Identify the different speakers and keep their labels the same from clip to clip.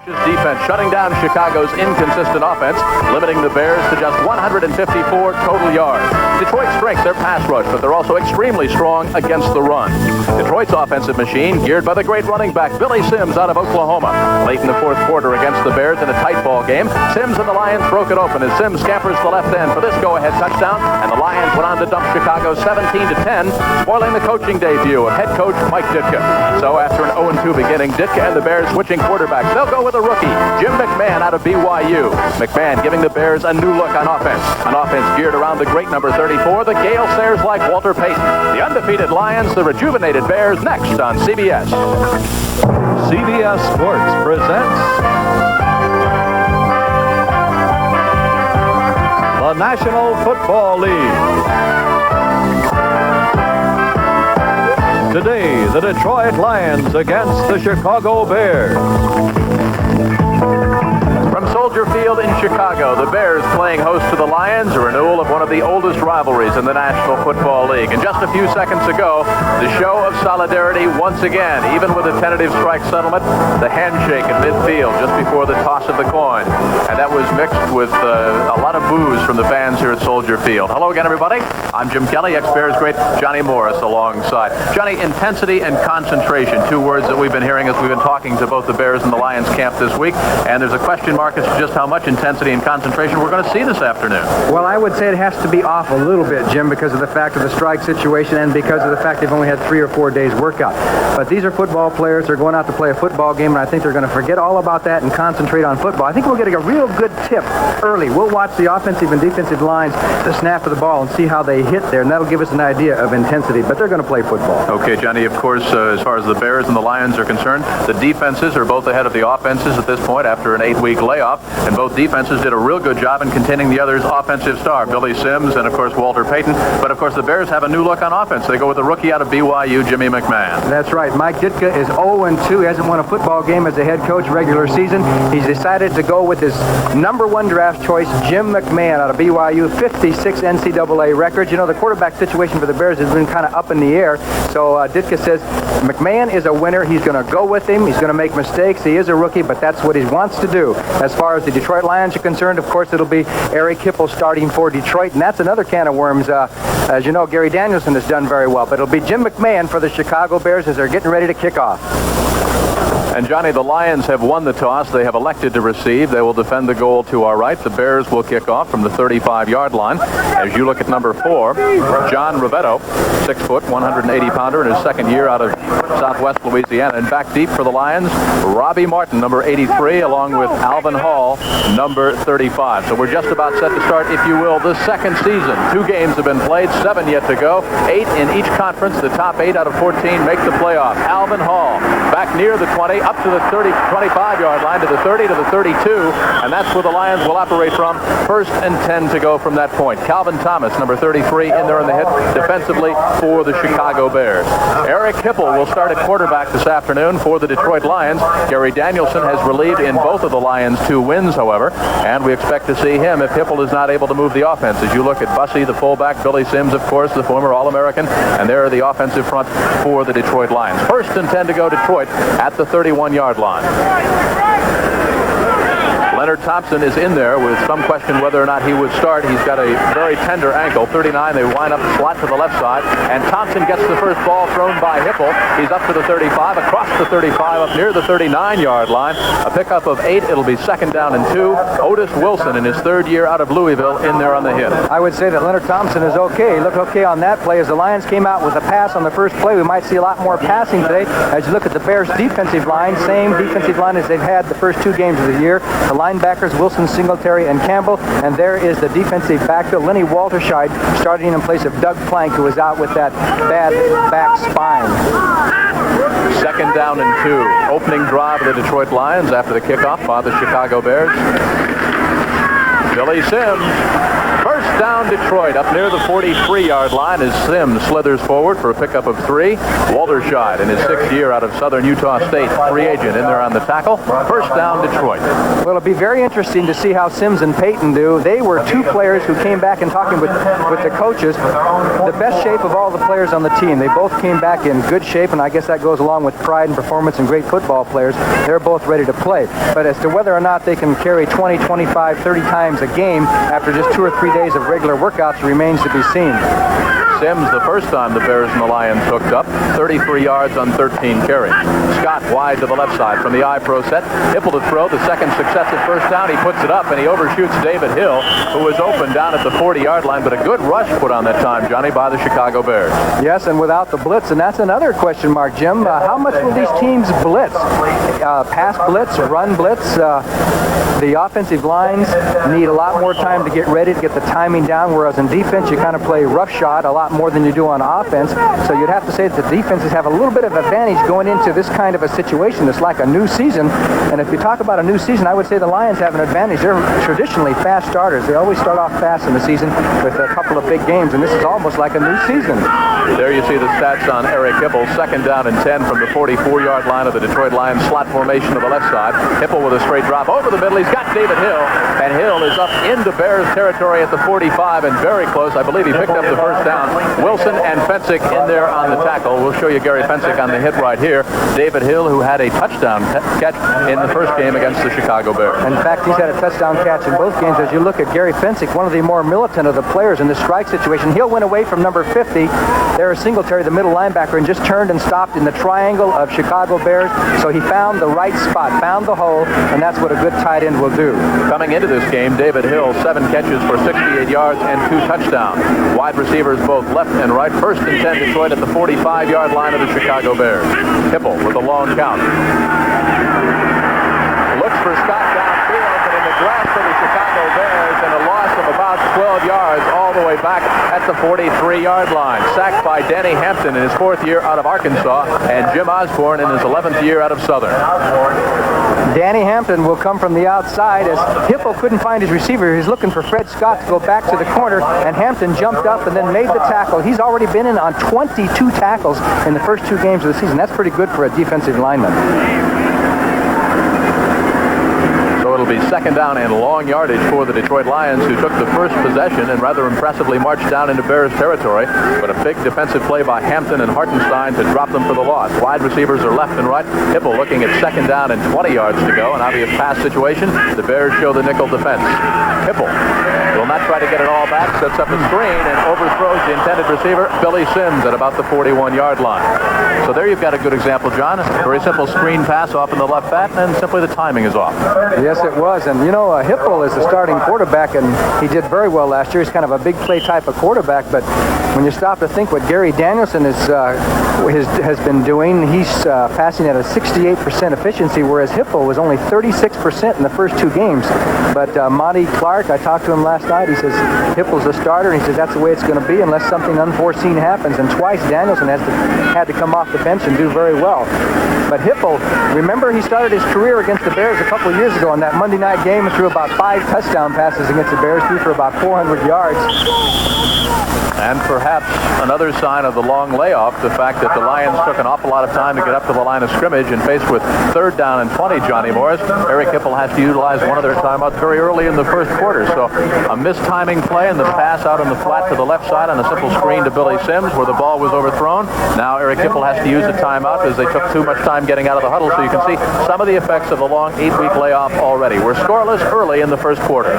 Speaker 1: Ferocious defense shutting down Chicago's inconsistent offense, limiting the Bears to just 154 total yards. Detroit's strength, their pass rush, but they're also extremely strong against the run. Detroit's offensive machine, geared by the great running back Billy Sims out of Oklahoma. Late in the fourth quarter against the Bears in a tight ball game, Sims and the Lions broke it open as Sims scampers the left end for this go-ahead touchdown, and the Lions went on to dump Chicago 17-10, spoiling the coaching debut of head coach Mike Ditka. So after an 0-2 beginning, Ditka and the Bears switching quarterbacks. They'll go with a rookie, Jim McMahon out of BYU. McMahon giving the Bears a new look on offense. An offense geared around the great number 34, the Gale Sayers like Walter Payton. The undefeated Lions, the rejuvenated Bears, next on CBS.
Speaker 2: CBS Sports presents the National Football League. Today, the Detroit Lions against the Chicago Bears.
Speaker 1: From Soldier Field in Chicago, the Bears playing host to the Lions, a renewal of one of the oldest rivalries in the National Football League. And just a few seconds ago, the show of solidarity once again, even with a tentative strike settlement, the handshake in midfield just before the toss of the coin. And that was mixed with a lot of boos from the fans here at Soldier Field. Hello again, everybody. I'm Jim Kelly, ex-Bears great Johnny Morris alongside. Johnny, intensity and concentration, two words that we've been hearing as we've been talking to both the Bears and the Lions camp this week. And there's a question mark as to just how much intensity and concentration we're going to see this afternoon.
Speaker 3: Well, I would say it has to be off a little bit, Jim, because of the fact of the strike situation and because of the fact they've only had 3 or 4 days workout. But these are football players. They're going out to play a football game, and I think they're going to forget all about that and concentrate on football. I think we're getting a real good tip early. We'll watch the offensive and defensive lines, the snap of the ball, and see how they hit there, and that'll give us an idea of intensity. But they're going to play football.
Speaker 1: Okay, Johnny, of course, as far as the Bears and the Lions are concerned, the defenses are both ahead of the offenses at this point after an 8-week layoff, and both defenses did a real good job in containing the other's offensive star, Billy Sims and, of course, Walter Payton. But, of course, the Bears have a new look on offense. They go with a rookie out of BYU, Jimmy McMahon.
Speaker 3: That's right. Mike Ditka is 0-2. He hasn't won a football game as a head coach regular season. He's decided to go with his number 1 draft choice, Jim McMahon out of BYU, 56 NCAA records. You know, the quarterback situation for the Bears has been kind of up in the air. So Ditka says McMahon is a winner. He's going to go with him. He's going to make mistakes. He is a rookie, but that's what he wants to do. As far as the Detroit Lions are concerned, of course, it'll be Eric Hipple starting for Detroit, and that's another can of worms. As you know, Gary Danielson has done very well, but it'll be Jim McMahon for the Chicago Bears as they're getting ready to kick off.
Speaker 1: And, Johnny, the Lions have won the toss. They have elected to receive. They will defend the goal to our right. The Bears will kick off from the 35-yard line. As you look at number 4, John Rivetto, 6 foot, 180-pounder in his second year out of Southwest Louisiana. And back deep for the Lions, Robbie Martin, number 83, along with Alvin Hall, number 35. So we're just about set to start, if you will, the second season. 2 games have been played, 7 yet to go. 8 in each conference. The top 8 out of 14 make the playoff. Alvin Hall back near the 20, up to the 25-yard line, to the 30, to the 32, and that's where the Lions will operate from. 1st and 10 to go from that point. Calvin Thomas, number 33, in there in the hit defensively for the Chicago Bears. Eric Hipple will start at quarterback this afternoon for the Detroit Lions. Gary Danielson has relieved in both of the Lions' 2 wins, however, and we expect to see him if Hipple is not able to move the offense. As you look at Bussey, the fullback, Billy Sims, of course, the former All-American, and there are the offensive front for the Detroit Lions. 1st and 10 to go Detroit at the 31-yard line. Leonard Thompson is in there with some question whether or not he would start. He's got a very tender ankle, 39. They wind up the slot to the left side, and Thompson gets the first ball thrown by Hipple. He's up to the 35, across the 35, up near the 39-yard line. A pickup of 8. It'll be 2nd down and 2. Otis Wilson, in his 3rd year out of Louisville, in there on the hit.
Speaker 3: I would say that Leonard Thompson is okay. He looked okay on that play. As the Lions came out with a pass on the first play, we might see a lot more passing today. As you look at the Bears' defensive line, same defensive line as they've had the first 2 games of the year. The linebackers, Wilson, Singletary, and Campbell. And there is the defensive backfield, Lenny Walterscheid, starting in place of Doug Plank, who was out with that bad back spine.
Speaker 1: 2nd down and 2. Opening drive of the Detroit Lions after the kickoff by the Chicago Bears. Billy Sims. First First down, Detroit. Up near the 43-yard line as Sims slithers forward for a pickup of 3. Walterscheid in his 6th year out of Southern Utah State, free agent, in there on the tackle. First down, Detroit.
Speaker 3: Well, it'll be very interesting to see how Sims and Payton do. They were two players who came back and talking with the coaches, the best shape of all the players on the team. They both came back in good shape, and I guess that goes along with pride and performance and great football players. They're both ready to play. But as to whether or not they can carry 20, 25, 30 times a game after just 2 or 3 days of regular workouts remains to be seen.
Speaker 1: Sims, the first time the Bears and the Lions hooked up, 33 yards on 13 carries. Scott wide to the left side from the I-Pro set. Hipple to throw, the second successive first down. He puts it up, and he overshoots David Hill, who was open down at the 40-yard line, but a good rush put on that time, Johnny, by the Chicago Bears.
Speaker 3: Yes, and without the blitz, and that's another question mark, Jim. How much will these teams blitz? Pass blitz, run blitz? The offensive lines need a lot more time to get ready, to get the timing down, whereas in defense you kind of play roughshod a lot more than you do on offense. So you'd have to say that the defenses have a little bit of advantage going into this kind of a situation. It's like a new season, and if you talk about a new season, I would say the Lions have an advantage. They're traditionally fast starters. They always start off fast in the season with a couple of big games, and this is almost like a new season.
Speaker 1: There you see the stats on Eric Hipple. Second down and 10 from the 44-yard line of the Detroit Lions. Slot formation to the left side. Hipple with a straight drop over the middle. He's got David Hill, and Hill is up into Bears territory at the 45 and very close. I believe he picked up the first down. Wilson and Fensick in there on the tackle. We'll show you Gary Fensick on the hit right here. David Hill, who had a touchdown catch in the first game against the Chicago Bears.
Speaker 3: In fact, he's had a touchdown catch in both games. As you look at Gary Fensick, one of the more militant of the players in the strike situation, Hill went away from number 50. There's Singletary, the middle linebacker, and just turned and stopped in the triangle of Chicago Bears. So he found the right spot, found the hole, and that's what a good tight end will do.
Speaker 1: Coming into this game, David Hill, 7 catches for 68 yards and 2 touchdowns. Wide receivers both left and right. First and 10 Detroit at the 45-yard line of the Chicago Bears. Hipple with a long count. Looks for Scott downfield, but in the grasp of the Chicago Bears, and a loss of about 12 yards all the way back at the 43-yard line. Sacked by Danny Hampton in his 4th year out of Arkansas, and Jim Osborne in his 11th year out of Southern.
Speaker 3: Danny Hampton will come from the outside as Hipple couldn't find his receiver. He's looking for Fred Scott to go back to the corner, and Hampton jumped up and then made the tackle. He's already been in on 22 tackles in the first 2 games of the season. That's pretty good for a defensive lineman. It'll be second down and long yardage for the Detroit Lions, who took the first possession and rather impressively marched down into Bears territory. But a big defensive play by Hampton and Hartenstein to drop them for the loss. Wide receivers are left and right. Hipple looking at second down and 20 yards to go. An obvious pass situation. The Bears show the nickel defense. Hipple will not try to get it all back. Sets up a screen and overthrows the intended receiver, Billy Sims, at about the 41-yard line. So there you've got a good example, John. A very simple screen pass off in the left bat, and simply the timing is off. Yes, it was. And, you know, Hipple is the starting quarterback, and he did very well last year. He's kind of a big play type of quarterback, but when you stop to think what Gary Danielson has been doing, he's passing at a 68% efficiency, whereas Hipple was only 36% in the first 2 games. But Monty Clark, I talked to him last night. He says Hipple's the starter, and he says that's the way it's going to be unless something unforeseen happens. And twice Danielson had to come off the bench and do very well. But Hipple, remember he started his career against the Bears a couple of years ago in that Monday night game and threw about 5 touchdown passes against the Bears, threw for about 400 yards. And perhaps another sign of the long layoff, the fact that the Lions took an awful lot of time to get up to the line of scrimmage, and faced with third down and 20, Johnny Morris, Eric Hipple has to utilize one of their timeouts very early in the first quarter. So a mistiming play and the pass out on the flat to the left side on a simple screen to Billy Sims where the ball was overthrown. Now Eric Hipple has to use a timeout as they took too much time getting out of the huddle. So you can see some of the effects of the long 8-week layoff already. We're scoreless early in the first quarter.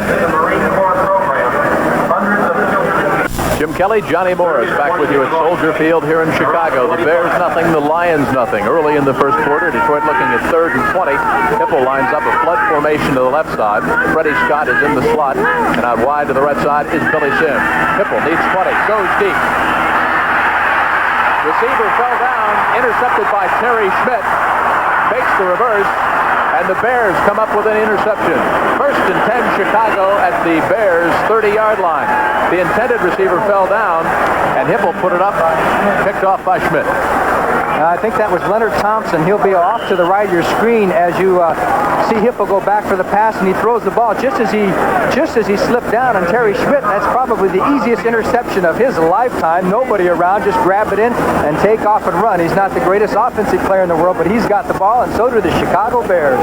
Speaker 3: Jim Kelly, Johnny Morris back with you at Soldier Field here in Chicago. The Bears nothing, the Lions nothing. Early in the first quarter, Detroit looking at 3rd and 20. Hipple lines up a flood formation to the left side. Freddie Scott is in the slot, and out wide to the right side is Billy Sims. Hipple needs 20, goes deep. Receiver fell down, intercepted by Terry Schmidt. Fakes the reverse, and the Bears come up with an interception. 1st and 10 Chicago at the Bears 30-yard line. The intended receiver fell down, and Hipple put it up, picked off by Schmidt. I think that was Leonard Thompson. He'll be off to the right of your screen as you see Hippo go back for the pass, and he throws the ball just as he slipped down. And Terry Schmidt, that's probably the easiest interception of his lifetime. Nobody around, just grab it in and take off and run. He's not the greatest offensive player in the world, but he's got the ball, and so do the Chicago Bears.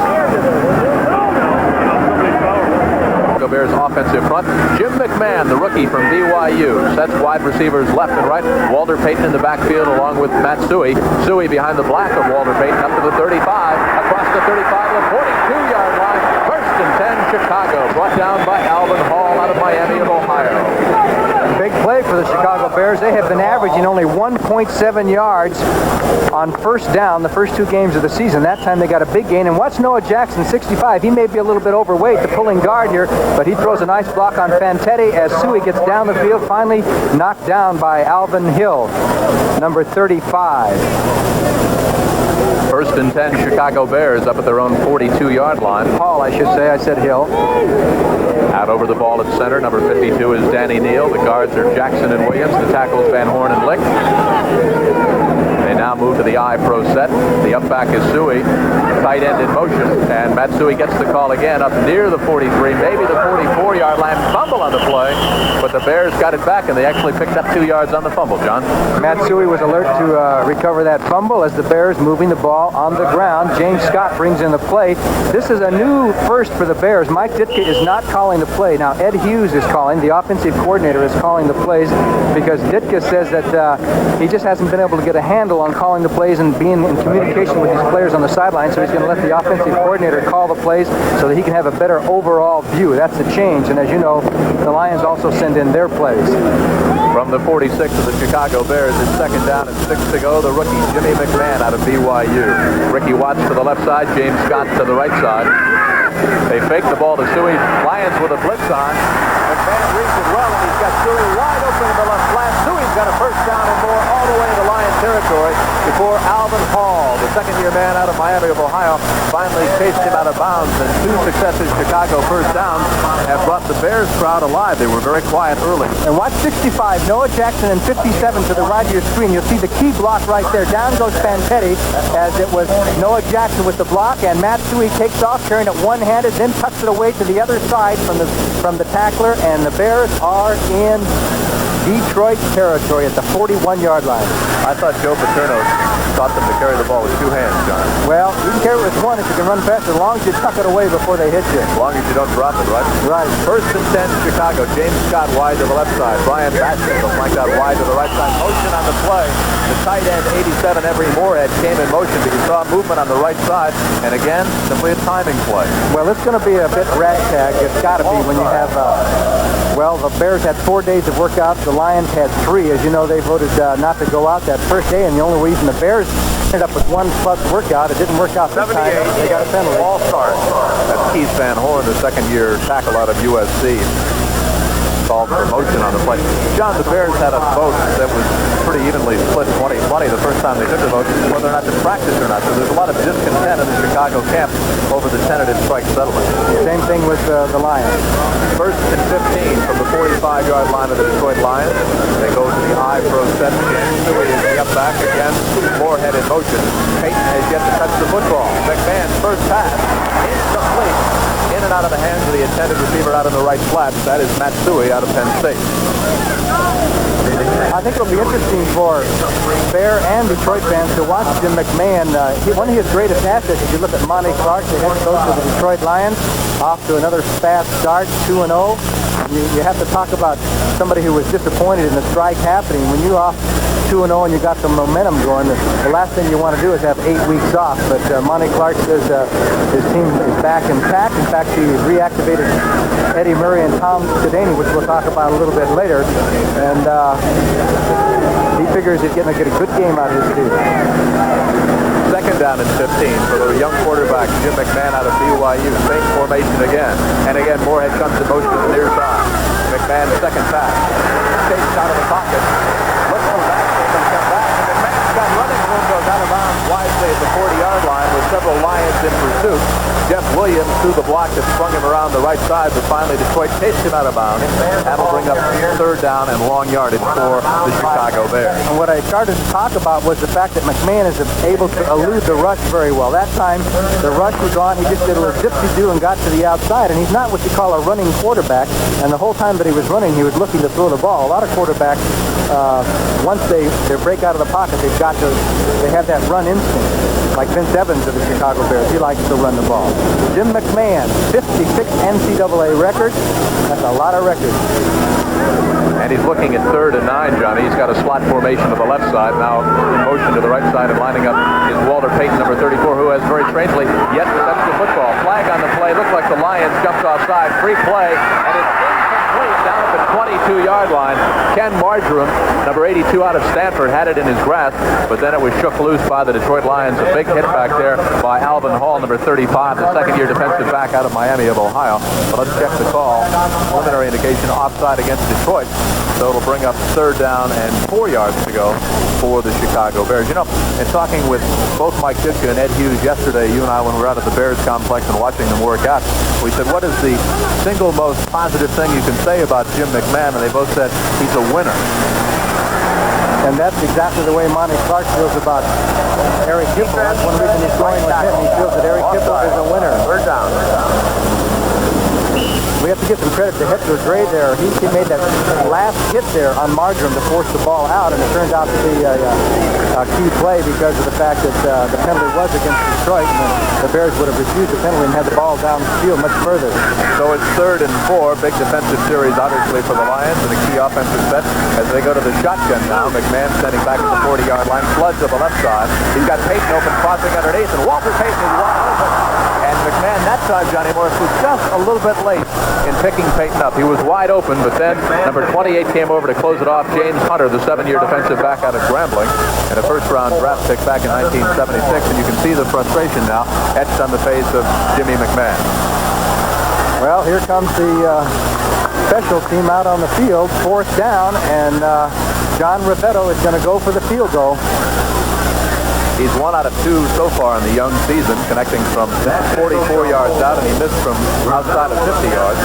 Speaker 1: Bears offensive front. Jim McMahon, the rookie from BYU, sets wide receivers left and right. Walter Payton in the backfield along with Matt Suhey. Suhey behind the black of Walter Payton up to the 35, across the 35 to the 42-yard line. First and 10 Chicago, brought down by Alvin Hall out of Miami of Ohio.
Speaker 3: Big play for the Chicago Bears. They have been averaging only 1.7 yards on first down the first 2 games of the season. That time they got a big gain. And watch Noah Jackson, 65. He may be a little bit overweight, the pulling guard here, but he throws a nice block on Fantetti as Suhey gets down the field, finally knocked down by Alvin Hill, number 35.
Speaker 1: First and 10 Chicago Bears up at their own 42-yard line.
Speaker 3: Hall, I should say. I said Hill.
Speaker 1: Out over the ball at center. Number 52 is Danny Neal. The guards are Jackson and Williams. The tackles Van Horn and Lick. They now move to the I pro set. The up back is Suhey. Tight end in motion. And Matt Suhey gets the call again up near the 43, maybe the 44-yard line. Fumble on the play. But the Bears got it back, and they actually picked up 2 yards on the fumble, John.
Speaker 3: Matt Suhey was alert to recover that fumble as the Bears moving the ball on the ground. James Scott brings in the play. This is a new first for the Bears. Mike Ditka is not calling the play. Now, Ed Hughes is calling. The offensive coordinator is calling the plays because Ditka says that he just hasn't been able to get a handle on calling the plays and being in communication with these players on the sideline, so he's going to let the offensive coordinator call the plays so that he can have a better overall view. That's a change, and as you know, the Lions also send in their plays.
Speaker 1: From the 46 of the Chicago Bears, it's second down and 6 to go. The rookie Jimmy McMahon out of BYU. Ricky Watts to the left side, James Scott to the right side. They fake the ball to Suhey. Lions with a blitz on. McMahon reads it well, and he's got Suhey wide open in the left flat. Suhey's got a first down and more all the way into Lion territory before Alvin Hall, the second-year man out of Miami of Ohio, finally chased him out of bounds. And 2 successive Chicago first downs have brought the Bears crowd alive. They were very quiet early.
Speaker 3: And watch 65, Noah Jackson, and 57 to the right of your screen. You'll see the key block right there. Down goes Fantetti as it was Noah Jackson with the block, and Matt Suhey takes off, carrying it one-handed, then tucks it away to the other side from the tackler, and the Bears are in Detroit territory at the 41-yard line.
Speaker 1: I thought Joe Paterno taught them to carry the ball with 2 hands, John.
Speaker 3: Well, you can carry it with 1 if you can run fast, as long as you tuck it away before they hit you.
Speaker 1: As long as you don't drop it, right?
Speaker 3: Right.
Speaker 1: First and 10 Chicago. James Scott wide to the left side. Brian Batson flanked out wide to the right side. Motion on the play. The tight end, 87, Every Moorhead, came in motion, but you saw movement on the right side. And again, simply a timing play.
Speaker 3: Well, it's going to be a bit ragtag. It's got to be when you have, well, the Bears had 4 days of workouts. The Lions had 3. As you know, they voted not to go out that first day, and the only reason the Bears ended up with 1+ workout, it didn't work out this time. They got a penalty.
Speaker 1: All-stars. That's Keith Van Horn, the second-year tackle out of USC. Called for motion on the play. John, the Bears had a vote that was pretty evenly split 20-20 the first time they took the vote, whether or not to practice or not. So there's a lot of discontent in the Chicago camp over the tentative strike settlement.
Speaker 3: Same thing with the Lions.
Speaker 1: First and 15 from the 45-yard line of the Detroit Lions. They go to the I pro set. Suhey is the up back again. Moorhead in motion. Payton has yet to touch the football. McMahon's first pass. Incomplete. In and out of the hands of the intended receiver out in the right flat. That is Matt Suhey out of Penn State.
Speaker 3: I think it'll be interesting for Bear and Detroit fans to watch Jim McMahon. One of his greatest assets, if you look at Monty Clark, the head coach of the Detroit Lions, off to another fast start, 2-0. You have to talk about somebody who was disappointed in the strike happening. When you're off 2-0 and you got some momentum going, the last thing you want to do is have 8 weeks off. But Monty Clark says his team is back intact. In fact, he reactivated Eddie Murray and Tom Sedani, which we'll talk about a little bit later. And he figures he's going to get a good game out of his team.
Speaker 1: Second down and 15 for the young quarterback, Jim McMahon out of BYU. Same formation again. And again, Moorhead comes in motion to the near side. McMahon's second pass. Takes out of the pocket. Let's go back. Come back. And McMahon's got running room, goes out of bounds wisely at the 40-yard line with several Lions in pursuit. Jeff Williams threw the block that sprung him around the right side, but finally Detroit chased him out of bounds. That'll bring up third down and long yardage for the Chicago Bears.
Speaker 3: And what I started to talk about was the fact that McMahon is able to elude the rush very well. That time, the rush was on. He just did a little dipsy-do and got to the outside. And he's not what you call a running quarterback. And the whole time that he was running, he was looking to throw the ball. A lot of quarterbacks, once they break out of the pocket, they have that run instinct. Like Vince Evans of the Chicago Bears, he likes to run the ball. Jim McMahon, 56 NCAA records. That's a lot of records.
Speaker 1: And he's looking at 3rd and 9, Johnny. He's got a slot formation to the left side. Now in motion to the right side and lining up is Walter Payton, number 34, who has very strangely yet to touch the football. Flag on the play. Looks like the Lions jumped offside. Free play. And it's incomplete down at the 22-yard line. Ken Marjoram, number 82 out of Stanford, had it in his grasp, but then it was shook loose by the Detroit Lions. A big hit back there by Alvin Hall, number 35, the second-year defensive back out of Miami of Ohio. But let's check the call. Preliminary indication offside against Detroit. So it'll bring up 3rd down and 4 yards to go for the Chicago Bears. You know, in talking with both Mike Ditka and Ed Hughes yesterday, you and I, when we were out at the Bears complex and watching them work out, we said, what is the single most positive thing you can say about Jim McMahon? And they both said, he's a winner.
Speaker 3: And that's exactly the way Monty Clark feels about Eric Kipple. That's one reason he's going with him. He feels that Eric Kipple is a winner.
Speaker 1: Third down.
Speaker 3: We have to give some credit to Hitler Gray there. He made that last hit there on Marjoram to force the ball out, and it turned out to be a key play because of the fact that the penalty was against Detroit, and the Bears would have refused the penalty and had the ball down the field much further.
Speaker 1: So it's 3rd and 4. Big defensive series, obviously, for the Lions, and a key offensive set as they go to the shotgun now. McMahon standing back at the 40-yard line, flood to the left side. He's got Payton open, crossing underneath, and Walter Payton is wide open. And McMahon, that time, Johnny Morris, was just a little bit late in picking Payton up. He was wide open, but then number 28 came over to close it off. James Hunter, the 7-year defensive back out of Grambling, and a first-round draft pick back in 1976. And you can see the frustration now etched on the face of Jimmy McMahon.
Speaker 3: Well, here comes the special team out on the field, 4th down, and John Rivetto is going to go for the field goal.
Speaker 1: He's 1 out of 2 so far in the young season, connecting from 44 yards out, and he missed from outside of 50 yards.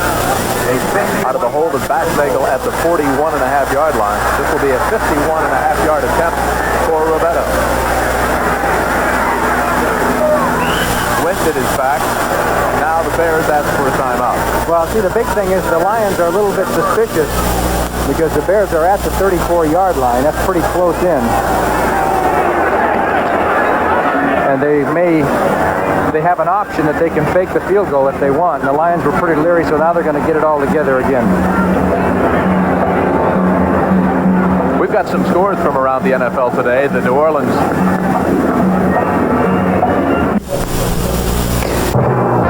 Speaker 1: Out of the hold of Bassnagel at the 41.5-yard line. This will be a 51.5-yard attempt for Rivetto. Winston is back. Now the Bears ask for a timeout.
Speaker 3: Well, see, the big thing is the Lions are a little bit suspicious because the Bears are at the 34-yard line. That's pretty close in. And they have an option that they can fake the field goal if they want. And the Lions were pretty leery, so now they're going to get it all together again.
Speaker 1: We've got some scores from around the NFL today. The New Orleans...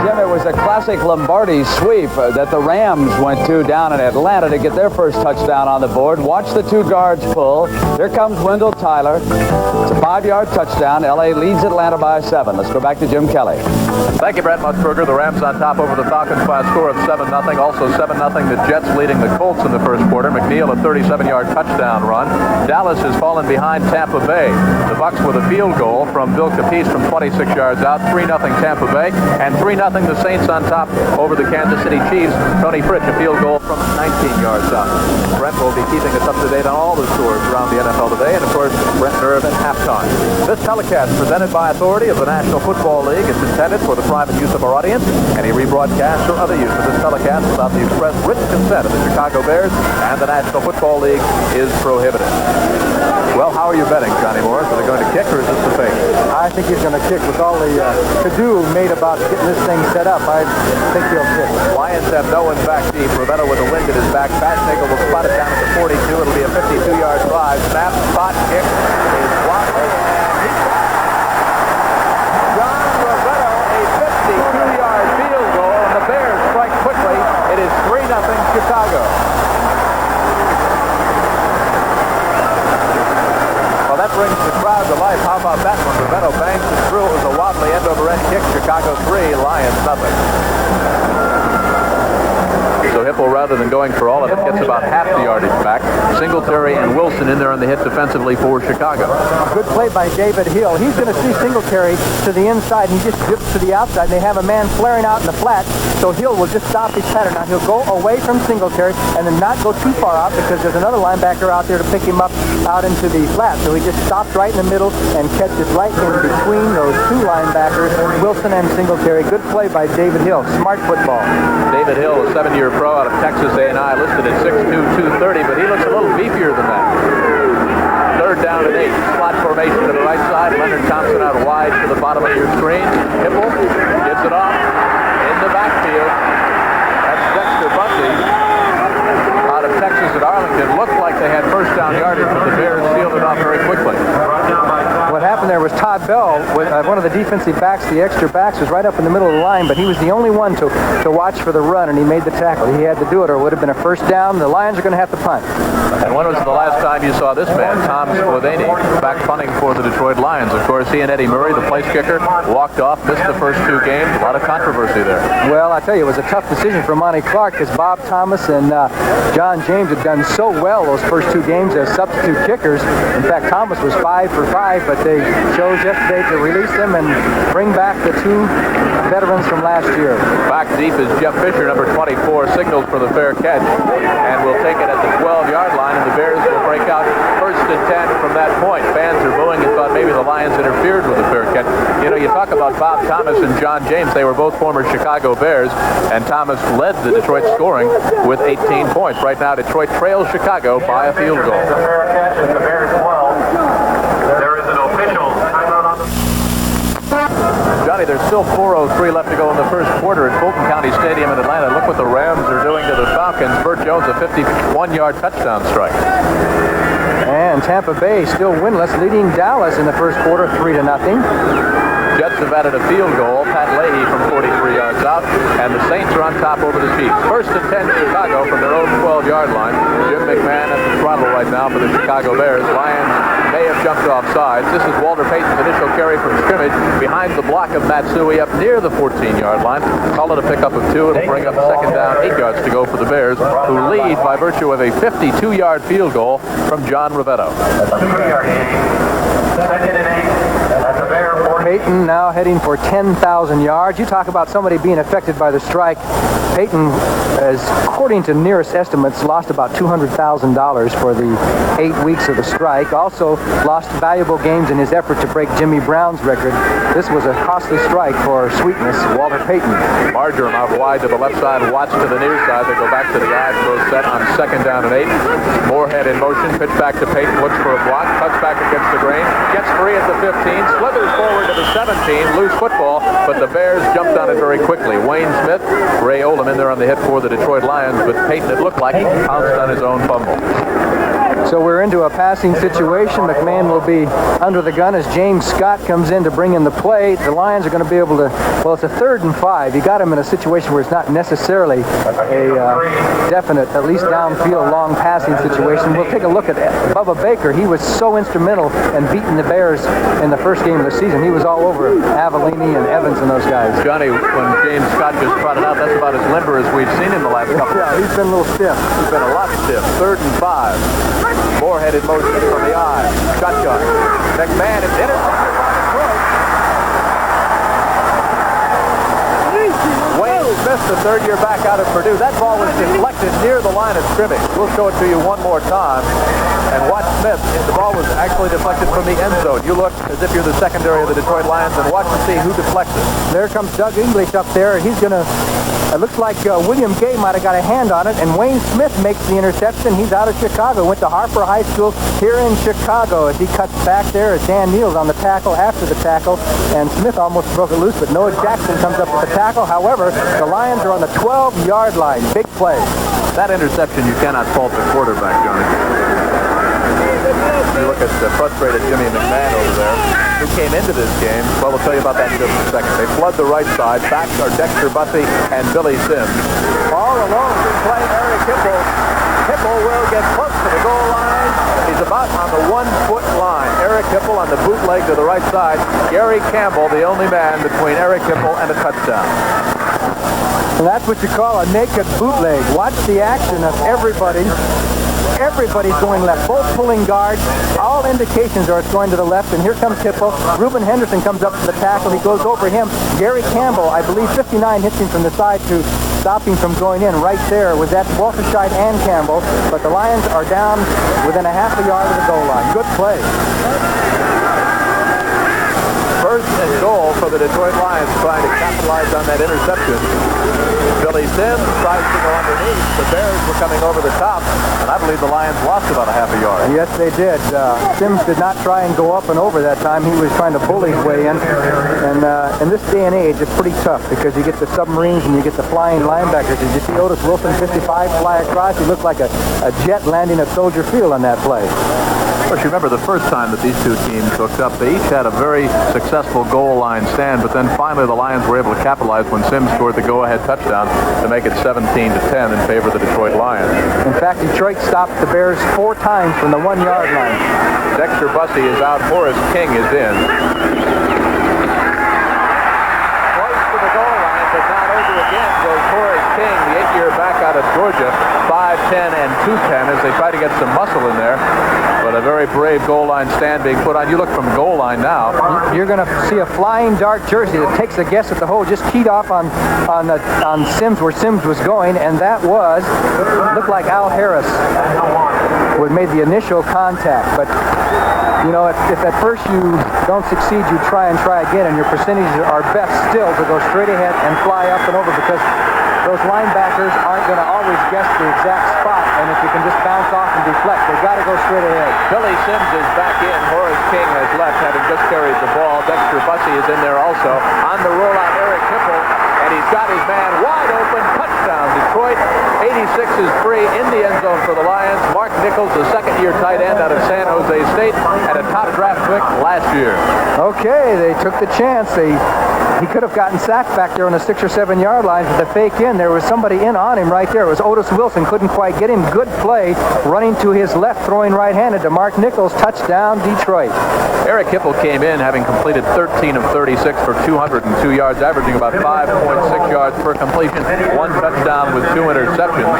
Speaker 4: Jim, it was a classic Lombardi sweep that the Rams went to down in Atlanta to get their first touchdown on the board. Watch the 2 guards pull. Here comes Wendell Tyler. It's a 5-yard touchdown. L.A. leads Atlanta by 7. Let's go back to Jim Kelly.
Speaker 1: Thank you, Brett Musburger. The Rams on top over the Falcons by a score of 7-0. Also 7-0. The Jets leading the Colts in the first quarter. McNeil, a 37-yard touchdown run. Dallas has fallen behind Tampa Bay. The Bucs with a field goal from Bill Capice from 26 yards out. 3-0 Tampa Bay. And 3-0 the Saints on top over the Kansas City Chiefs. Tony Fritsch, a field goal from 19 yards out. Brent will be keeping us up to date on all the scores around the NFL today. And, of course, Brent Nerve at halftime. This telecast presented by authority of the National Football League. It's intended for the private use of our audience. Any rebroadcast or other use of this telecast without the express written consent of the Chicago Bears and the National Football League is prohibited. Well, how are you betting, Johnny Morris? Are they going to kick or is this the fake?
Speaker 3: I think he's going to kick with all the to-do made about getting this thing set up. I think he'll kick.
Speaker 1: Lions have no one back deep. Rivetto with a wind at his back. Bassnagel will spot it down at the 42. It'll be a 52-yard drive. Snap, spot, kick. Is blocked. John Rivetto, a 52-yard field goal, and the Bears strike quickly. It is 3-0 Chicago. Well, that brings the crowd to life. How about that one? Rivetto bangs it through. It was a wobbly end-over-end kick. Chicago 3, Lions nothing. So Hipple rather than going for all of it, gets about half the yardage back. Singletary and Wilson in there on the hit defensively for Chicago.
Speaker 3: Good play by David Hill. He's going to see Singletary to the inside, and he just dips to the outside, and they have a man flaring out in the flat, so Hill will just stop his pattern. Now, he'll go away from Singletary and then not go too far out because there's another linebacker out there to pick him up out into the flat. So he just stops right in the middle and catches right in between those two linebackers, Wilson and Singletary. Good play by David Hill. Smart football.
Speaker 1: David Hill, a 7-year pro out of Texas A&I, listed at 6'2", 230, but he looks a little beefier than that. Third down and 8. Slot formation to the right side. Leonard Thompson out wide to the bottom of your screen. Hipple gets it off in the backfield. That's Dexter Bussey out of Texas at Arlington. Looked like they had first down yardage, but the Bears sealed it off very quickly.
Speaker 3: What happened there was Todd Bell, with one of the defensive backs, the extra backs, was right up in the middle of the line, but he was the only one to watch for the run, and he made the tackle. He had to do it, or it would have been a first down. The Lions are going to have to punt.
Speaker 1: And when was the last time you saw this man, Tom Spivani, back punting for the Detroit Lions? Of course, he and Eddie Murray, the place kicker, walked off, missed the first 2 games. A lot of controversy there.
Speaker 3: Well, I tell you, it was a tough decision for Monty Clark because Bob Thomas and John James had done so well those first 2 games as substitute kickers. In fact, Thomas was 5 for 5, but they chose yesterday to release them and bring back the 2 veterans from last year.
Speaker 1: Back deep is Jeff Fisher, number 24, signals for the fair catch, and will take it at the 12-yard line, and the Bears will break out first and 10 from that point. Fans are booing and thought maybe the Lions interfered with the fair catch. You know, you talk about Bob Thomas and John James. They were both former Chicago Bears, and Thomas led the Detroit scoring with 18 points. Right now, Detroit trails Chicago by a field goal.
Speaker 5: The fair catch at the Bears 12. There is an official timeout on the...
Speaker 1: Johnny, there's still 4:03 left to go in the first quarter at Fulton County Stadium in Atlanta. Look what the Rams are doing to the Falcons. Burt Jones, a 51-yard touchdown strike.
Speaker 3: And Tampa Bay still winless, leading Dallas in the first quarter 3-0.
Speaker 1: Jets have added a field goal. Pat Leahy from 43 yards out, and the Saints are on top over the Chiefs. First and 10 Chicago from their own 12-yard line. Jim McMahon at the throttle right now for the Chicago Bears. Lions may have jumped off sides. This is Walter Payton's initial carry from scrimmage behind the block of Matsui up near the 14-yard line. Call it a pickup of 2. It'll bring up second down, 8 yards to go for the Bears, who lead by virtue of a 52-yard field goal from John Rivetto.
Speaker 5: That's a 3-yard gain. Second and 8. That's a Bear 40.
Speaker 3: Peyton now heading for 10,000 yards. You talk about somebody being affected by the strike. Peyton, as according to nearest estimates, lost about $200,000 for the 8 weeks of the strike. Also lost valuable games in his effort to break Jimmy Brown's record. This was a costly strike for Sweetness, Walter Payton.
Speaker 1: Marjoram out wide to the left side, Watts to the near side. They go back to the eye throw set on second down and 8. Moorhead in motion, pitch back to Payton, looks for a block, cuts back against the grain, gets free at the 15, slithers forward to the 17, loose football, but the Bears jumped on it very quickly. Wayne Smith, Ray Oldham in there on the hit for the Detroit Lions, but Payton, it looked like, pounced on his own fumble.
Speaker 3: So we're into a passing situation. McMahon will be under the gun as James Scott comes in to bring in the play. The Lions are going to be able to, well, it's a 3rd and 5. You got him in a situation where it's not necessarily a definite, at least downfield, long passing situation. We'll take a look at Bubba Baker. He was so instrumental in beating the Bears in the first game of the season. He was all over Avellini and Evans and those guys.
Speaker 1: Johnny, when James Scott just trotted out, that's about as limber as we've seen him the last couple of
Speaker 3: Yeah, he's been a little stiff.
Speaker 1: He's been a lot stiff. 3rd and 5. Moorhead in motion from the eye. Shotgun. McMahon is intercepted by Detroit. Wayne Smith, the 3rd-year back out of Purdue. That ball was deflected near the line of scrimmage. We'll show it to you one more time. And watch Smith. The ball was actually deflected from the end zone. You look as if you're the secondary of the Detroit Lions and watch and see who deflects it.
Speaker 3: There comes Doug English up there. He's going to, it looks like William Gay might have got a hand on it, and Wayne Smith makes the interception. He's out of Chicago. Went to Harper High School here in Chicago. As he cuts back there, as Dan Neal's on the tackle after the tackle, and Smith almost broke it loose, but Noah Jackson comes up with the tackle. However, the Lions are on the 12-yard line. Big play.
Speaker 1: That interception, you cannot fault the quarterback, Johnny. You look at the frustrated Jimmy McMahon over there, who came into this game. Well, we'll tell you about that in just a second. They flood the right side. Back are Dexter Bussey and Billy Sims.
Speaker 3: All alone to play Eric Hipple. Hipple will get close to the goal line.
Speaker 1: He's about on the 1-foot line. Eric Hipple on the bootleg to the right side. Gary Campbell, the only man between Eric Hipple and a touchdown.
Speaker 3: And that's what you call a naked bootleg. Watch the action of everybody. Everybody's going left, both pulling guards. All indications are it's going to the left, and here comes Hippo. Reuben Henderson comes up to the tackle. He goes over him. Gary Campbell, I believe 59, hits him from the side to stop him from going in. Right there was that Walterscheid and Campbell, but the Lions are down within a half a yard of the goal line. Good play.
Speaker 1: First and goal for the Detroit Lions, trying to capitalize on that interception. Billy Sims tries to go underneath. The Bears were coming over the top, and I believe the Lions lost about a half a yard.
Speaker 3: Yes, they did. Sims did not try and go up and over that time. He was trying to bully his way in. And in this day and age, it's pretty tough because you get the submarines and you get the flying linebackers. Did you see Otis Wilson, 55, fly across? He looked like a jet landing at Soldier Field on that play.
Speaker 1: Of course, you remember the first time that these two teams hooked up, they each had a very successful goal line stand, but then finally the Lions were able to capitalize when Sims scored the go-ahead touchdown to make it 17-10 in favor of the Detroit Lions.
Speaker 3: In fact, Detroit stopped the Bears 4 times from the 1-yard line.
Speaker 1: Dexter Bussey is out. Horace King is in. Close to the goal line, but not over again goes Horace King, the 8-year back out of Georgia, 5'10" and 210 as they try to get some muscle in there. But a very brave goal line stand being put on. You look from goal line now.
Speaker 3: You're going to see a flying dart jersey that takes a guess at the hole, just keyed off on Sims where Sims was going, and that looked like Al Harris who had made the initial contact. But you know, if at first you don't succeed, you try again, and your percentages are best still to go straight ahead and fly up and over, because those linebackers aren't going to always guess the exact spot, and if you can just bounce off and deflect, they've got to go straight ahead.
Speaker 1: Billy Sims is back in. Horace King has left, having just carried the ball. Dexter Bussey is in there also. On the rollout, Eric Hipple, and he's got his man wide open. Touchdown, Detroit. 86 is free in the end zone for the Lions. Mark Nichols, the second-year tight end out of San Jose State, and a top draft pick last year.
Speaker 3: Okay, they took the chance. He could have gotten sacked back there on the 6 or 7 yard line with the fake in. There was somebody in on him right there. It was Otis Wilson. Couldn't quite get him. Good play. Running to his left, throwing right-handed to Mark Nichols. Touchdown, Detroit.
Speaker 1: Eric Hipple came in having completed 13 of 36 for 202 yards, averaging about 5.6 yards per completion, 1 touchdown with 2 interceptions.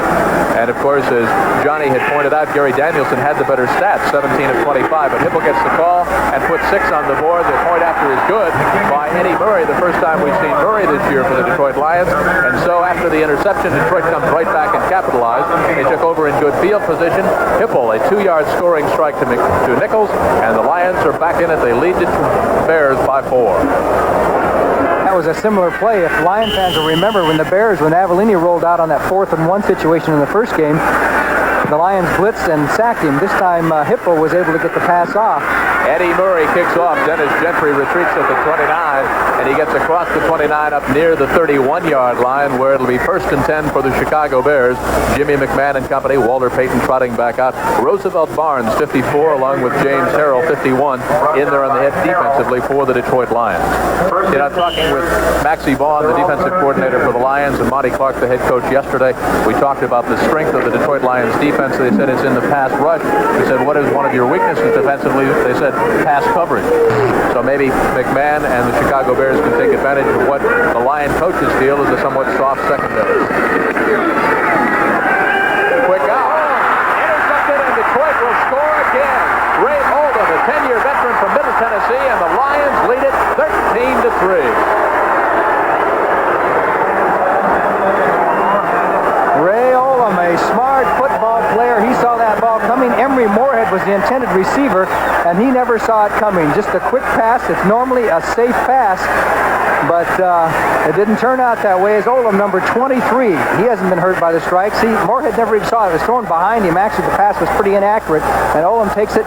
Speaker 1: And of course, as Johnny had pointed out, Gary Danielson had the better stats, 17 of 25. But Hipple gets the call and puts 6 on the board. The point after is good by Eddie Murray, the first time we've seen Murray this year for the Detroit Lions. And so after the interception, Detroit comes right back and capitalized. They took over in good field position. Hipple, a 2-yard scoring strike to Nichols, and the Lions are back in it. They lead the Bears by 4.
Speaker 3: That was a similar play. If Lion fans will remember when Avellini rolled out on that 4th and 1 situation in the first game, the Lions blitzed and sacked him. This time, Hippo was able to get the pass off.
Speaker 1: Eddie Murray kicks off. Dennis Gentry retreats at the 29, and he gets across the 29 up near the 31-yard line, where it'll be 1st and 10 for the Chicago Bears. Jimmy McMahon and company, Walter Payton trotting back out. Roosevelt Barnes, 54, along with James Harrell, 51, in there on the head defensively for the Detroit Lions. You know, talking with Maxie Vaughn, the defensive coordinator for the Lions, and Monty Clark, the head coach, yesterday, we talked about the strength of the Detroit Lions defense. They said it's in the pass rush. We said, what is one of your weaknesses defensively? They said, pass coverage. So maybe McMahon and the Chicago Bears can take advantage of what the Lion coaches feel is a somewhat soft secondary. Quick out. Intercepted, and Detroit will score again. Ray Oldham, a 10-year veteran from Middle Tennessee, and the Lions lead it 13-3.
Speaker 3: Ray Oldham, a smart football player. He saw that ball coming. Emery Moorhead was the intended receiver, and he never saw it coming. Just a quick pass. It's normally a safe pass, but it didn't turn out that way. As Oldham, number 23, he hasn't been hurt by the strike. See, Moorhead never even saw it. It was thrown behind him. Actually, the pass was pretty inaccurate, and Oldham takes it,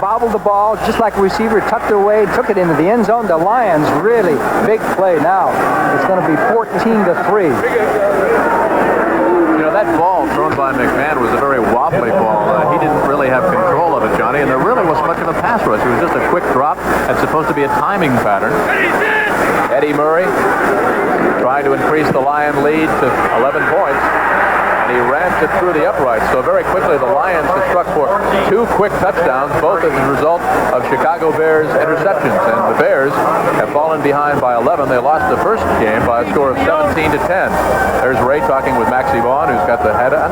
Speaker 3: bobbled the ball just like a receiver, tucked it away, took it into the end zone. The Lions, really big play. Now it's going to be 14-3.
Speaker 1: You know, that ball thrown by McMahon was a very wobbly ball. He didn't really have control of it, Johnny, and there really wasn't much of a pass rush. It was just a quick drop. That's supposed to be a timing pattern. Eddie Murray trying to increase the Lion lead to 11 points. And he rams it through the uprights. So very quickly, the Lions have struck for 2 quick touchdowns, both as a result of Chicago Bears interceptions. And the Bears have fallen behind by 11. They lost the first game by a score of 17-10. There's Ray talking with Maxie Vaughn, who's got the head on.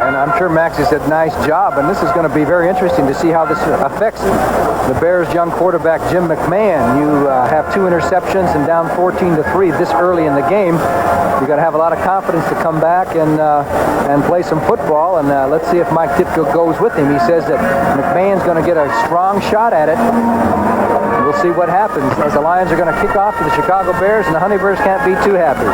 Speaker 3: And I'm sure Maxie said, nice job. And this is going to be very interesting to see how this affects the Bears' young quarterback, Jim McMahon. You have 2 interceptions and down 14-3 this early in the game. You've got to have a lot of confidence to come back and play some football. And let's see if Mike Ditka goes with him. He says that McMahon's going to get a strong shot at it. We'll see what happens as the Lions are going to kick off to the Chicago Bears, and the Honey Bears can't be too happy.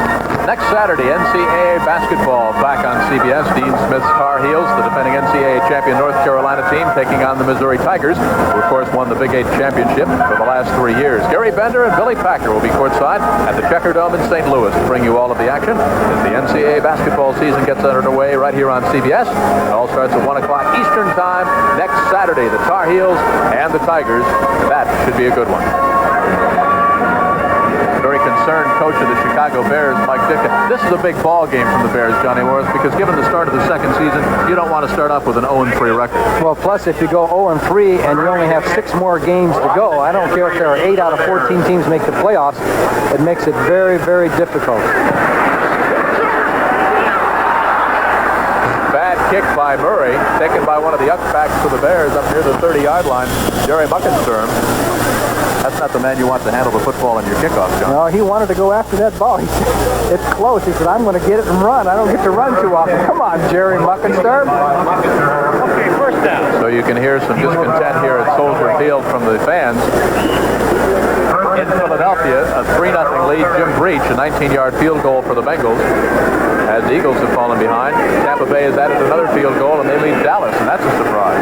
Speaker 1: Next Saturday, NCAA basketball back on CBS. Dean Smith's Tar Heels, the defending NCAA champion North Carolina team, taking on the Missouri Tigers, who of course won the Big 8 championship for the last 3 years. Gary Bender and Billy Packer will be courtside at the Checker Dome in St. Louis to bring you all of the action as the NCAA basketball season gets underway right here on CBS. It all starts at 1 o'clock Eastern Time next Saturday. The Tar Heels and the Tigers. That should be a good one. Very concerned coach of the Chicago Bears, Mike Ditka. This is a big ball game from the Bears, Johnny Morris, because given the start of the second season, you don't want to start off with an 0-3 record.
Speaker 3: Well, plus if you go 0-3 and you only have 6 more games to go, I don't care if there are 8 out of 14 teams make the playoffs, it makes it very, very difficult.
Speaker 1: Bad kick by Murray, taken by one of the up-backs for the Bears up near the 30-yard line, Jerry Muckensturm. That's not the man you want to handle the football in your kickoff, John.
Speaker 3: No, he wanted to go after that ball. He said, it's close. He said, I'm going to get it and run. I don't get to run too often. Come on, Jerry Muckensturm.
Speaker 5: Okay, first down.
Speaker 1: So you can hear some discontent here at Soldier Field from the fans. In Philadelphia, a 3-0 lead. Jim Breach, a 19-yard field goal for the Bengals. As the Eagles have fallen behind, Tampa Bay has added another field goal, and they lead Dallas, and that's a surprise.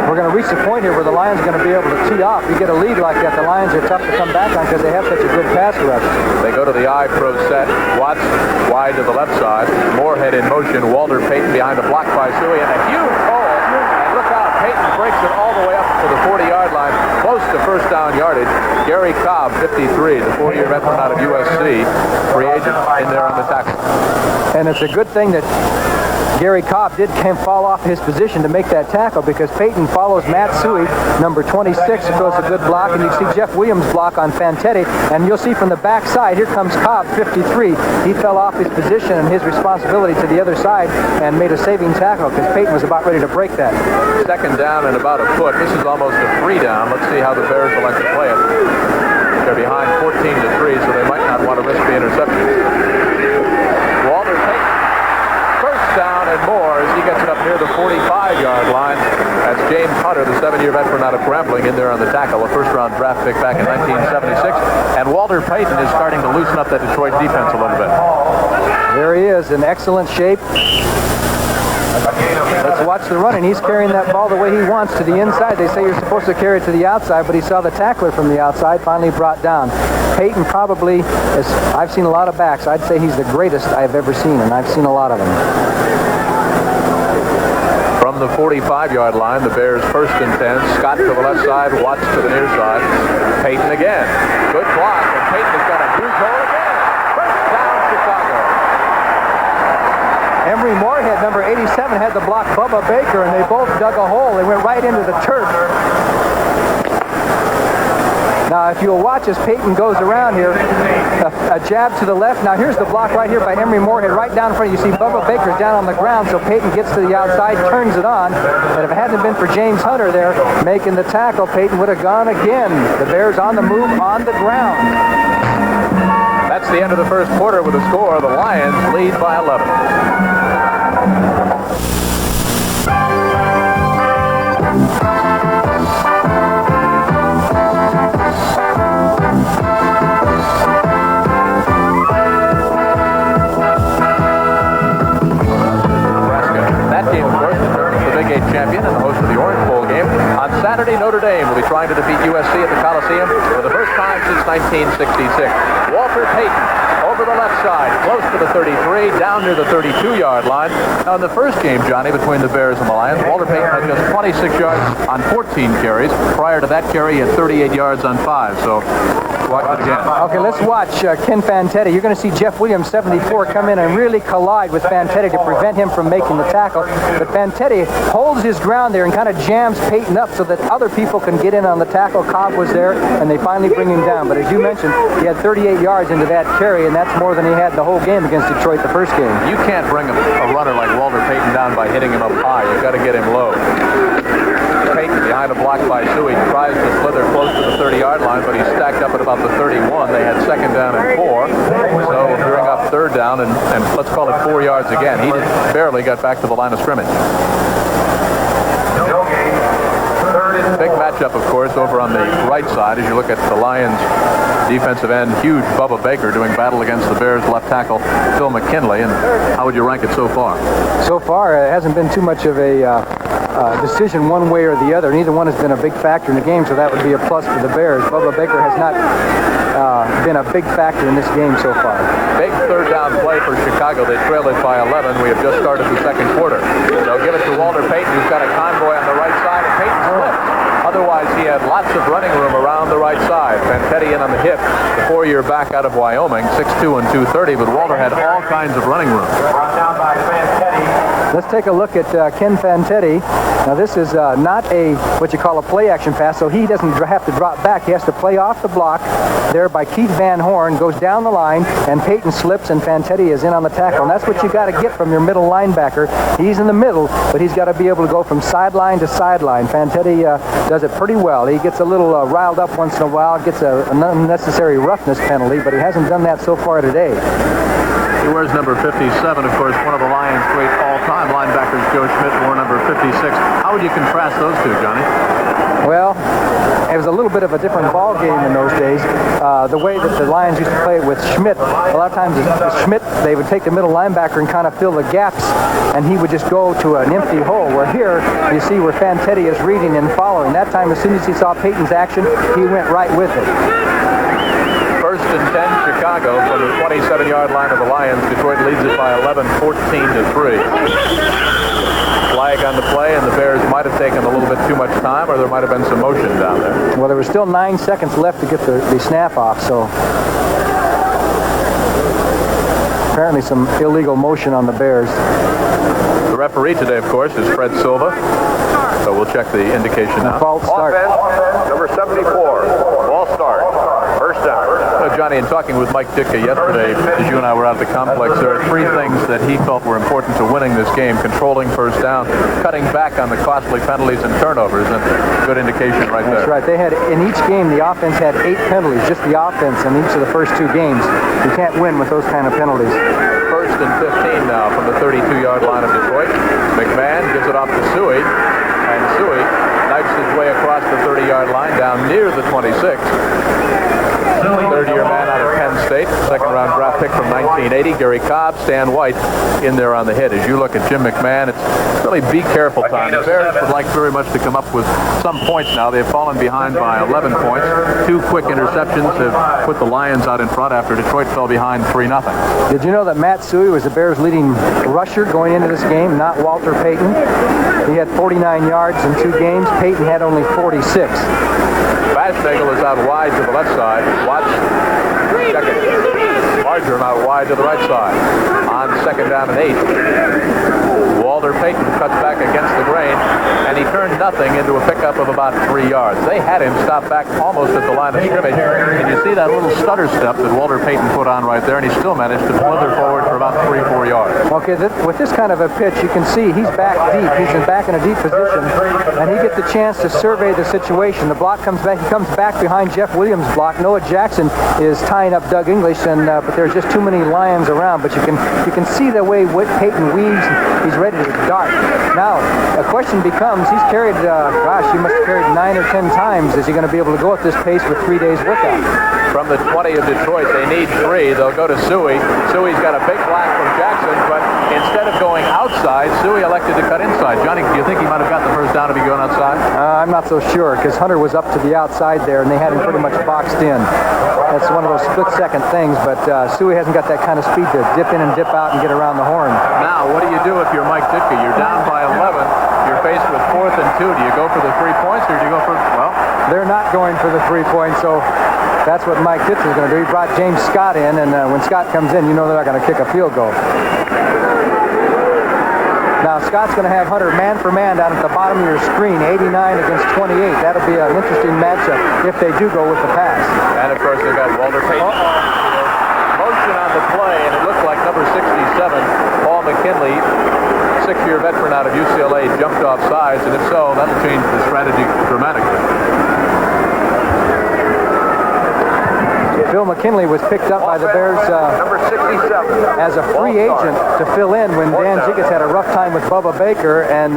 Speaker 3: We're going to reach the point here where the Lions are going to be able to tee off. You get a lead like that, the Lions are tough to come back on because they have such a good pass rush.
Speaker 1: They go to the I-Pro set. Watts wide to the left side. Moorhead in motion. Walter Payton behind a block by Suey, and a huge hole. And look out, Payton breaks it all the way up to the 40-yard line, close to first down yardage. Gary Cobb, 53, the 40-year veteran out of USC, free agent in there on the tackle.
Speaker 3: And it's a good thing that Gary Cobb can't fall off his position to make that tackle because Payton follows Matt Suey, number 26, who throws a good block, and you see Jeff Williams block on Fantetti, and you'll see from the backside, here comes Cobb, 53. He fell off his position and his responsibility to the other side and made a saving tackle because Payton was about ready to break that.
Speaker 1: Second down and about a foot. This is almost a 3 down. Let's see how the Bears elect to play it. They're behind 14-3, so they might not want to risk the interception. Walter Payton, first down and more as he gets it up near the 45-yard line. That's James Hunter, the 7-year veteran out of Grambling, in there on the tackle, a first-round draft pick back in 1976. And Walter Payton is starting to loosen up that Detroit defense a little bit.
Speaker 3: There he is, in excellent shape. Let's watch the running. He's carrying that ball the way he wants to the inside. They say you're supposed to carry it to the outside, but he saw the tackler from the outside, finally brought down. Payton probably, I've seen a lot of backs. I'd say he's the greatest I've ever seen, and I've seen a lot of them.
Speaker 1: From the 45-yard line, the Bears first and 10. Scott to the left side, Watts to the near side. Payton again. Good block, and Payton has got a huge hole again. First down, Chicago.
Speaker 3: Emory Moorhead, number 87, had to block Bubba Baker, and they both dug a hole. They went right into the turf. Now, if you'll watch as Payton goes around here, a jab to the left. Now, here's the block right here by Emory Moorhead, right down in front. You see Bubba Baker down on the ground, so Payton gets to the outside, turns it on. And if it hadn't been for James Hunter there making the tackle, Payton would have gone again. The Bears on the move on the ground.
Speaker 1: That's the end of the first quarter with a score. The Lions lead by 11. Champion and the host of the Orange Bowl game. On Saturday, Notre Dame will be trying to defeat USC at the Coliseum for the first time since 1966. Walter Payton over the left side, close to the 33, down near the 32-yard line. Now, in the first game, Johnny, between the Bears and the Lions, Walter Payton had just 26 yards on 14 carries. Prior to that carry, he had 38 yards on 5. So Watch it again.
Speaker 3: Okay, let's watch Ken Fantetti. You're going to see Jeff Williams, 74, come in and really collide with Fantetti to prevent him from making the tackle. But Fantetti holds his ground there and kind of jams Peyton up so that other people can get in on the tackle. Cobb was there, and they finally bring him down. But as you mentioned, he had 38 yards into that carry, and that's more than he had the whole game against Detroit the first game.
Speaker 1: You can't bring a runner like Walter Payton down by hitting him up high. You've got to get him low. Payton behind a block by Suey tries to slither close to the 30-yard line, but he's stacked up at about the 31. They had 2nd down and 4, so we'll bring up 3rd down and let's call it 4 yards again. He barely got back to the line of scrimmage. Big matchup, of course, over on the right side as you look at the Lions defensive end, huge Bubba Baker doing battle against the Bears left tackle Phil McKinley. And how would you rank it so far?
Speaker 3: So far, it hasn't been too much of a decision one way or the other. Neither one has been a big factor in the game, so that would be a plus for the Bears. Bubba Baker has not been a big factor in this game so far.
Speaker 1: Big 3rd down play for Chicago. They trail it by 11. We have just started the 2nd quarter. They'll give it to Walter Payton, who's got a convoy on the right side, and Payton slips. Otherwise, he had lots of running room around the right side. Fantetti in on the hip, the 4-year back out of Wyoming, 6'2" and 230, but Walter had all kinds of running room.
Speaker 5: Brought down by Fantetti.
Speaker 3: Let's take a look at Ken Fantetti. Now, this is not what you call a play-action pass, so he doesn't have to drop back. He has to play off the block there by Keith Van Horn, goes down the line, and Payton slips, and Fantetti is in on the tackle. And that's what you got to get from your middle linebacker. He's in the middle, but he's got to be able to go from sideline to sideline. Fantetti does it pretty well. He gets a little riled up once in a while, gets an unnecessary roughness penalty, but he hasn't done that so far today.
Speaker 1: He wears number 57, of course, one of the Lions' great all-time linebackers. Joe Schmidt wore number 56. How would you contrast those two, Johnny?
Speaker 3: Well, it was a little bit of a different ball game in those days. The way that the Lions used to play it with Schmidt, a lot of times Schmidt, they would take the middle linebacker and kind of fill the gaps, and he would just go to an empty hole. Where here, you see where Fantetti is reading and following. That time, as soon as he saw Payton's action, he went right with it.
Speaker 1: 1st and 10, Chicago from the 27-yard line of the Lions. Detroit leads it by 11, 14-3. Flag on the play, and the Bears might have taken a little bit too much time, or there might have been some motion down there.
Speaker 3: Well, there was still 9 seconds left to get the snap off, so apparently some illegal motion on the Bears.
Speaker 1: The referee today, of course, is Fred Silva, so we'll check the indication now.
Speaker 3: False start.
Speaker 5: Offense, number 74. Ball start. 1st down.
Speaker 1: Johnny, in talking with Mike Ditka yesterday, as you and I were out at the complex, there are 3 things that he felt were important to winning this game: controlling 1st down, cutting back on the costly penalties and turnovers, and good indication right there.
Speaker 3: That's right. They had, in each game, the offense had 8 penalties, just the offense in each of the first 2 games. You can't win with those kind of penalties.
Speaker 1: 1st and 15 now from the 32-yard line of Detroit. McMahon gives it off to Suey, and Suey knifes his way across the 30-yard line down near the 26. 3rd-year man out of Penn State, 2nd-round draft pick from 1980. Gary Cobb, Stan White in there on the hit. As you look at Jim McMahon, it's really be careful time. The Bears would like very much to come up with some points now. They've fallen behind by 11 points. 2 quick interceptions have put the Lions out in front after Detroit fell behind 3-0.
Speaker 3: Did you know that Matt Suey was the Bears' leading rusher going into this game, not Walter Payton? He had 49 yards in 2 games. Payton had only 46.
Speaker 1: Bashnagel is out wide to the left side. Watch. Check it. Marjoram out wide to the right side. On 2nd down and 8. Walter Payton cuts back against the grain, and he turned nothing into a pickup of about 3 yards. They had him stop back almost at the line of scrimmage. And you see that little stutter step that Walter Payton put on right there, and he still managed to slither forward for about 3-4 yards.
Speaker 3: Okay, with this kind of a pitch, you can see he's back deep. He's back in a deep position, and he gets the chance to survey the situation. The block comes back. He comes back behind Jeff Williams' block. Noah Jackson is tying up Doug English, and but there's just too many Lions around. But you can see the way Payton weaves. He's ready to dart. Now, a question becomes, he's carried, he must have carried 9 or 10 times. Is he going to be able to go at this pace with 3 days workout?
Speaker 1: From the 20 of Detroit, they need 3. They'll go to Suey. Suey's got a big block from Jackson, but instead of going outside, Suey elected to cut inside. Johnny, do you think he might have got the 1st down if he'd gone outside?
Speaker 3: I'm not so sure, because Hunter was up to the outside there, and they had him pretty much boxed in. That's one of those split-second things, but Suey hasn't got that kind of speed to dip in and dip out and get around the horn.
Speaker 1: Now, what do you do if you're Mike Ditka? You're down by 11. You're faced with 4th and 2. Do you go for the 3 points, or do you go for, well?
Speaker 3: They're not going for the 3 points, so That's what Mike Kitts is going to do. He brought James Scott in, and when Scott comes in, you know they're not going to kick a field goal. Now, Scott's going to have Hunter man for man down at the bottom of your screen, 89 against 28. That'll be an interesting matchup if they do go with the pass.
Speaker 1: And, of course, they've got Walter Payton. Motion on the play, and it looked like number 67, Paul McKinley, 6-year veteran out of UCLA, jumped off sides, and if so, that'll change the strategy dramatically.
Speaker 3: Bill McKinley was picked up by the Bears
Speaker 5: Number 67.
Speaker 3: as a free agent to fill in when Dan Jiggets had a rough time with Bubba Baker, and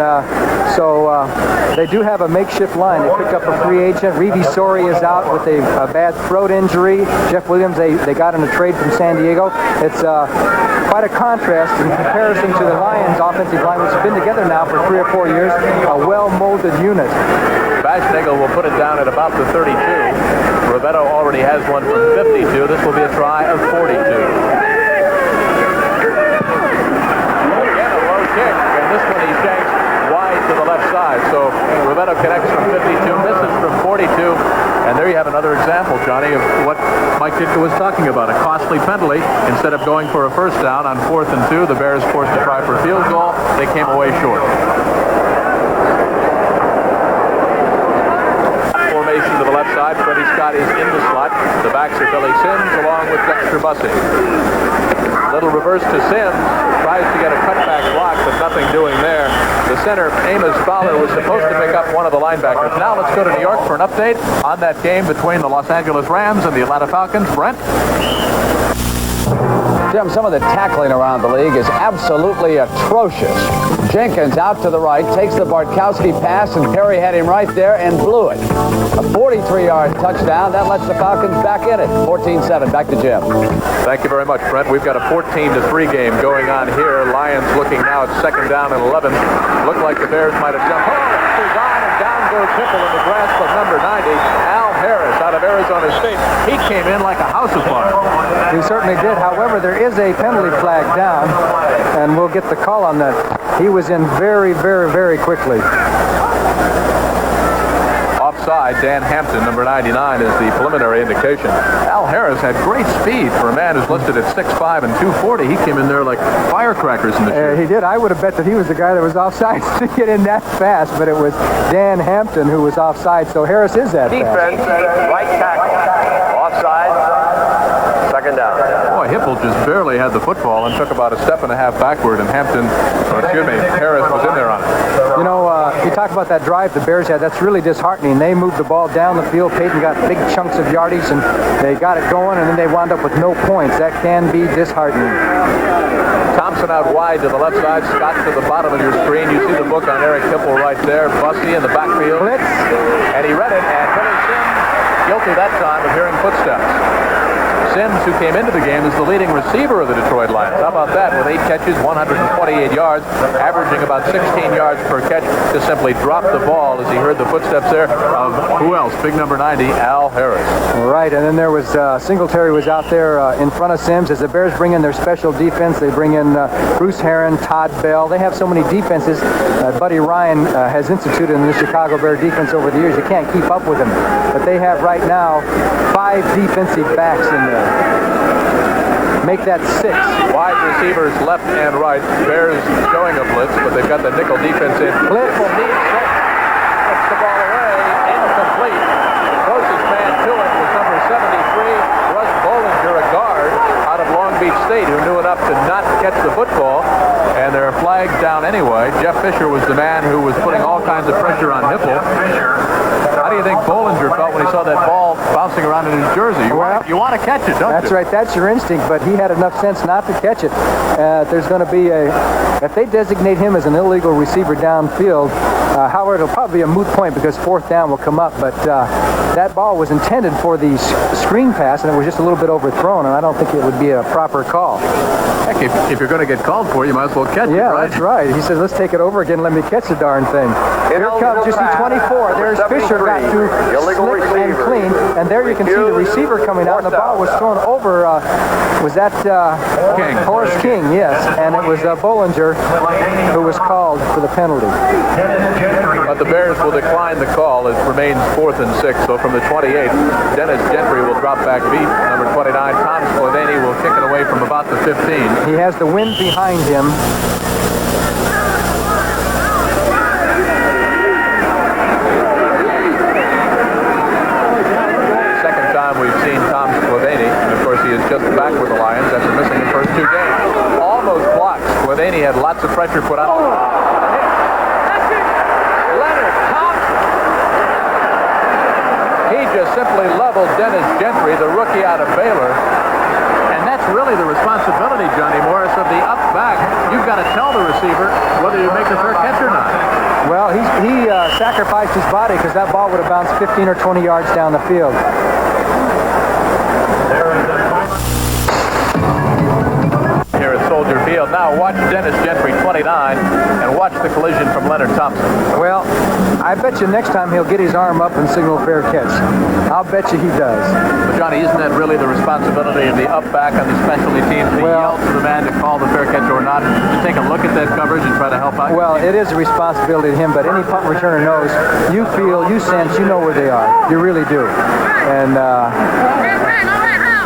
Speaker 3: so they do have a makeshift line. They picked up a free agent. Reedy Sorey is out with a bad throat injury. Jeff Williams, they got in a trade from San Diego. It's quite a contrast in comparison to the Lions' offensive line, which has been together now for 3 or 4 years, a well-molded unit.
Speaker 1: Baschnagel will put it down at about the 32. Rovetto already has one from 52. This will be a try of 42. Again, a low kick, and this one he shanks wide to the left side. So Rovetto connects from 52, misses from 42, and there you have another example, Johnny, of what Mike Ditka was talking about, a costly penalty. Instead of going for a first down on 4th and 2, the Bears forced to try for a field goal. They came away short. To the left side, Freddie Scott is in the slot. The backs are Billy Sims along with Dexter Bussey. Little reverse to Sims, tries to get a cutback block, but nothing doing there. The center, Amos Fowler, was supposed to pick up one of the linebackers. Now let's go to New York for an update on that game between the Los Angeles Rams and the Atlanta Falcons. Brent?
Speaker 4: Jim, some of the tackling around the league is absolutely atrocious. Jenkins out to the right, takes the Bartkowski pass, and Perry had him right there and blew it. A 43-yard touchdown. That lets the Falcons back in it. 14-7. Back to Jim.
Speaker 1: Thank you very much, Brent. We've got a 14-3 game going on here. Lions looking now at 2nd down and 11. Looked like the Bears might have jumped. Oh, it's on, and down goes Hipple in the grasp of number 90, Al Harris out of Arizona State. He came in like a house of fire.
Speaker 3: He certainly did. However, there is a penalty flag down, and we'll get the call on that. He was in very, very, very quickly.
Speaker 1: Offside, Dan Hampton, number 99, is the preliminary indication. Al Harris had great speed for a man who's listed at 6'5" and 240. He came in there like firecrackers in the shoot.
Speaker 3: He did. I would have bet that he was the guy that was offside to get in that fast, but it was Dan Hampton who was offside, so Harris is that fast.
Speaker 5: Defense, right tackle. Offside. 2nd down.
Speaker 1: Boy, Hipple just barely had the football and took about a step and a half backward, and Harris was in there on it.
Speaker 3: You know, you talk about that drive the Bears had. That's really disheartening. They moved the ball down the field. Peyton got big chunks of yardage, and they got it going, and then they wound up with no points. That can be disheartening.
Speaker 1: Thompson out wide to the left side. Scott to the bottom of your screen. You see the book on Eric Hipple right there. Bussey in the backfield.
Speaker 3: Blitz.
Speaker 1: And he read it, and Billy Sims, guilty that time of hearing footsteps. Sims, who came into the game, is the leading receiver of the Detroit Lions. How about that? With 8 catches, 128 yards, averaging about 16 yards per catch, to simply drop the ball as he heard the footsteps there of who else? Big number 90, Al Harris.
Speaker 3: Right, and then there was Singletary was out there in front of Sims. As the Bears bring in their special defense, they bring in Bruce Herron, Todd Bell. They have so many defenses. Buddy Ryan has instituted in the Chicago Bear defense over the years. You can't keep up with them. But they have right now 5 defensive backs in there. Make that 6.
Speaker 1: Wide receivers left and right. Bears showing a blitz, but they've got the nickel defense in.
Speaker 3: Blitz.
Speaker 1: Puts the ball away. Incomplete. Closest man to it was number 73, Russ Bollinger, a guard out of Long Beach State, who knew enough to not catch the football. And they're flagged down anyway. Jeff Fisher was the man who was putting all kinds of pressure on Hipple. How do you think Bollinger felt when he saw that ball bouncing around in his jersey? You want to catch it, don't you?
Speaker 3: That's right. That's your instinct, but he had enough sense not to catch it. There's going to be if they designate him as an illegal receiver downfield, however, it'll probably be a moot point because 4th down will come up, but that ball was intended for the screen pass, and it was just a little bit overthrown, and I don't think it would be a proper call.
Speaker 1: Heck, if you're going to get called for it, you might as well catch it, right?
Speaker 3: Yeah, that's right. He said, let's take it over again, let me catch the darn thing. Here comes, you see 24. There's Fisher, got to slick and clean, and there you can see the receiver coming out, and the ball was thrown over, was that
Speaker 1: King.
Speaker 3: Horace King, yes, and it was Bollinger who was called for the penalty.
Speaker 1: But the Bears will decline the call. It remains 4th and 6. So from the 28, Dennis Gentry will drop back beat. Number 29, Tom Splavany will kick it away from about the 15.
Speaker 3: He has the wind behind him.
Speaker 1: Second time we've seen Tom Splavany. And of course he is just back with the Lions after missing the first 2 games. Almost blocked. Splavany had lots of pressure put on him. He just simply leveled Dennis Gentry, the rookie out of Baylor. And that's really the responsibility, Johnny Morris, of the up back. You've got to tell the receiver whether you make a fair catch or not.
Speaker 3: Well, he sacrificed his body because that ball would have bounced 15 or 20 yards down the field.
Speaker 1: Here at Soldier Field. Now watch Dennis Gentry, 29, and watch the collision from Leonard Thompson.
Speaker 3: Well, I bet you next time he'll get his arm up and signal fair catch. I'll bet you he does.
Speaker 1: But Johnny, isn't that really the responsibility of the up back on the specialty teams to yell to the man to call the fair catch or not, to take a look at that coverage and try to help out?
Speaker 3: Well, it is a responsibility to him, but any punt returner knows you feel, you sense, you know where they are. You really do. And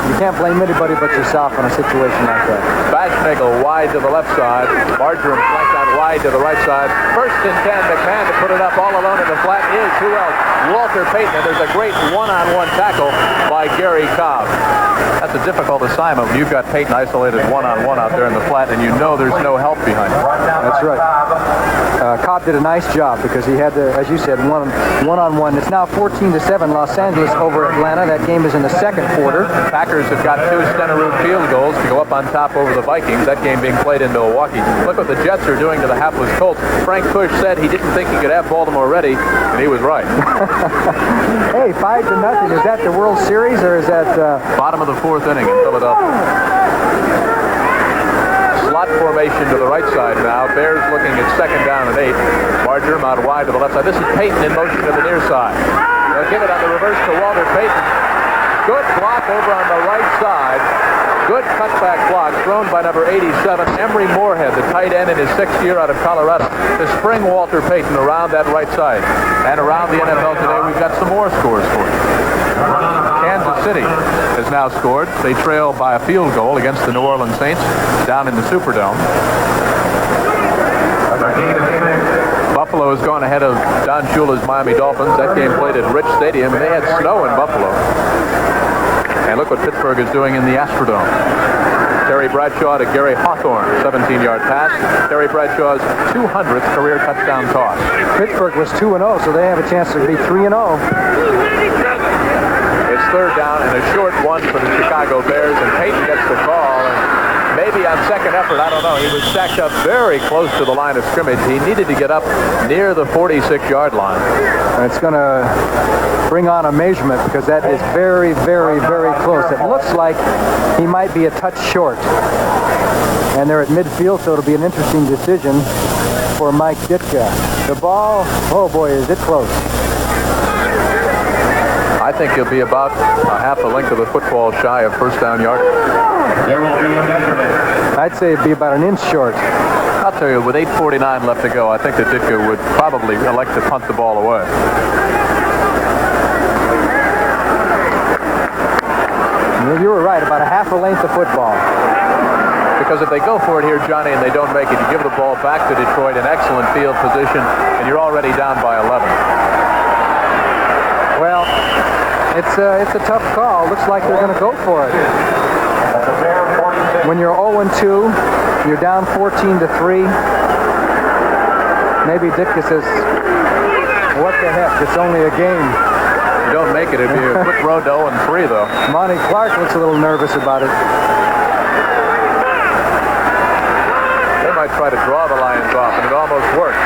Speaker 3: you can't blame anybody but yourself in a situation like that.
Speaker 1: Bashnagle wide to the left side. Marjoram flanked out wide to the right side. First and 10, McMahon to put it up all alone in the flat is who else? Walter Payton. And there's a great one-on-one tackle by Gary Cobb. That's a difficult assignment when you've got Payton isolated one-on-one out there in the flat and you know there's no help behind him.
Speaker 3: That's right. Cobb did a nice job because he had the, as you said, one-on-one. It's now 14-7 Los Angeles over Atlanta. That game is in the second quarter.
Speaker 1: Packers have got 2 Stenerud field goals to go up on top over the Vikings. That game being played in Milwaukee. Look what the Jets are doing to the hapless Colts. Frank Bush said he didn't think he could have Baltimore ready, and he was right.
Speaker 3: Hey, 5-0. Is that the World Series or is that...
Speaker 1: Bottom of the 4th inning in Philadelphia. Slot formation to the right side now. Bears looking at 2nd down and 8. Marjoram out wide to the left side. This is Payton in motion to the near side. They'll give it on the reverse to Walter Payton. Good block over on the right side. Good cutback block thrown by number 87, Emory Moorhead, the tight end in his 6th year out of Colorado, to spring Walter Payton around that right side. And around the NFL today, we've got some more scores for you. Kansas City has now scored. They trail by a field goal against the New Orleans Saints down in the Superdome. Buffalo has gone ahead of Don Shula's Miami Dolphins. That game played at Rich Stadium, and they had snow in Buffalo. And look what Pittsburgh is doing in the Astrodome. Terry Bradshaw to Gary Hawthorne, 17-yard pass. Terry Bradshaw's 200th career touchdown toss.
Speaker 3: Pittsburgh was 2-0, so they have a chance to be 3-0.
Speaker 1: It's 3rd down and a short one for the Chicago Bears, and Payton gets the call. And maybe on second effort, I don't know. He was stacked up very close to the line of scrimmage. He needed to get up near the 46-yard line.
Speaker 3: And it's going to bring on a measurement because that is very, very, very close. It looks like he might be a touch short. And they're at midfield, so it'll be an interesting decision for Mike Ditka. The ball, oh boy, is it close.
Speaker 1: I think he'll be about a half a length of the football shy of first down yard.
Speaker 5: There will be a measurement.
Speaker 3: I'd say it'd be about an inch short.
Speaker 1: I'll tell you, with 8:49 left to go, I think that Ditka would probably elect to punt the ball away.
Speaker 3: You were right, about a half a length of football.
Speaker 1: Because if they go for it here, Johnny, and they don't make it, you give the ball back to Detroit in excellent field position, and you're already down by 11.
Speaker 3: Well, it's a tough call. Looks like they're going to go for it. When you're 0-2, you're down 14-3. Maybe Ditka says, what the heck, it's only a game.
Speaker 1: You don't make it, it'd be a quick road to 0-3, though.
Speaker 3: Monty Clark looks a little nervous about it.
Speaker 1: They might try to draw the Lions off, and it almost worked.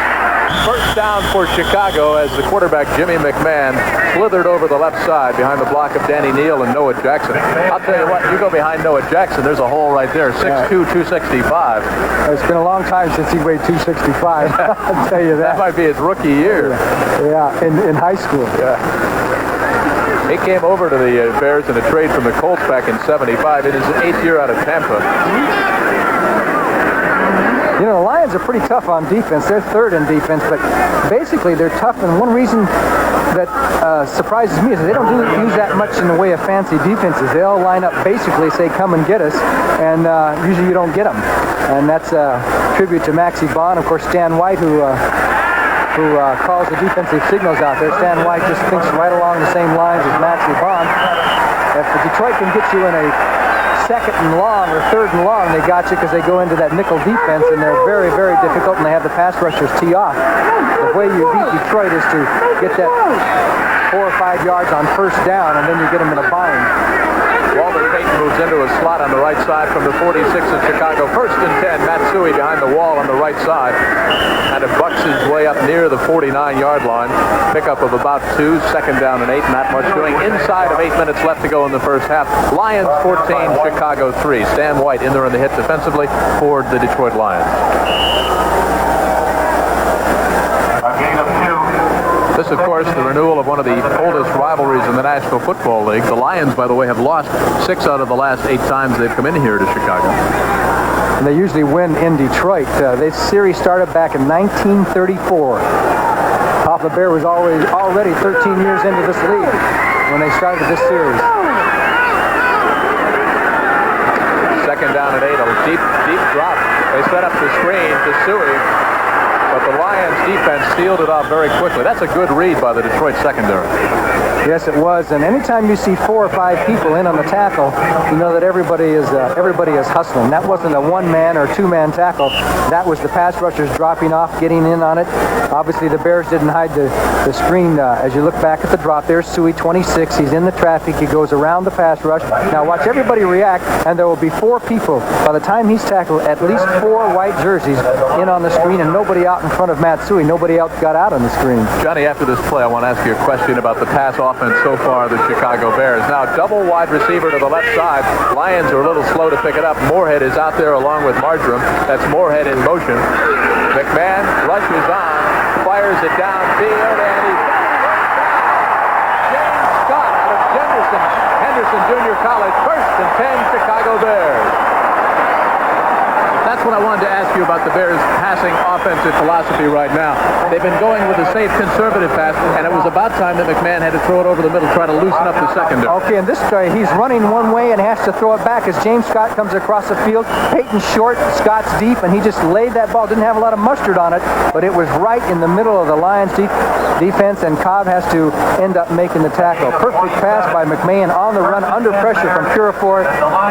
Speaker 1: First down for Chicago as the quarterback, Jimmy McMahon, slithered over the left side behind the block of Danny Neal and Noah Jackson. I'll tell you what, you go behind Noah Jackson, there's a hole right there, 6'2", 265.
Speaker 3: It's been a long time since he weighed 265, I'll tell you that.
Speaker 1: That might be his rookie year.
Speaker 3: Yeah, in high school.
Speaker 1: Yeah. He came over to the Bears in a trade from the Colts back in '75. It is his 8th year out of Tampa.
Speaker 3: are pretty tough on defense. They're third in defense, but basically they're tough. And one reason that surprises me is that they don't use that much in the way of fancy defenses. They all line up basically, say, come and get us, and usually you don't get them. And that's a tribute to Maxie Bond. Of course, Stan White, who calls the defensive signals out there. Stan White just thinks right along the same lines as Maxie Bond. If Detroit can get you in a second and long or third and long, they got you because they go into that nickel defense, and they're very, very difficult, and they have the pass rushers tee off. The way you beat Detroit is to get that 4 or 5 yards on first down, and then you get them in a bind.
Speaker 1: Walter Payton moves into a slot on the right side from the 46 of Chicago. First and 10, Matsui behind the wall on the right side. And it bucks his way up near the 49-yard line. Pickup of about 2, second down and 8. Not much doing inside of 8 minutes left to go in the first half. Lions 14, Chicago 3. Stan White in there on the hit defensively for the Detroit Lions.
Speaker 5: A gain of 2.
Speaker 1: This, of course, the renewal of one of the oldest rivalries in the National Football League. The Lions, by the way, have lost 6 out of the last 8 times they've come in here to Chicago.
Speaker 3: And they usually win in Detroit. This series started back in 1934. Papa Bear was already 13 years into this league when they started this series.
Speaker 1: Second down and 8, a deep drop. They set up the screen to Suey, but the Lions defense sealed it off very quickly. That's a good read by the Detroit secondary.
Speaker 3: Yes, it was. And anytime you see 4 or 5 people in on the tackle, you know that everybody is hustling. That wasn't a 1-man or 2-man tackle. That was the pass rushers dropping off, getting in on it. Obviously, the Bears didn't hide the screen. As you look back at the drop, there's Suey, 26. He's in the traffic. He goes around the pass rush. Now watch everybody react, and there will be 4 people. By the time he's tackled, at least 4 white jerseys in on the screen, and nobody out in front of Matsui. Nobody else got out on the screen.
Speaker 1: Johnny, after this play, I want to ask you a question about the pass offense so far, the Chicago Bears. Now, double wide receiver to the left side. Lions are a little slow to pick it up. Moorhead is out there along with Marjoram. That's Moorhead in motion. McMahon rushes on, fires it downfield, and he's James Scott out of Henderson Junior College. First and 10, Chicago Bears. That's what I wanted to ask you about the Bears' passing offensive philosophy right now. They've been going with a safe, conservative pass, and it was about time that McMahon had to throw it over the middle, try to loosen up the secondary.
Speaker 3: Okay, and this guy, he's running one way and has to throw it back as James Scott comes across the field. Peyton's short, Scott's deep, and he just laid that ball. Didn't have a lot of mustard on it, but it was right in the middle of the Lions' defense, and Cobb has to end up making the tackle. Perfect pass by McMahon on the run, under pressure from Purifoy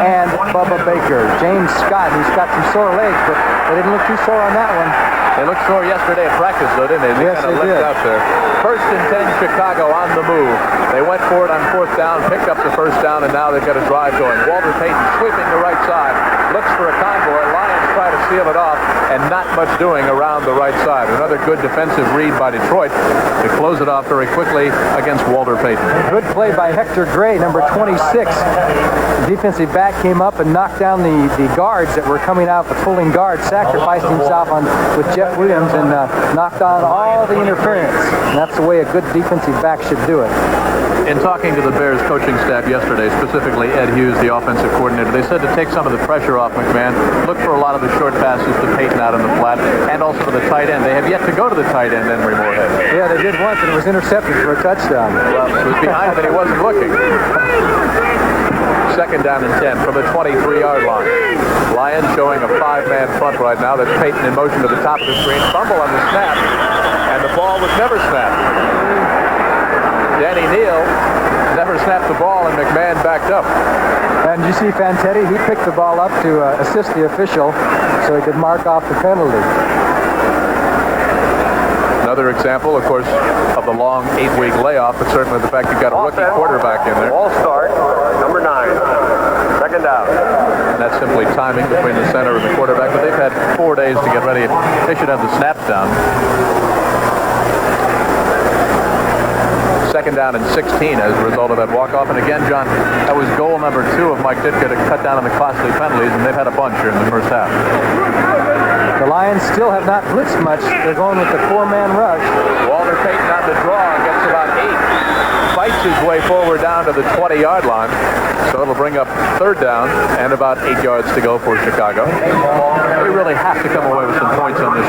Speaker 3: and Bubba Baker. James Scott, he's got some sore legs, but they didn't look too sore on that one.
Speaker 1: They looked sore yesterday at practice, though, didn't they?
Speaker 3: Yes,
Speaker 1: kind of
Speaker 3: they did.
Speaker 1: Out there. First and 10, Chicago on the move. They went for it on 4th down, picked up the first down, and now they've got a drive going. Walter Payton sweeping the right side, looks for a convoy. Lions try to seal it off, and not much doing around the right side. Another good defensive read by Detroit to close it off very quickly against Walter Payton.
Speaker 3: Good play by Hector Gray, number 26. The defensive back came up and knocked down the guards that were coming out, the pulling guards, sacrificed himself with Jeff Williams and knocked on all the interference. And that's the way a good defensive back should do it.
Speaker 1: In talking to the Bears coaching staff yesterday, specifically Ed Hughes, the offensive coordinator, they said to take some of the pressure off McMahon, look for a lot of the short passes to Payton out in the flat, and also to the tight end. They have yet to go to the tight end, Emory Moorhead.
Speaker 3: Yeah, they did once, and it was intercepted for a touchdown.
Speaker 1: Well, it was behind him, and he wasn't looking. Second down and 10 from the 23-yard line. Lions showing a 5-man front right now. That's Payton in motion to the top of the screen. Fumble on the snap, and the ball was never snapped. Danny Neal never snapped the ball, and McMahon backed up.
Speaker 3: And you see Fantetti, he picked the ball up to assist the official so he could mark off the penalty.
Speaker 1: Another example, of course, of the long 8-week layoff, but certainly the fact you've got a rookie quarterback in there.
Speaker 5: All start, number 9. Second down.
Speaker 1: And that's simply timing between the center and the quarterback, but they've had 4 days to get ready. They should have the snaps down. Second down and 16 as a result of that walk-off. And again, John, that was goal number 2 of Mike Ditka to cut down on the costly penalties, and they've had a bunch here in the first half.
Speaker 3: The Lions still have not blitzed much. They're going with the 4-man rush.
Speaker 1: Walter Payton on the draw, gets about 8. Fights his way forward down to the 20-yard line. So it'll bring up 3rd down and about 8 yards to go for Chicago. They really have to come away with some points on this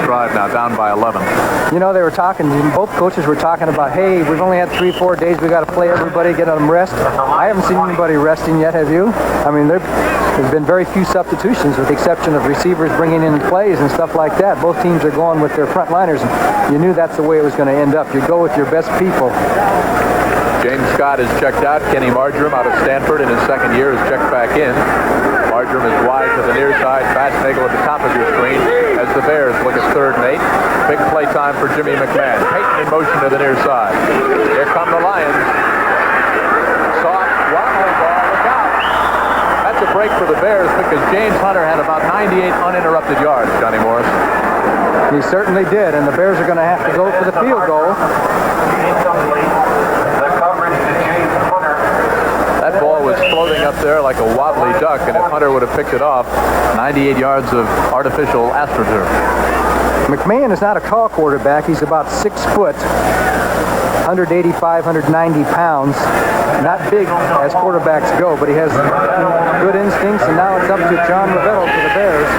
Speaker 3: You know, they were talking, both coaches were talking about, hey, we've only had 3-4 days, we got to play everybody, get them rest. I haven't seen anybody resting yet, have you? I mean, there's been very few substitutions with the exception of receivers bringing in plays and stuff like that. Both teams are going with their front liners, and you knew that's the way it was going to end up. You go with your best people.
Speaker 1: James Scott is checked out. Kenny Marjoram out of Stanford in his second year is checked back in. Marjoram is wide to the near side. Fastnagel at the top of your screen as the Bears look at 3rd and 8. Big play time for Jimmy McMahon. Peyton in motion to the near side. Here come the Lions. Soft, wobbly ball. Look out. That's a break for the Bears because James Hunter had about 98 uninterrupted yards, Johnny Morris.
Speaker 3: He certainly did, and the Bears are going to have to go for the field goal.
Speaker 1: That ball was floating up there like a wobbly duck, and if Hunter would have picked it off, 98 yards of artificial AstroTurf.
Speaker 3: McMahon is not a tall quarterback. He's about 6 foot, 185, 190 pounds. Not big as quarterbacks go, but he has good instincts, and now it's up to John Rivetto for the Bears.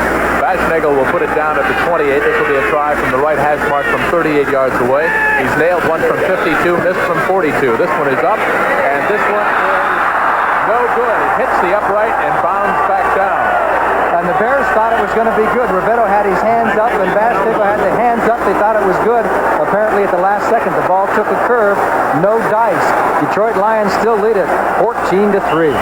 Speaker 1: Fastnagel will put it down at the 28. This will be a try from the right hash mark from 38 yards away. He's nailed one from 52, missed from 42. This one is up, and this one is no good. It hits the upright and bounds back down.
Speaker 3: And the Bears thought it was going to be good. Rivetto had his hands up, and Fastnagel had the hands up. They thought it was good. Apparently, at the last second, the ball took a curve. No dice. Detroit Lions still lead it 14-3.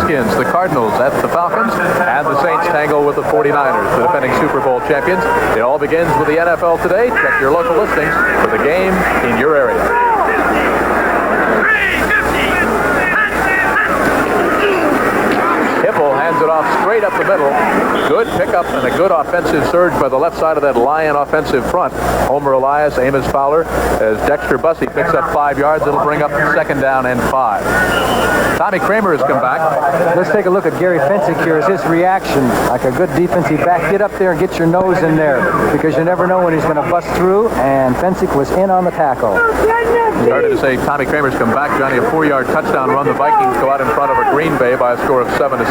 Speaker 1: Skins, the Cardinals at the Falcons, and the Saints tangle with the 49ers, the defending Super Bowl champions. It all begins with the NFL Today. Check your local listings for the game in your area. Hipple hands it off straight up the middle. Good pickup and a good offensive surge by the left side of that Lion offensive front. Homer Elias, Amos Fowler, as Dexter Bussey picks up 5 yards. It'll bring up 2nd down and 5. Tommy Kramer has come back.
Speaker 3: Let's take a look at Gary Fensick here as his reaction. Like a good defensive back, get up there and get your nose in there because you never know when he's going to bust through, and Fensick was in on the tackle.
Speaker 1: Started to say Tommy Kramer's come back, Johnny. A 4-yard touchdown run. The Vikings go out in front over Green Bay by a score of 7-6.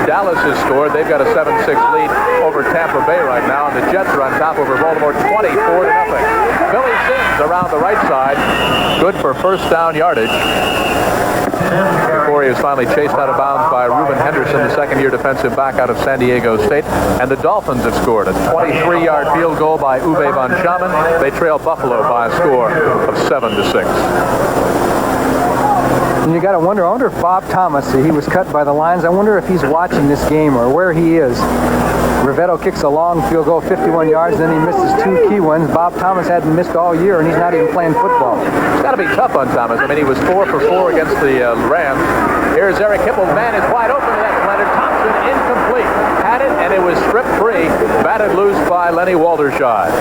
Speaker 1: Dallas has scored. They've got a 7-6 lead over Tampa Bay right now, and the Jets are on top over Baltimore 24-0. Billy Sims around the right side. Good for 1st down yardage. Before he was finally chased out of bounds by Reuben Henderson, the second-year defensive back out of San Diego State. And the Dolphins have scored a 23-yard field goal by Uwe von Schaman. They trail Buffalo by a score of 7-6.
Speaker 3: And you got to wonder, I wonder if Bob Thomas, he was cut by the Lions. I wonder if he's watching this game or where he is. Rivetto kicks a long field goal, 51 yards, then he misses 2 key ones. Bob Thomas hadn't missed all year, and he's not even playing football.
Speaker 1: It's got to be tough on Thomas. I mean, he was 4 for 4 against the Rams. Here's Eric Hipple. The man is wide open to that. Leonard Thompson incomplete. Had it, and it was stripped free. Batted loose by Lenny Waldershide.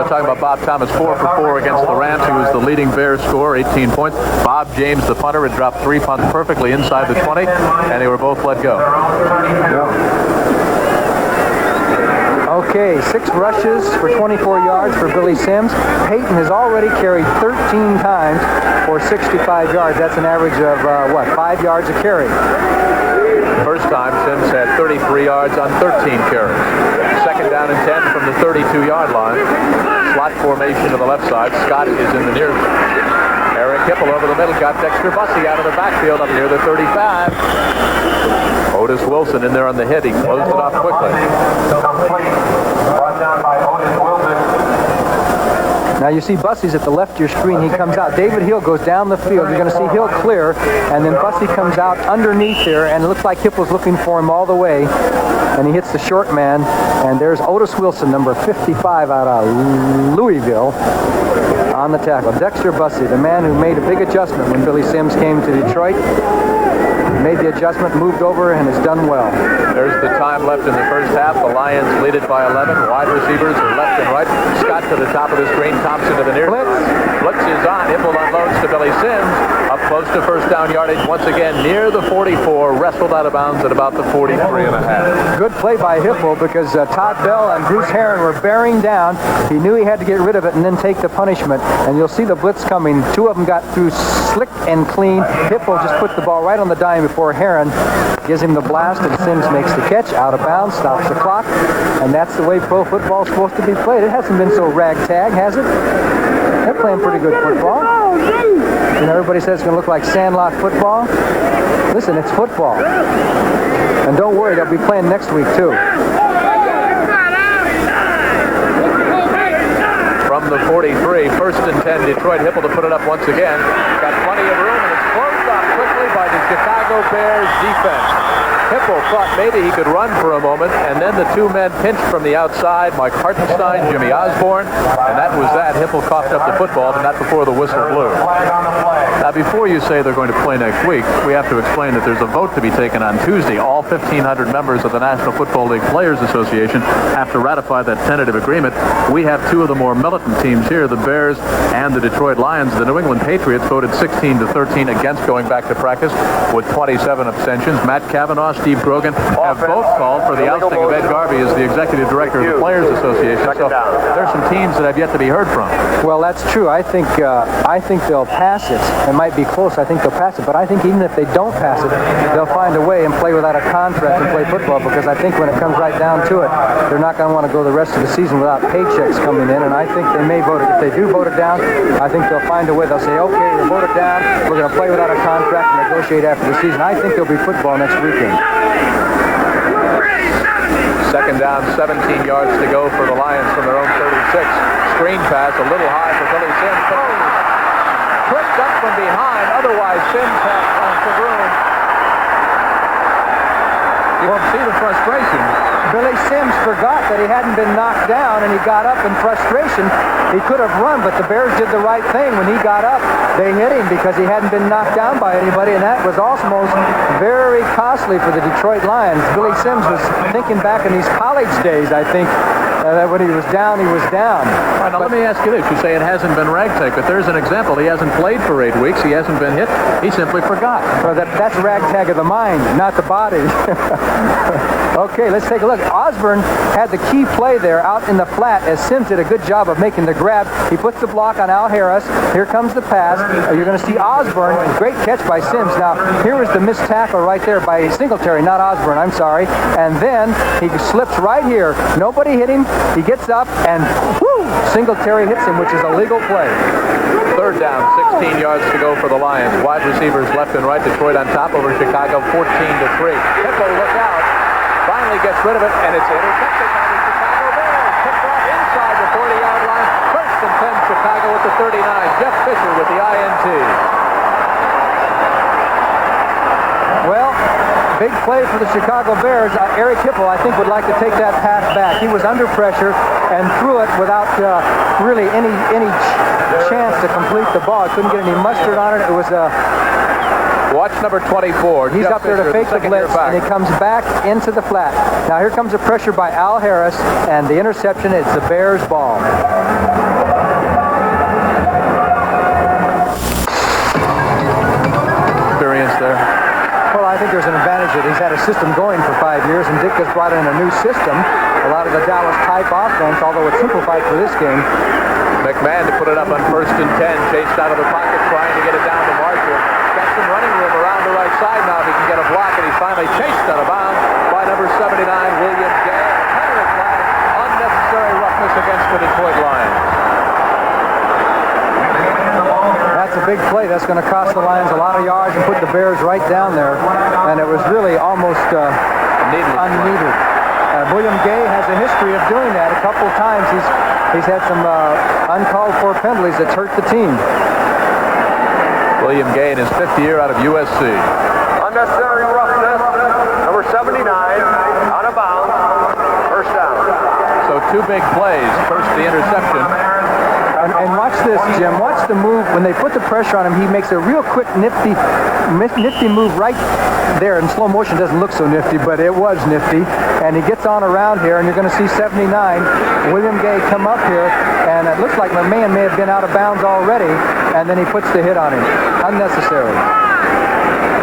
Speaker 1: Talking about Bob Thomas, 4 for 4 against the Rams. He was the leading Bears scorer, 18 points. Bob James, the punter, had dropped 3 punts perfectly inside the 20, and they were both let go.
Speaker 3: Okay, 6 rushes for 24 yards for Billy Sims. Peyton has already carried 13 times for 65 yards. That's an average of, 5 yards a carry.
Speaker 1: First time, Sims had 33 yards on 13 carries. 2nd down and 10 from the 32-yard line. Slot formation to the left side. Scott is in the near. Eric Hipple over the middle. Got Dexter Bussey out of the backfield up near the 35. Otis Wilson in there on the hit. He closed it off quickly.
Speaker 5: Brought down by Otis Wilson.
Speaker 3: Now you see Bussey's at the left of your screen. He comes out. David Hill goes down the field. You're going to see Hill clear, and then Bussey comes out underneath there, and it looks like Hipple's looking for him all the way, and he hits the short man, and there's Otis Wilson, number 55 out of Louisville, on the tackle. Dexter Bussey, the man who made a big adjustment when Billy Sims came to Detroit. Made the adjustment, moved over, and has done well.
Speaker 1: There's the time left in the first half. The Lions lead it by 11. Wide receivers are left and right. Scott to the top of the screen. Thompson to the near. Blitz is on. Hipple unloads to Billy Sims. Up close to 1st down yardage. Once again near the 44. Wrestled out of bounds at about the 43.5.
Speaker 3: Good play by Hipple because Todd Bell and Bruce Herron were bearing down. He knew he had to get rid of it and then take the punishment. And you'll see the blitz coming. 2 of them got through slick and clean. Hipple just put the ball right on the dime before before Heron gives him the blast, and Sims makes the catch, out of bounds, stops the clock, and that's the way pro football is supposed to be played. It hasn't been so ragtag, has it? They're playing pretty good football. And everybody says it's going to look like Sandlot football. Listen, it's football. And don't worry, they'll be playing next week, too.
Speaker 1: From the 43, first and 10, Detroit. Hipple to put it up once again. Got plenty of room, and it's closed off quickly by the Chicago Bears defense. Hipple thought maybe he could run for a moment, and then the two men pinched from the outside, Mike Hartenstein, Jimmy Osborne, and that was that. Hipple coughed up the football, but not before the whistle blew. Now, before you say they're going to play next week, we have to explain that there's a vote to be taken on Tuesday. All 1,500 members of the National Football League Players Association have to ratify that tentative agreement. We have two of the more militant teams here, the Bears and the Detroit Lions. The New England Patriots voted 16-13 against going back to practice with 27 abstentions. Matt Cavanaugh, Steve Grogan have both called for the ousting of Ed Garvey as the executive director of the Players Association. So there's some teams that have yet to be heard from.
Speaker 3: Well, that's true. I think they'll pass it. It might be close. I think they'll pass it. But I think even if they don't pass it, they'll find a way and play without a contract and play football, because I think when it comes right down to it, they're not going to want to go the rest of the season without paychecks coming in. And I think they may vote it. If they do vote it down, I think they'll find a way. They'll say, okay, we'll vote it down. We're going to play without a contract and negotiate after the season. I think there'll be football next weekend.
Speaker 1: Second down, 17 yards to go for the Lions from their own 36. Screen pass, a little high for Billy Sims. Pushed up from behind. Otherwise, Sims has Fagroon. You won't see the frustration.
Speaker 3: Billy Sims forgot that he hadn't been knocked down, and he got up in frustration. He could have run, but the Bears did the right thing. When he got up, they hit him because he hadn't been knocked down by anybody, and that was almost very costly for the Detroit Lions. Billy Sims was thinking back in these college days, I think, that when he was down, he was down.
Speaker 1: All right, now let me ask you this. You say it hasn't been ragtag, but there's an example. He hasn't played for 8 weeks. He hasn't been hit. He simply forgot.
Speaker 3: Well, that's ragtag of the mind, not the body. Okay, let's take a look. Osborne had the key play there out in the flat as Sims did a good job of making the grab. He puts the block on Al Harris. Here comes the pass. You're going to see Osborne. Great catch by Sims. Now, here is the missed tackle right there by Singletary, not Osborne, I'm sorry. And then he slips right here. Nobody hit him. He gets up and whoo, Singletary hits him, which is a legal play.
Speaker 1: Third down, 16 yards to go for the Lions. Wide receivers left and right. Detroit on top over Chicago, 14-3. Hippo, look out. Finally gets rid of it, and it's intercepted by the Chicago Bears. Picked off inside the 40-yard line. First and 10, Chicago at the 39. Jeff Fisher with the INT.
Speaker 3: Well, big play for the Chicago Bears. Eric Hipple, I think, would like to take that pass back. He was under pressure and threw it without really any chance to complete the ball. Couldn't get any mustard on it. It was a...
Speaker 1: Watch number 24.
Speaker 3: He's
Speaker 1: Jeff
Speaker 3: up there to
Speaker 1: Fisher,
Speaker 3: fake the blitz, and he comes back into the flat. Now here comes the pressure by Al Harris, and the interception is the Bears' ball.
Speaker 1: Experience there.
Speaker 3: Well, I think there's an advantage that he's had a system going for 5 years, and Dick has brought in a new system, a lot of the Dallas-type offense, although it's simplified for this game.
Speaker 1: McMahon to put it up on first and 10, chased out of the pocket, trying to get it down to Marshall. Got some running room around the right side now if he can get a block, and he's finally chased out of bounds by number 79, William Gay. Penalty flag, unnecessary roughness against the Detroit Lions.
Speaker 3: That's a big play. That's going to cost the Lions a lot of yards and put the Bears right down there, and it was really almost unneeded. William Gay has a history of doing that. A couple of times he's had some uncalled for penalties that's hurt the team.
Speaker 1: William Gay in his 5th year out of USC.
Speaker 5: Unnecessary roughness. Number 79, out of bounds. First down.
Speaker 1: So 2 big plays. First, the interception.
Speaker 3: And watch this, Jim. Watch the move. When they put the pressure on him, he makes a real quick, nifty move right there. In slow motion, doesn't look so nifty, but it was nifty. And he gets on around here, and you're going to see 79, William Gay, come up here. And it looks like McMahon may have been out of bounds already, and then he puts the hit on him. Unnecessary.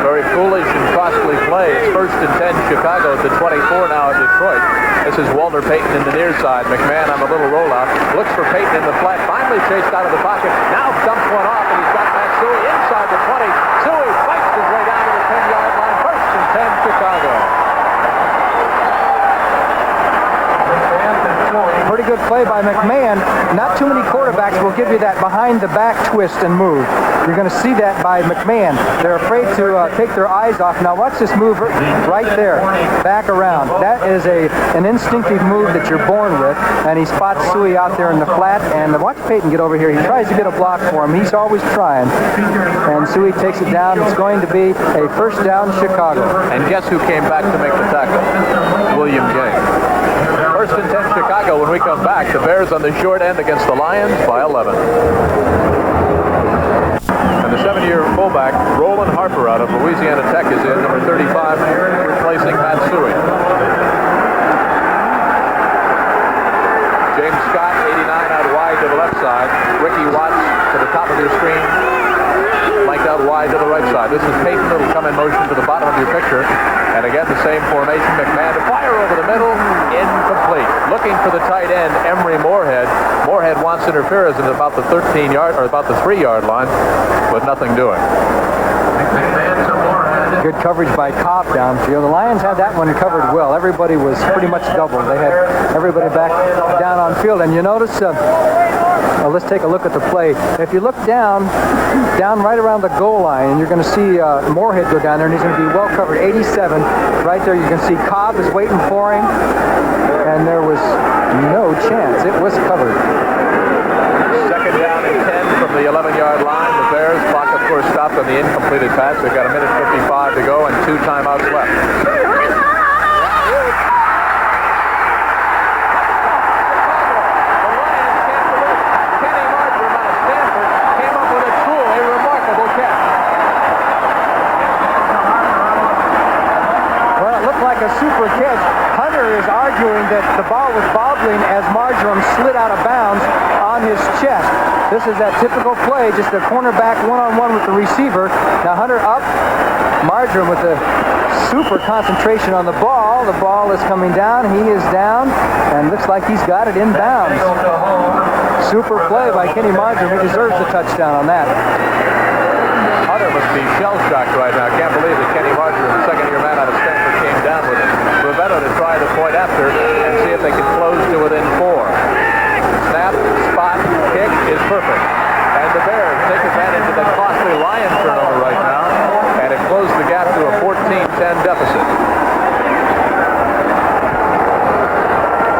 Speaker 1: Very foolish and costly plays. First and 10, Chicago at the 24 now at Detroit. This is Walter Payton in the near side. McMahon on the little rollout. Looks for Payton in the flat. Finally chased out of the pocket. Now dumps one off, and he's got Matt Suhey inside the 20. Suhey fights his way down to the 10-yard line.
Speaker 3: play by McMahon. Not too many quarterbacks will give you that behind-the-back twist and move. You're going to see that by McMahon. They're afraid to take their eyes off. Now watch this move right there. Back around. That is an instinctive move that you're born with. And he spots Suey out there in the flat. And watch Peyton get over here. He tries to get a block for him. He's always trying. And Suey takes it down. It's going to be a first down Chicago.
Speaker 1: And guess who came back to make the tackle? William Gay. First and 10 Chicago when we come back. The Bears on the short end against the Lions by 11. And the 7-year fullback, Roland Harper out of Louisiana Tech is in, number 35, replacing Matt Suey. James Scott, 89 out wide to the left side. Ricky Watts to the top of your screen. Flanked out wide to the right side. This is Peyton that'll come in motion to the bottom of your picture. And again, the same formation. McMahon to fire over the middle. Incomplete. Looking for the tight end, Emery Moorhead. Moorhead wants interference at about the 13-yard or about the 3-yard line, with nothing doing.
Speaker 3: Good coverage by Cobb downfield. The Lions had that one covered well. Everybody was pretty much doubled. They had everybody back down on field. And you notice, let's take a look at the play. If you look down right around the goal line, and you're going to see Moorhead go down there, and he's going to be well covered. 87, right there. You can see Cobb is waiting for him, and there was no chance. It was covered.
Speaker 1: Second down and 10 from the 11-yard line. The Bears, clock of course stopped on the incompleted pass. They've got 1:55 to go and 2 timeouts left.
Speaker 3: A super catch. Hunter is arguing that the ball was bobbling as Marjoram slid out of bounds on his chest. This is that typical play, just a cornerback one-on-one with the receiver. Now Hunter up, Marjoram with a super concentration on the ball. The ball is coming down. He is down, and looks like he's got it in bounds. Super play by Kenny Marjoram. He deserves the touchdown on that.
Speaker 1: Hunter must be shell-shocked right now. Can't believe that Kenny Marjoram, the second-year man out of Stanford, came down with it. Rivetto to try the point after and see if they can close to within 4. Snap, spot, kick is perfect. And the Bears take advantage of that costly Lions turnover right now, and it closed the gap to a 14-10 deficit.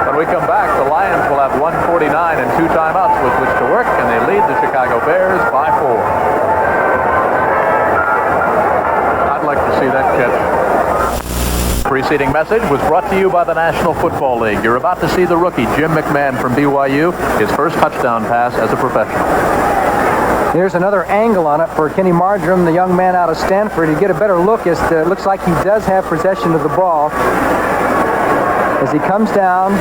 Speaker 1: When we come back, the Lions will have 1:49 and 2 timeouts with which to work, and they lead the Chicago Bears by 4. I'd like to see that catch. Preceding message was brought to you by the National Football League. You're about to see the rookie, Jim McMahon from BYU, his first touchdown pass as a professional.
Speaker 3: Here's another angle on it for Kenny Marjoram, the young man out of Stanford. You get a better look as to, it looks like he does have possession of the ball. As he comes down,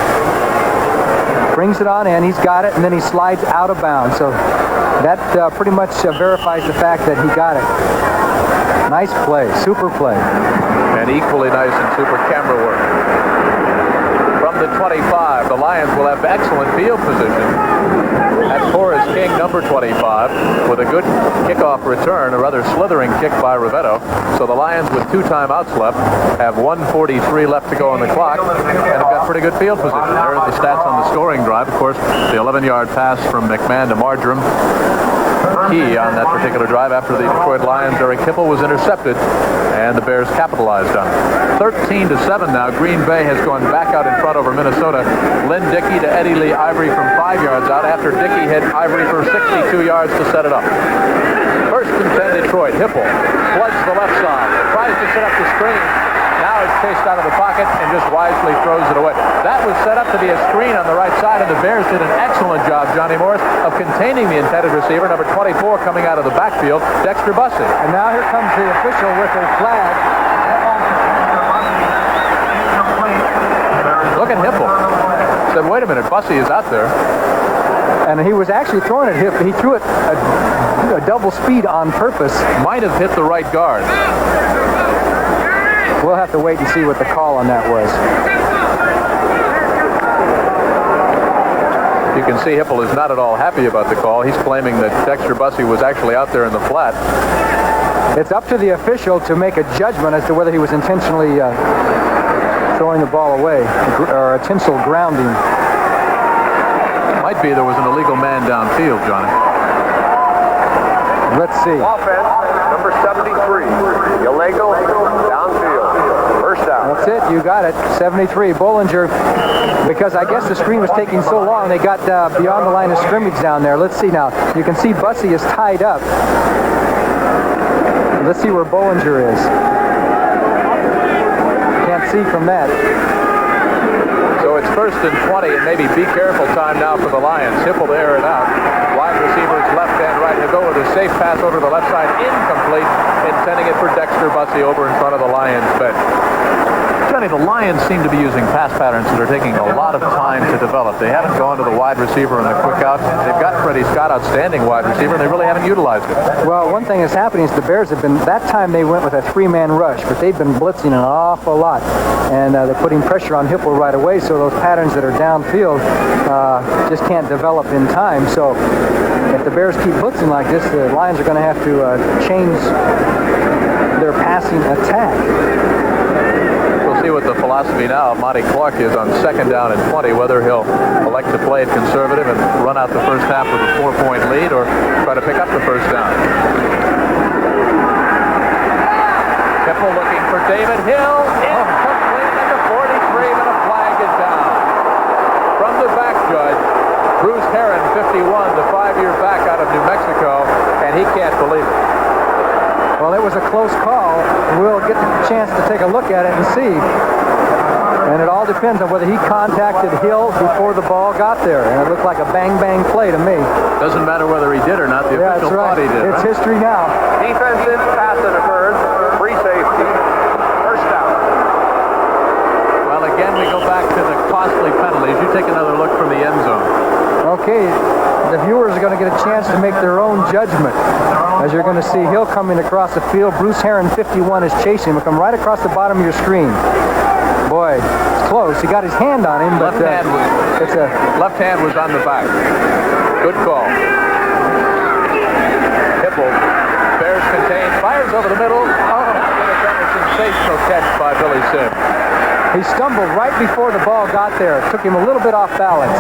Speaker 3: brings it on in, he's got it, and then he slides out of bounds. So that pretty much verifies the fact that he got it. Nice play, super play.
Speaker 1: And equally nice and super camera work. From the 25, the Lions will have excellent field position. At Forrest King, number 25, with a good kickoff return, a rather slithering kick by Rivetto. So the Lions, with 2 timeouts left, have 1:43 left to go on the clock, and have got pretty good field position. There are the stats on the scoring drive. Of course, the 11-yard pass from McMahon to Marjoram. Key on that particular drive after the Detroit Lions' Eric Hipple was intercepted, and the Bears capitalized on it. 13-7 now. Green Bay has gone back out in front over Minnesota. Lynn Dickey to Eddie Lee Ivory from 5 yards out after Dickey hit Ivory for 62 yards to set it up. First and 10 Detroit. Hipple floods the left side, tries to set up the screen. Now it's chased out of the pocket and just wisely throws it away. That was set up to be a screen on the right side, and the Bears did an excellent job, Johnny Morris, of containing the intended receiver, number 24, coming out of the backfield, Dexter Bussey.
Speaker 3: And now here comes the official with a flag.
Speaker 1: Look at Hipple. Said, wait a minute, Bussey is out there.
Speaker 3: And he was actually throwing it. He threw it a double speed on purpose.
Speaker 1: Might have hit the right guard.
Speaker 3: We'll have to wait and see what the call on that was.
Speaker 1: You can see Hipple is not at all happy about the call. He's claiming that Dexter Bussey was actually out there in the flat.
Speaker 3: It's up to the official to make a judgment as to whether he was intentionally throwing the ball away or intentional grounding.
Speaker 1: might be there was an illegal man downfield, Johnny.
Speaker 3: Let's see.
Speaker 5: Offense, number 73. Illegal downfield. First down.
Speaker 3: That's it. You got it. 73. Bollinger, because I guess the screen was taking so long, they got beyond the line of scrimmage down there. Let's see now. You can see Bussey is tied up. Let's see where Bollinger is. Can't see from that.
Speaker 1: So it's 1st and 20, and maybe be careful time now for the Lions. Hipple to air it out. Wide receivers left and right. He'll go with a safe pass over to the left side. Incomplete. Intending it for Dexter Bussey over in front of the Lions bench. Johnny, the Lions seem to be using pass patterns that are taking a lot of time to develop. They haven't gone to the wide receiver in the quick out. They've got Freddie Scott, outstanding wide receiver, and they really haven't utilized it.
Speaker 3: Well, one thing that's happening is the Bears have been, that time they went with a 3-man rush, but they've been blitzing an awful lot. And they're putting pressure on Hipple right away, so those patterns that are downfield just can't develop in time. So if the Bears keep blitzing like this, the Lions are going to have to change their passing attack.
Speaker 1: We'll see what the philosophy now of Monty Clark is on 2nd down and 20, whether he'll elect to play it conservative and run out the first half with a 4-point lead or try to pick up the first down. Hipple looking for David Hill. Incomplete at the 43, but a flag is down. From the back judge, Bruce Herron, 51, the 5-year back out of New Mexico, and he can't believe it.
Speaker 3: Well, it was a close call. We'll get the chance to take a look at it and see. And it all depends on whether he contacted Hill before the ball got there. And it looked like a bang-bang play to me.
Speaker 1: Doesn't matter whether he did or not. The
Speaker 3: Yeah,
Speaker 1: official
Speaker 3: that's right.
Speaker 1: thought he did.
Speaker 3: It's
Speaker 1: Right?
Speaker 3: history now.
Speaker 5: Defensive pass interference. Free safety. First down.
Speaker 1: Well, again, we go back to the costly penalties. You take another look from the end zone.
Speaker 3: Okay, the viewers are going to get a chance to make their own judgment. As you're going to see Hill coming across the field. Bruce Herron, 51, is chasing him. He'll come right across the bottom of your screen. Boy, it's close. He got his hand on him, but
Speaker 1: Left hand was on the back. Good call. Hipple, Bears contained, fires over the middle. Oh, a sensational catch by Billy Sims.
Speaker 3: He stumbled right before the ball got there. It took him a little bit off balance.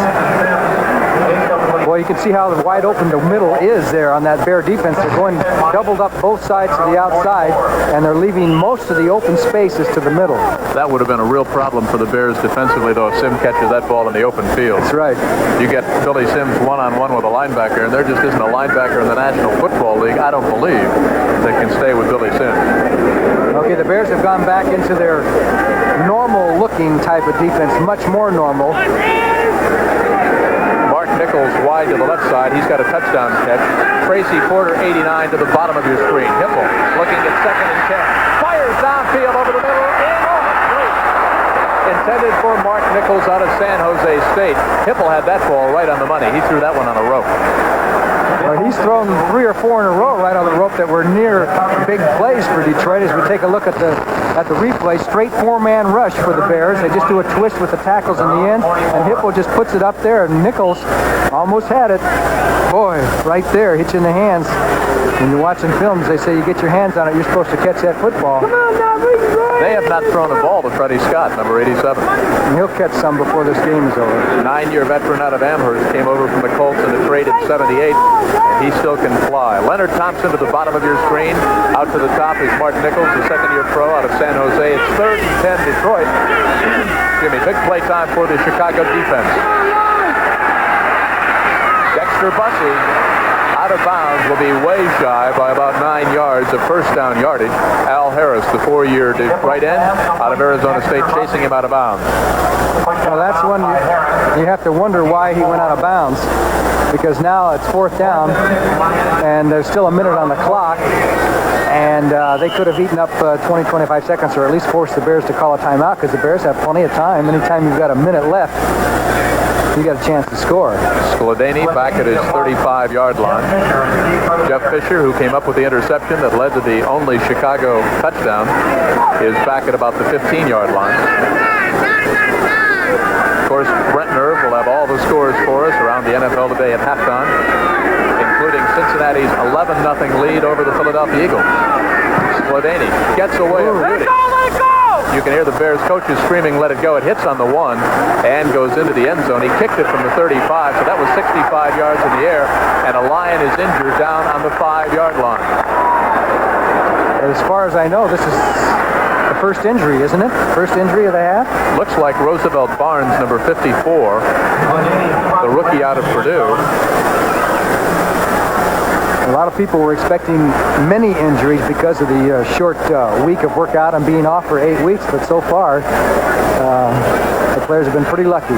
Speaker 3: Boy, you can see how wide open the middle is there on that Bear defense. They're going doubled up both sides to the outside, and they're leaving most of the open spaces to the middle.
Speaker 1: That would have been a real problem for the Bears defensively, though, if Sim catches that ball in the open field.
Speaker 3: That's right.
Speaker 1: You get Billy Sims one-on-one with a linebacker, and there just isn't a linebacker in the National Football League, I don't believe, that can stay with Billy Sims.
Speaker 3: Okay, the Bears have gone back into their normal-looking type of defense, much more normal.
Speaker 1: Mark Nichols wide to the left side. He's got a touchdown catch. Tracy Porter, 89, to the bottom of your screen. Hipple looking at 2nd and 10. Fires downfield over the middle. Intended for Mark Nichols out of San Jose State. Hipple had that ball right on the money. He threw that one on a rope.
Speaker 3: Well, he's thrown 3 or 4 in a row right on the rope that were near big plays for Detroit. As we take a look at the replay, straight 4-man rush for the Bears. They just do a twist with the tackles in the end, and Hipple just puts it up there, and Nichols almost had it. Boy, right there, hits you in the hands. When you're watching films, they say you get your hands on it, you're supposed to catch that football.
Speaker 1: They have not thrown a ball to Freddie Scott, number 87.
Speaker 3: And he'll catch some before this game is over.
Speaker 1: 9-year veteran out of Amherst, came over from the Colts in a trade in '78, and he still can fly. Leonard Thompson to the bottom of your screen. Out to the top is Mark Nichols, the 2nd-year pro out of San Jose. It's 3rd and 10 Detroit. Jimmy, big play time for the Chicago defense. Dexter Bussey, out of bounds, will be way shy by about 9 yards of first down yardage. Al Harris, the 4-year right end out of Arizona State, chasing him out of bounds.
Speaker 3: Well, that's one you have to wonder why he went out of bounds, because now it's 4th down, and there's still a minute on the clock, and they could have eaten up 20, 25 seconds, or at least forced the Bears to call a timeout, because the Bears have plenty of time. Anytime you've got a minute left, you got a chance to score.
Speaker 1: Skladany back at his 35-yard line. Jeff Fisher, who came up with the interception that led to the only Chicago touchdown, is back at about the 15-yard line. Of course, Brent Nerve will have all the scores for us around the NFL today at halftime, including Cincinnati's 11-0 lead over the Philadelphia Eagles. Skladany gets away. You can hear the Bears coaches screaming, let it go. It hits on the 1 and goes into the end zone. He kicked it from the 35, so that was 65 yards in the air, and a Lion is injured down on the 5-yard line.
Speaker 3: As far as I know, this is the first injury, isn't it? First injury of the half?
Speaker 1: Looks like Roosevelt Barnes, number 54, the rookie out of Purdue.
Speaker 3: A lot of people were expecting many injuries because of the short week of workout and being off for 8 weeks, but so far, the players have been pretty lucky.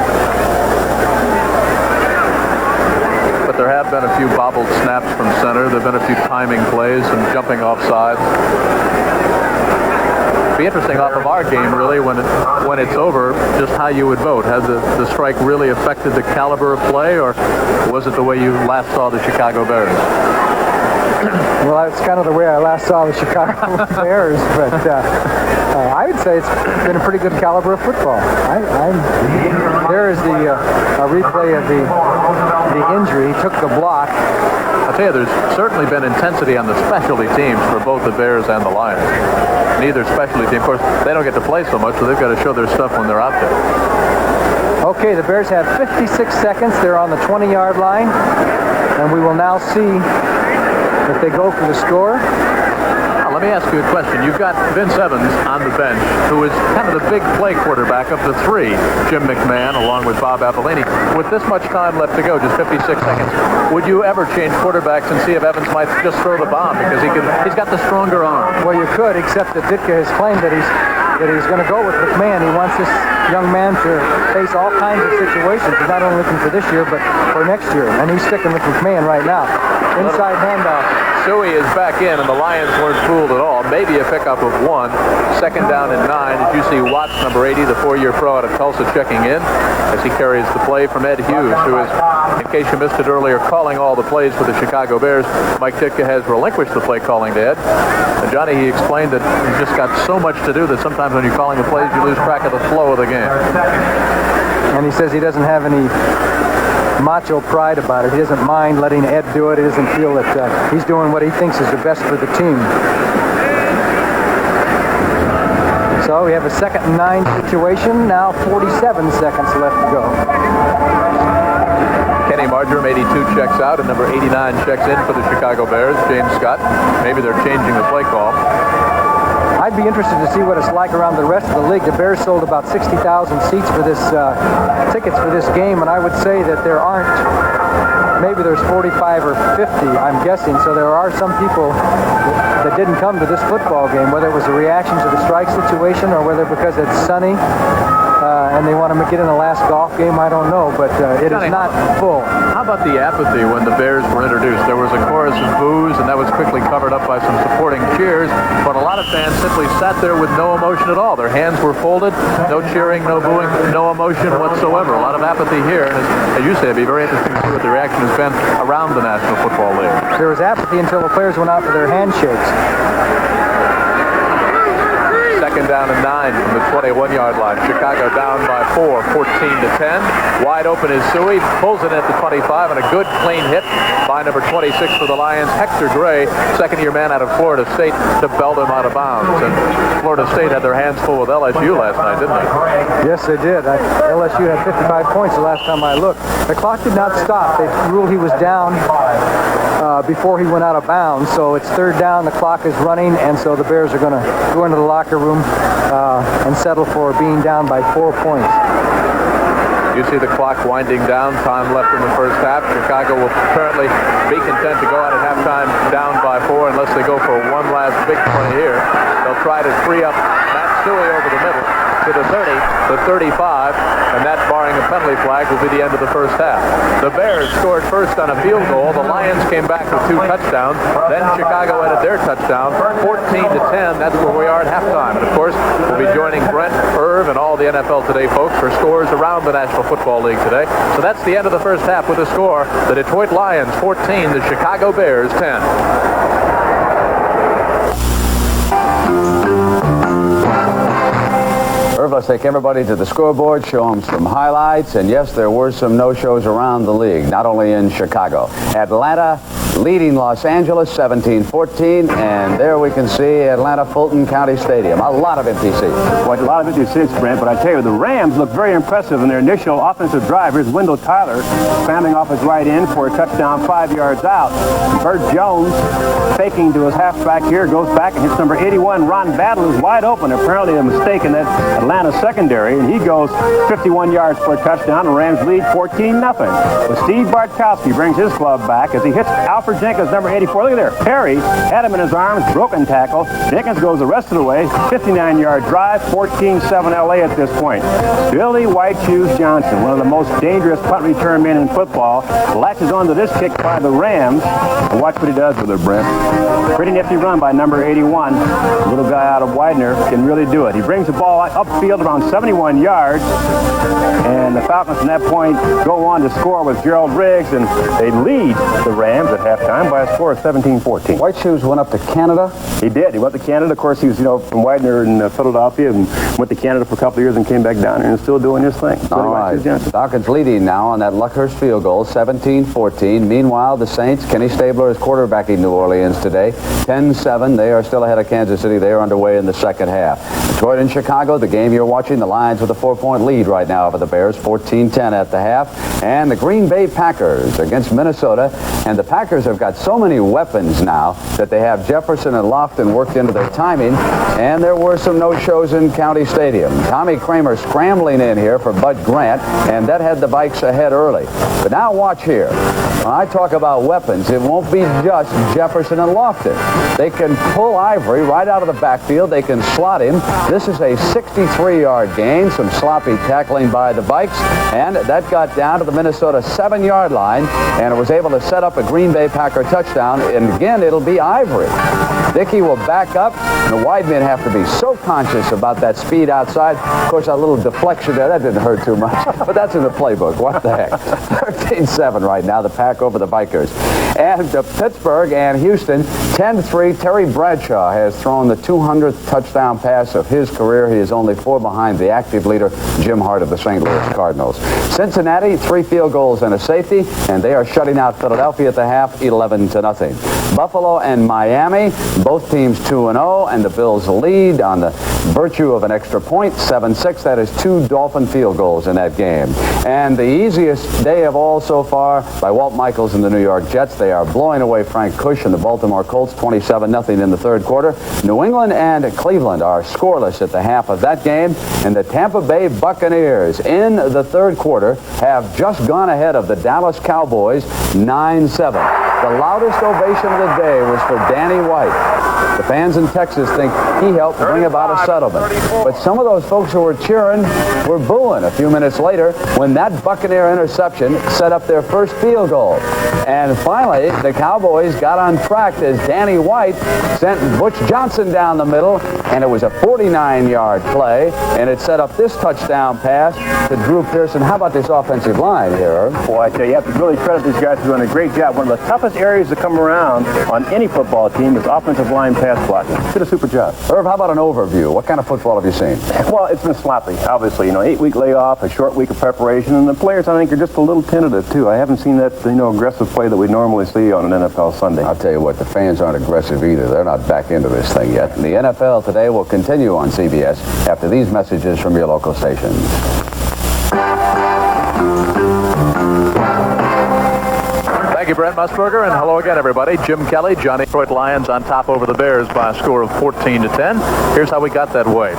Speaker 1: But there have been a few bobbled snaps from center. There have been a few timing plays and jumping offside. It'd be interesting off of our game, really, when it's over, just how you would vote. Has the strike really affected the caliber of play, or was it the way you last saw the Chicago Bears?
Speaker 3: Well, that's kind of the way I last saw the Chicago Bears, but I would say it's been a pretty good caliber of football. There is the replay of the injury. He took the block.
Speaker 1: I'll tell you, there's certainly been intensity on the specialty teams for both the Bears and the Lions. Neither specialty team, of course, they don't get to play so much, so they've got to show their stuff when they're out there.
Speaker 3: Okay, the Bears have 56 seconds. They're on the 20-yard line, and we will now see if they go for the score.
Speaker 1: Now, let me ask you a question. You've got Vince Evans on the bench, who is kind of the big play quarterback of the 3. Jim McMahon, along with Bob Appellini. With this much time left to go, just 56 seconds, would you ever change quarterbacks and see if Evans might just throw the bomb because he's got the stronger arm?
Speaker 3: Well, you could, except that Ditka has claimed that he's going to go with McMahon. He wants this young man to face all kinds of situations. He's not only looking for this year, but for next year. And he's sticking with McMahon right now. Inside handoff.
Speaker 1: Suey is back in, and the Lions weren't fooled at all. Maybe a pickup of 1. Second down and 9. As you see Watts, number 80, the 4-year pro out of Tulsa, checking in as he carries the play from Ed Hughes, who is, in case you missed it earlier, calling all the plays for the Chicago Bears. Mike Ditka has relinquished the play calling to Ed. And Johnny, he explained that he's just got so much to do that sometimes when you're calling the plays, you lose track of the flow of the game.
Speaker 3: And he says he doesn't have any macho pride about it. He doesn't mind letting Ed do it. He doesn't feel that he's doing what he thinks is the best for the team. So we have a 2nd and 9 situation. Now 47 seconds left to go.
Speaker 1: Kenny Marjoram, 82, checks out, and number 89 checks in for the Chicago Bears, James Scott. Maybe they're changing the play call.
Speaker 3: I'd be interested to see what it's like around the rest of the league. The Bears sold about 60,000 seats for this tickets for this game, and I would say that there aren't. Maybe there's 45 or 50, I'm guessing. So there are some people that didn't come to this football game, whether it was a reaction to the strike situation or whether because it's sunny and they want to get in the last golf game. I don't know, but it is not full.
Speaker 1: How about the apathy when the Bears were introduced? There was a chorus of boos, and that was quickly covered up by some supporting cheers, but a lot of fans simply sat there with no emotion at all. Their hands were folded, no cheering, no booing, no emotion whatsoever. A lot of apathy here, and as you say, it'd be very interesting to see what the reaction has been around the National Football League.
Speaker 3: There was apathy until the players went out for their handshakes.
Speaker 1: Second down and 9 from the 21-yard line. Chicago down by 4, 14-10. Wide open is Suey, pulls it at the 25, and a good clean hit by number 26 for the Lions, Hector Gray, second-year man out of Florida State, to belt him out of bounds. And Florida State had their hands full with LSU last night, didn't they?
Speaker 3: Yes, they did. LSU had 55 points the last time I looked. The clock did not stop. They ruled he was down before he went out of bounds. So it's 3rd down. The clock is running, and so the Bears are going to go into the locker room and settle for being down by 4 points.
Speaker 1: You see the clock winding down, time left in the first half. Chicago will currently be content to go out at halftime down by 4 unless they go for one last big play here. They'll try to free up Matt Suey over the middle to the 30, the 35, and that, barring a penalty flag, will be the end of the first half. The Bears scored first on a field goal. The Lions came back with 2 touchdowns. Then Chicago added their touchdown, 14-10. That's where we are at halftime. And of course, we'll be joining Brent, Irv, and all the NFL Today folks for scores around the National Football League today. So that's the end of the first half with a score: the Detroit Lions 14, the Chicago Bears 10.
Speaker 4: Irv, a Let's take everybody to the scoreboard, show them some highlights. And yes, there were some no-shows around the league, not only in Chicago. Atlanta leading Los Angeles 17-14, and there we can see Atlanta Fulton County Stadium. A lot of empty seats.
Speaker 6: Well, a lot of empty seats, Brent, but I tell you, the Rams look very impressive in their initial offensive drive. Here's Wendell Tyler slamming off his right end for a touchdown 5 yards out. Bert Jones faking to his halfback here, goes back and hits number 81, Ron Battle, who's wide open. Apparently a mistake in that Atlanta secondary, and he goes 51 yards for a touchdown, and Rams lead 14-0. But Steve Bartkowski brings his glove back as he hits Alfred Jenkins, number 84. Look at there. Perry had him in his arms, broken tackle. Jenkins goes the rest of the way, 59-yard drive, 14-7 LA at this point. Billy White Shoes Johnson, one of the most dangerous punt return men in football, latches onto this kick by the Rams. And watch what he does with it, Brent. Pretty nifty run by number 81. The little guy out of Widener can really do it. He brings the ball upfield around 71 yards. And the Falcons from that point go on to score with Gerald Riggs, and they lead the Rams at halftime by a score of 17-14.
Speaker 4: White Shoes went up to Canada.
Speaker 6: He did. He went to Canada. Of course, he was, from Widener in Philadelphia, and went to Canada for a couple of years and came back down here and is still doing his thing.
Speaker 4: All right. Falcons leading now on that Luckhurst field goal, 17-14. Meanwhile, the Saints, Kenny Stabler is quarterbacking New Orleans today, 10-7. They are still ahead of Kansas City. They are underway in the second half. Detroit and Chicago, the game you're watching, the Lions with a 4-point lead right now over the Bears, 14-10 at the half. And the Green Bay Packers against Minnesota. And the Packers have got so many weapons now that they have Jefferson and Lofton worked into their timing. And there were some no-shows in County Stadium. Tommy Kramer scrambling in here for Bud Grant, and that had the Vikes ahead early. But now watch here. When I talk about weapons, it won't be just Jefferson and Lofton. They can pull Ivory right out of the backfield. They can slot him. This is a 63-yard gain, some sloppy tackling by the Vikes, and that got down to the Minnesota 7-yard line, and it was able to set up a Green Bay Packer touchdown, and again, it'll be Ivory. Dickey will back up, and the wide men have to be so conscious about that speed outside. Of course, that little deflection there, that didn't hurt too much, but that's in the playbook. What the heck? 13-7 right now, the Pack over the Vikers. And Pittsburgh and Houston, 10-3. Terry Bradshaw has thrown the 200th touchdown pass of his career. He is only 4 behind the active leader, Jim Hart of the St. Louis Cardinals. Cincinnati, 3 field goals and a safety, and they are shutting out Philadelphia at the half, 11-0. Buffalo and Miami, both teams 2-0, and the Bills lead on the virtue of an extra point, 7-6. That is 2 Dolphin field goals in that game. And the easiest day of all so far by Walt Michaels and the New York Jets. They are blowing away Frank Kush and the Baltimore Colts, 27-0 in the third quarter. New England and Cleveland are scoreless at the half of that game, and the Tampa Bay Buccaneers in the third quarter have just gone ahead of the Dallas Cowboys 9-7. The loudest ovation of the day was for Danny White. The fans in Texas think he helped bring about a settlement. But some of those folks who were cheering were booing a few minutes later when that Buccaneer interception set up their first field goal. And finally, the Cowboys got on track as Danny White sent Butch Johnson down the middle, and it was a 49-yard play, and it set up this touchdown pass to Drew Pearson. How about this offensive line here?
Speaker 6: Boy, I tell you, you have to really credit these guys for doing a great job. One of the toughest areas to come around on any football team is offensive line pass blocking. Did a super job.
Speaker 4: Irv, how about an overview? What kind of football have you seen?
Speaker 6: Well, it's been sloppy, obviously. 8-week layoff, a short week of preparation, and the players, I think, are just a little tentative, too. I haven't seen that, aggressive play that we normally see on an NFL Sunday.
Speaker 4: I'll tell you what, the fans aren't aggressive either. They're not back into this thing yet. And the NFL today will continue on CBS after these messages from your local stations.
Speaker 1: Thank you, Brent Musburger, and hello again, everybody. Jim Kelly, Johnny. Detroit Lions on top over the Bears by a score of 14-10. Here's how we got that way.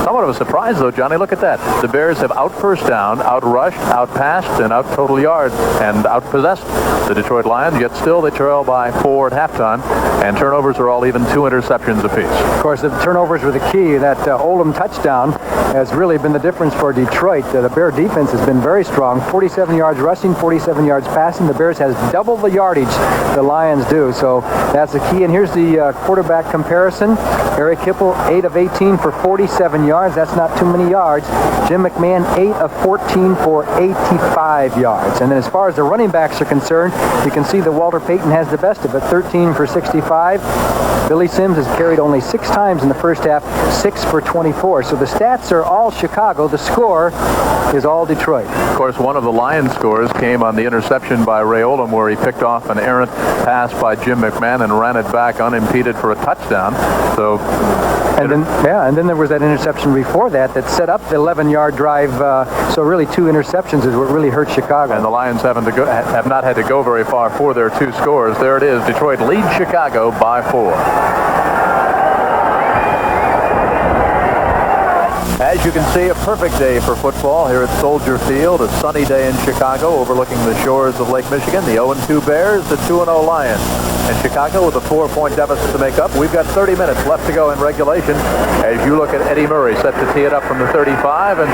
Speaker 1: Somewhat of a surprise, though, Johnny. Look at that. The Bears have out first down, out rushed, out passed, and out total yards, and out possessed the Detroit Lions. Yet still they trail by 4 at halftime, and turnovers are all even 2 interceptions apiece.
Speaker 3: Of course, the turnovers were the key. That Oldham touchdown has really been the difference for Detroit. The Bear defense has been very strong. 47 yards rushing, 47 yards passing. The Bears has double the yardage the Lions do, so that's the key. And here's the quarterback comparison. Eric Hipple, 8 of 18 for 47 yards. That's not too many yards. Jim McMahon, 8 of 14 for 85 yards. And then as far as the running backs are concerned, you can see that Walter Payton has the best of it, 13 for 65. Billy Sims has carried only 6 times in the first half, 6 for 24. So the stats are all Chicago. The score is all Detroit.
Speaker 1: Of course, one of the Lions scores came on the interception by Ray Oldham, where he picked off an errant pass by Jim McMahon and ran it back unimpeded for a touchdown. So,
Speaker 3: and then there was that interception before that set up the 11-yard drive. So really 2 interceptions is what really hurt Chicago.
Speaker 1: And the Lions have not had to go very far for their 2 scores. There it is. Detroit leads Chicago by 4. As you can see, a perfect day for football here at Soldier Field. A sunny day in Chicago overlooking the shores of Lake Michigan. The 0-2 Bears, the 2-0 Lions. And Chicago with a 4-point deficit to make up. We've got 30 minutes left to go in regulation. As you look at Eddie Murray set to tee it up from the 35, and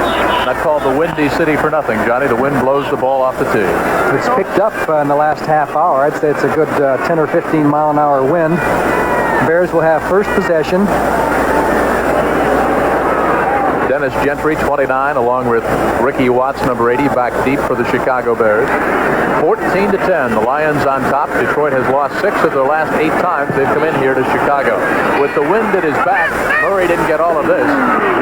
Speaker 1: not called the Windy City for nothing, Johnny. The wind blows the ball off the tee.
Speaker 3: It's picked up in the last half hour. I'd say it's a good 10 or 15 mile an hour wind. Bears will have first possession.
Speaker 1: Dennis Gentry, 29, along with Ricky Watts, number 80, back deep for the Chicago Bears. 14-10, the Lions on top. Detroit has lost 6 of their last 8 times they've come in here to Chicago. With the wind at his back, Murray didn't get all of this.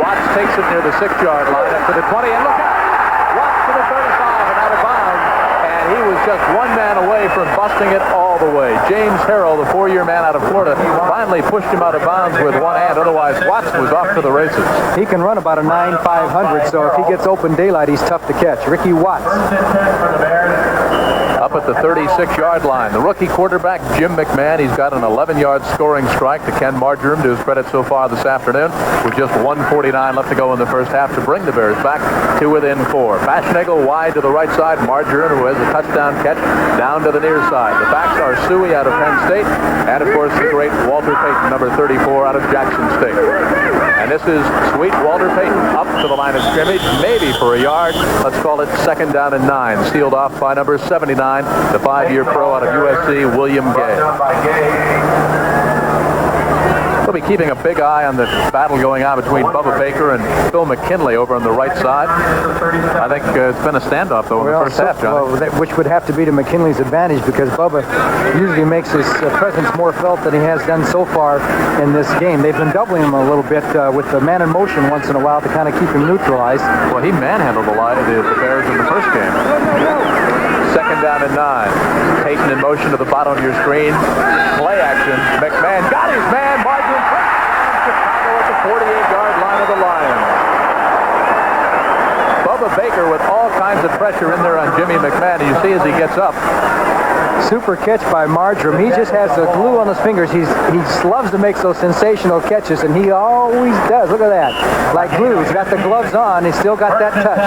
Speaker 1: Watts takes it near the 6-yard line up to the 20, and look out! Watts to the 35 and out of bounds. And he was just one man away from busting it all the way. James Harrell, the 4-year man out of Florida, finally pushed him out of bounds with one hand. Otherwise, Watts was off to the races.
Speaker 3: He can run about a 9.500, so if he gets open daylight, he's tough to catch. Ricky Watts.
Speaker 1: Up at the 36-yard line, the rookie quarterback, Jim McMahon. He's got an 11-yard scoring strike to Ken Marjoram, to his credit so far this afternoon, with just 1:49 left to go in the first half to bring the Bears back to within 4. Fashionable wide to the right side. Marjoram, who has a touchdown catch, down to the near side. The backs are Suey out of Penn State, and of course the great Walter Payton, number 34, out of Jackson State. And this is sweet Walter Payton up to the line of scrimmage, maybe for a yard. Let's call it 2nd down and 9. Sealed off by number 79, the 5-year pro out of USC, William Gay. We'll be keeping a big eye on the battle going on between Bubba Baker and Phil McKinley over on the right side. I think it's been a standoff, though, in the first half, John.
Speaker 3: Which would have to be to McKinley's advantage, because Bubba usually makes his presence more felt than he has done so far in this game. They've been doubling him a little bit with the man in motion once in a while to kind of keep him neutralized.
Speaker 1: Well, he manhandled the Bears in the first game. 2nd down and 9. Payton in motion to the bottom of your screen. Play action. McMahon got his man. Marjoram Chicago at the 48-yard line of the Lions. Bubba Baker with all kinds of pressure in there on Jimmy McMahon. You see as he gets up.
Speaker 3: Super catch by Marjoram. He just has the glue on his fingers. He loves to make those sensational catches, and he always does. Look at that. Like glue. He's got the gloves on. He's still got that touch.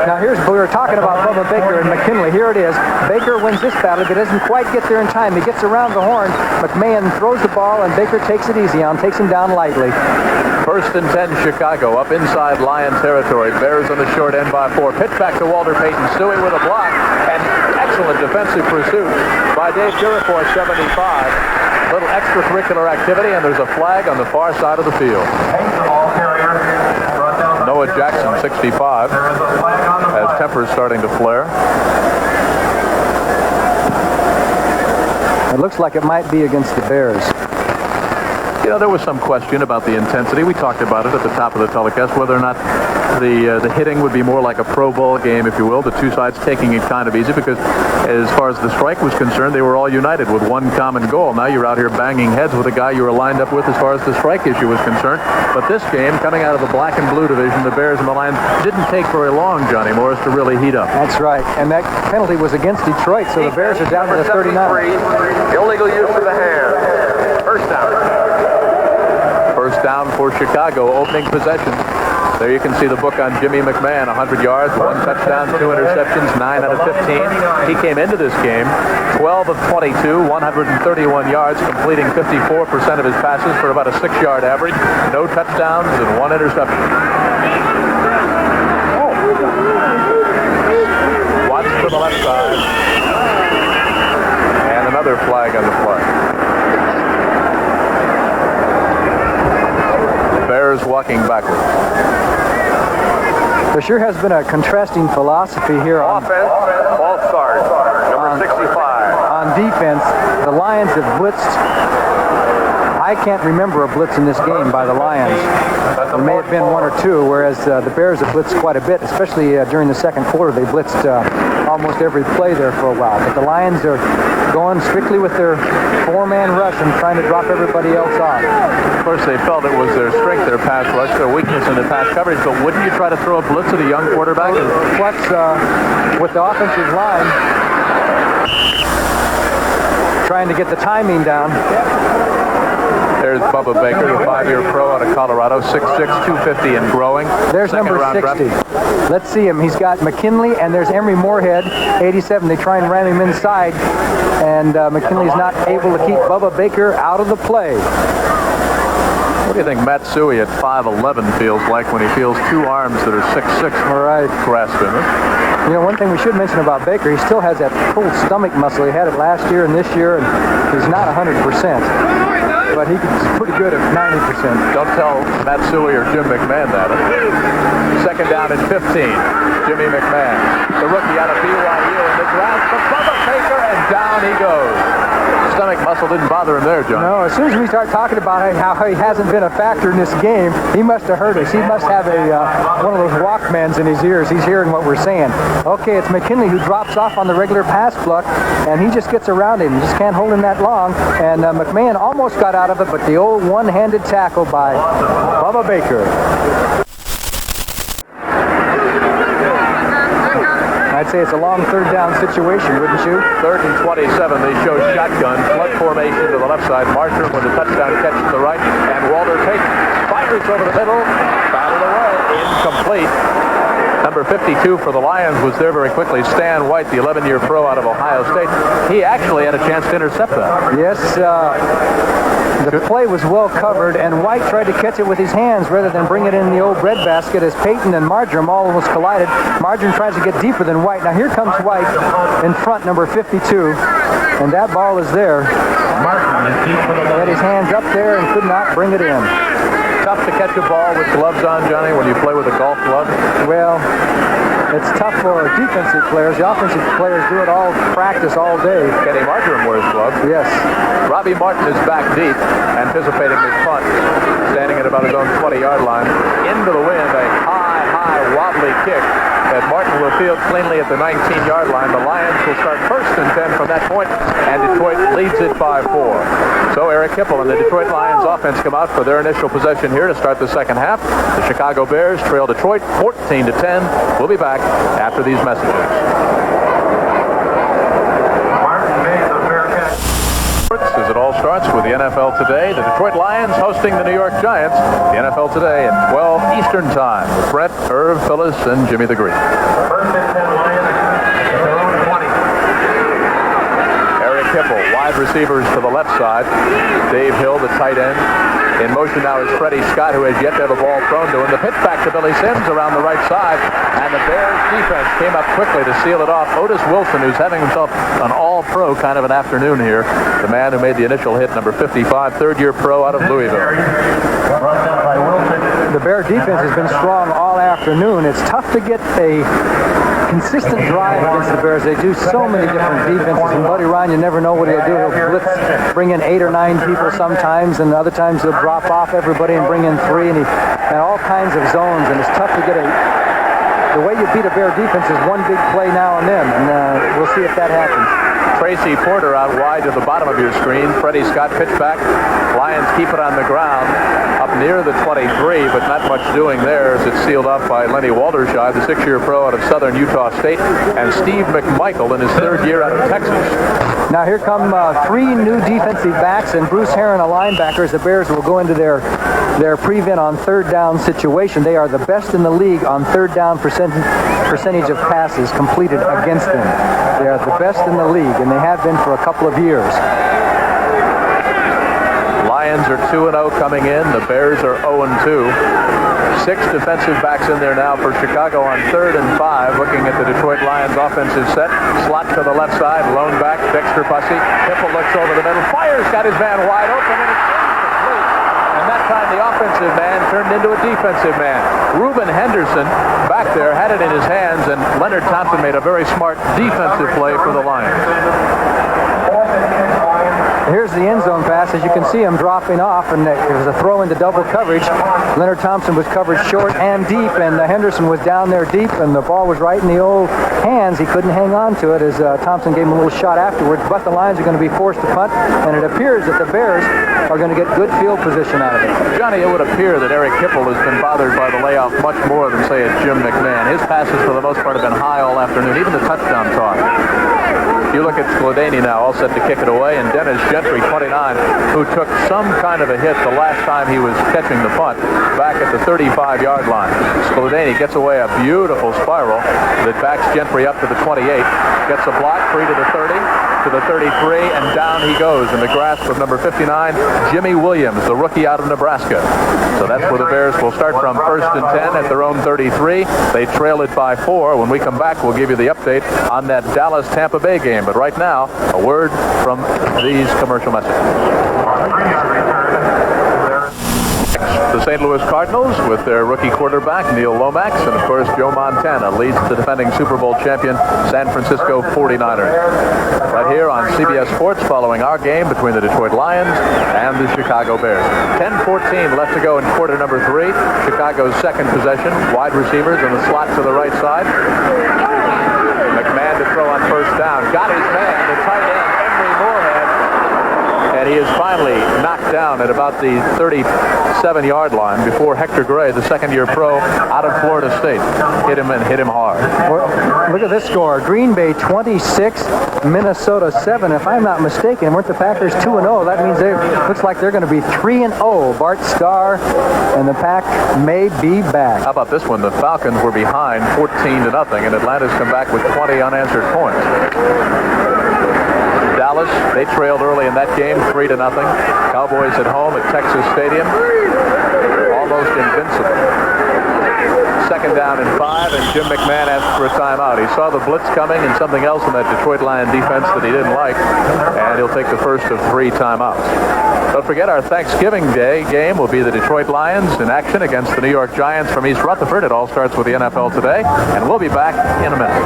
Speaker 3: Now, we were talking about Bubba Baker and McKinley. Here it is. Baker wins this battle, but doesn't quite get there in time. He gets around the horn. McMahon throws the ball, and Baker takes it easy on, takes him down lightly.
Speaker 1: 1st and 10, Chicago, up inside Lion territory. Bears on the short end by 4. Pitch back to Walter Payton. Stewie with a block, and excellent defensive pursuit by Dave Durifoy, 75. Little extracurricular activity, and there's a flag on the far side of the field. Noah Jackson, 65, as tempers starting to flare.
Speaker 3: It looks like it might be against the Bears.
Speaker 1: You know, there was some question about the intensity. We talked about it at the top of the telecast, whether or not the hitting would be more like a pro ball game, if you will, the two sides taking it kind of easy, because as far as the strike was concerned, they were all united with one common goal. Now you're out here banging heads with a guy you were lined up with as far as the strike issue was concerned. But this game, coming out of the black and blue division, the Bears and the Lions, didn't take very long, Johnny Morris, to really heat up.
Speaker 3: That's right. And that penalty was against Detroit, so the Bears are down to the 39.
Speaker 5: Illegal use of the hand. First down.
Speaker 1: First down for Chicago, opening possession. There you can see the book on Jimmy McMahon, 100 yards, 1 touchdown, 2 interceptions, 9 out of 15. He came into this game 12 of 22, 131 yards, completing 54% of his passes for about a 6-yard average. No touchdowns and 1 interception. Watts to the left side. And another flag on the play. working backwards.
Speaker 3: There sure has been a contrasting philosophy here on
Speaker 5: Offense, false start. Number 65.
Speaker 3: on defense. The Lions have blitzed. I can't remember a blitz in this game by the Lions. There may have been one or two, whereas the Bears have blitzed quite a bit, especially during the second quarter. They blitzed almost every play there for a while. But the Lions are going strictly with their four-man rush and trying to drop everybody else off.
Speaker 1: Of course, they felt it was their strength, their pass rush, their weakness in the pass coverage. But wouldn't you try to throw a blitz at a young quarterback?
Speaker 3: Plus, with the offensive line trying to get the timing down.
Speaker 1: There's Bubba Baker, the 5-year pro out of Colorado, 6'6", 250 and growing.
Speaker 3: There's number 60. Let's see him. He's got McKinley, and there's Emory Moorhead, 87. They try and ram him inside, and McKinley's not able to keep Bubba Baker out of the play.
Speaker 1: What do you think Matt Suhey at 5'11" feels like when he feels two arms that are 6'6"
Speaker 3: All right.
Speaker 1: grasping him?
Speaker 3: You know, one thing we should mention about Baker, he still has that full stomach muscle. He had it last year and this year, and he's not 100%. But he's pretty good at 90%.
Speaker 1: Don't tell Matt Suhey or Jim McMahon that. Second down and 15. Jimmy McMahon, the rookie out of BYU, in the ground for Bubba Baker, and down he goes. Stomach muscle didn't bother him there, John.
Speaker 3: No, as soon as we start talking about how he hasn't been a factor in this game, he must have heard us. He must have one of those Walkmans in his ears. He's hearing what we're saying. Okay, it's McKinley who drops off on the regular pass block, and he just gets around him. He just can't hold him that long, and McMahon almost got out of it, but the old one-handed tackle by Bubba Baker. I'd say it's a long third down situation, wouldn't you?
Speaker 1: 3rd and 27. They show shotgun, flood formation to the left side. Marshall with a touchdown catch to the right, and Walter Payton fires over the middle, batted away, incomplete. Number 52 for the Lions was there very quickly. Stan White, the 11-year pro out of Ohio State. He actually had a chance to intercept that.
Speaker 3: Yes, the play was well covered, and White tried to catch it with his hands rather than bring it in the old breadbasket as Payton and Marjoram almost collided. Marjoram tries to get deeper than White. Now here comes White in front, number 52, and that ball is there. He had his hands up there and could not bring it in.
Speaker 1: Tough to catch a ball with gloves on, Johnny, when you play with a golf glove?
Speaker 3: Well, it's tough for defensive players. The offensive players do it all practice all day.
Speaker 1: Kenny Marjoram wears gloves.
Speaker 3: Yes.
Speaker 1: Robbie Martin is back deep, anticipating his punt, standing at about his own 20-yard line. Into the wind, a high, wobbly kick that Martin will field cleanly at the 19-yard line. The Lions will start 1st and 10 from that point, and Detroit leads it by 4. So Eric Hipple and the Detroit Lions offense come out for their initial possession here to start the second half. The Chicago Bears trail Detroit 14-10. We'll be back after these messages. As it all starts with the NFL Today, the Detroit Lions hosting the New York Giants. The NFL Today at 12 Eastern Time with Brent, Irv, Phyllis, and Jimmy the Greek.
Speaker 5: 1st and 10 Lions at their own 20.
Speaker 1: Eric Hipple, wide receivers to the left side. Dave Hill, the tight end. In motion now is Freddie Scott, who has yet to have a ball thrown to him. The pitch back to Billy Sims around the right side, and the Bears defense came up quickly to seal it off. Otis Wilson, who's having himself an all-pro kind of an afternoon here. The man who made the initial hit, number 55, 3rd-year pro out of Louisville.
Speaker 3: The Bear defense has been strong all afternoon. It's tough to get a consistent drive against the Bears. They do so many different defenses, and Buddy Ryan, you never know what he'll do. He'll blitz, bring in 8 or 9 people sometimes, and other times he'll drop off everybody and bring in 3, and all kinds of zones, and it's tough to get the way you beat a Bear defense is one big play now and then, and we'll see if that happens.
Speaker 1: Tracy Porter out wide to the bottom of your screen. Freddie Scott pitch back. Lions keep it on the ground up near the 23, but not much doing there as it's sealed off by Lenny Waltershaw, the 6-year pro out of Southern Utah State, and Steve McMichael in his 3rd year out of Texas.
Speaker 3: Now here come 3 new defensive backs and Bruce Herron, a linebacker, as the Bears will go into their prevent on 3rd down situation. They are the best in the league on 3rd down percentage of passes completed against them. They are the best in the league, and they have been for a couple of years.
Speaker 1: Lions are 2-0 coming in. The Bears are 0-2. 6 defensive backs in there now for Chicago on 3rd and 5. Looking at the Detroit Lions offensive set. Slot to the left side. Lone back. Dexter Bussey. Hipple looks over the middle. Fires. Got his man wide open. And it's incomplete. And that time the offensive man turned into a defensive man. Reuben Henderson back there had it in his hands, and Leonard Thompson made a very smart defensive play for the Lions.
Speaker 3: Here's the end zone pass. As you can see him dropping off, and it was a throw into double coverage. Leonard Thompson was covered short and deep, and Henderson was down there deep, and the ball was right in the old hands. He couldn't hang on to it as Thompson gave him a little shot afterwards, but the Lions are going to be forced to punt, and it appears that the Bears are going to get good field position out of it.
Speaker 1: Johnny, it would appear that Eric Hipple has been bothered by the layoff much more than, say, a Jim McMahon. His passes, for the most part, have been high all afternoon, even the touchdown toss. You look at Skladany now, all set to kick it away, and Dennis Gentry, 29, who took some kind of a hit the last time he was catching the punt, back at the 35-yard line. Skladany gets away a beautiful spiral that backs Gentry up to the 28, gets a block, free to the 30, to the 33, and down he goes in the grasp of number 59, Jimmy Williams, the rookie out of Nebraska. So that's where the Bears will start from, 1st and 10 at their own 33. They trail it by 4. When we come back, we'll give you the update on that Dallas-Tampa Bay game. But right now, a word from these commercial messages. The St. Louis Cardinals with their rookie quarterback, Neil Lomax, and of course, Joe Montana leads the defending Super Bowl champion San Francisco 49ers. Right here on CBS Sports, following our game between the Detroit Lions and the Chicago Bears. 10:14 left to go in quarter number 3. Chicago's second possession. Wide receivers in the slot to the right side. McMahon to throw on first down. Got his man, the tight end, Henry Moorhead. And he is finally knocked down at about the 37-yard line before Hector Gray, the second-year pro out of Florida State, hit him and hit him hard.
Speaker 3: Well, look at this score. Green Bay 26, Minnesota 7. If I'm not mistaken, weren't the Packers 2-0? That means looks like they're going to be 3-0. Bart Starr and the Pack may be back.
Speaker 1: How about this one? The Falcons were behind 14-0, and Atlanta's come back with 20 unanswered points. Dallas, they trailed early in that game, 3-0. Cowboys at home at Texas Stadium, almost invincible. Second down and 5, and Jim McMahon asked for a timeout. He saw the blitz coming and something else in that Detroit Lion defense that he didn't like, and he'll take the first of 3 timeouts. Don't forget, our Thanksgiving Day game will be the Detroit Lions in action against the New York Giants from East Rutherford. It all starts with the NFL today, and we'll be back in a minute.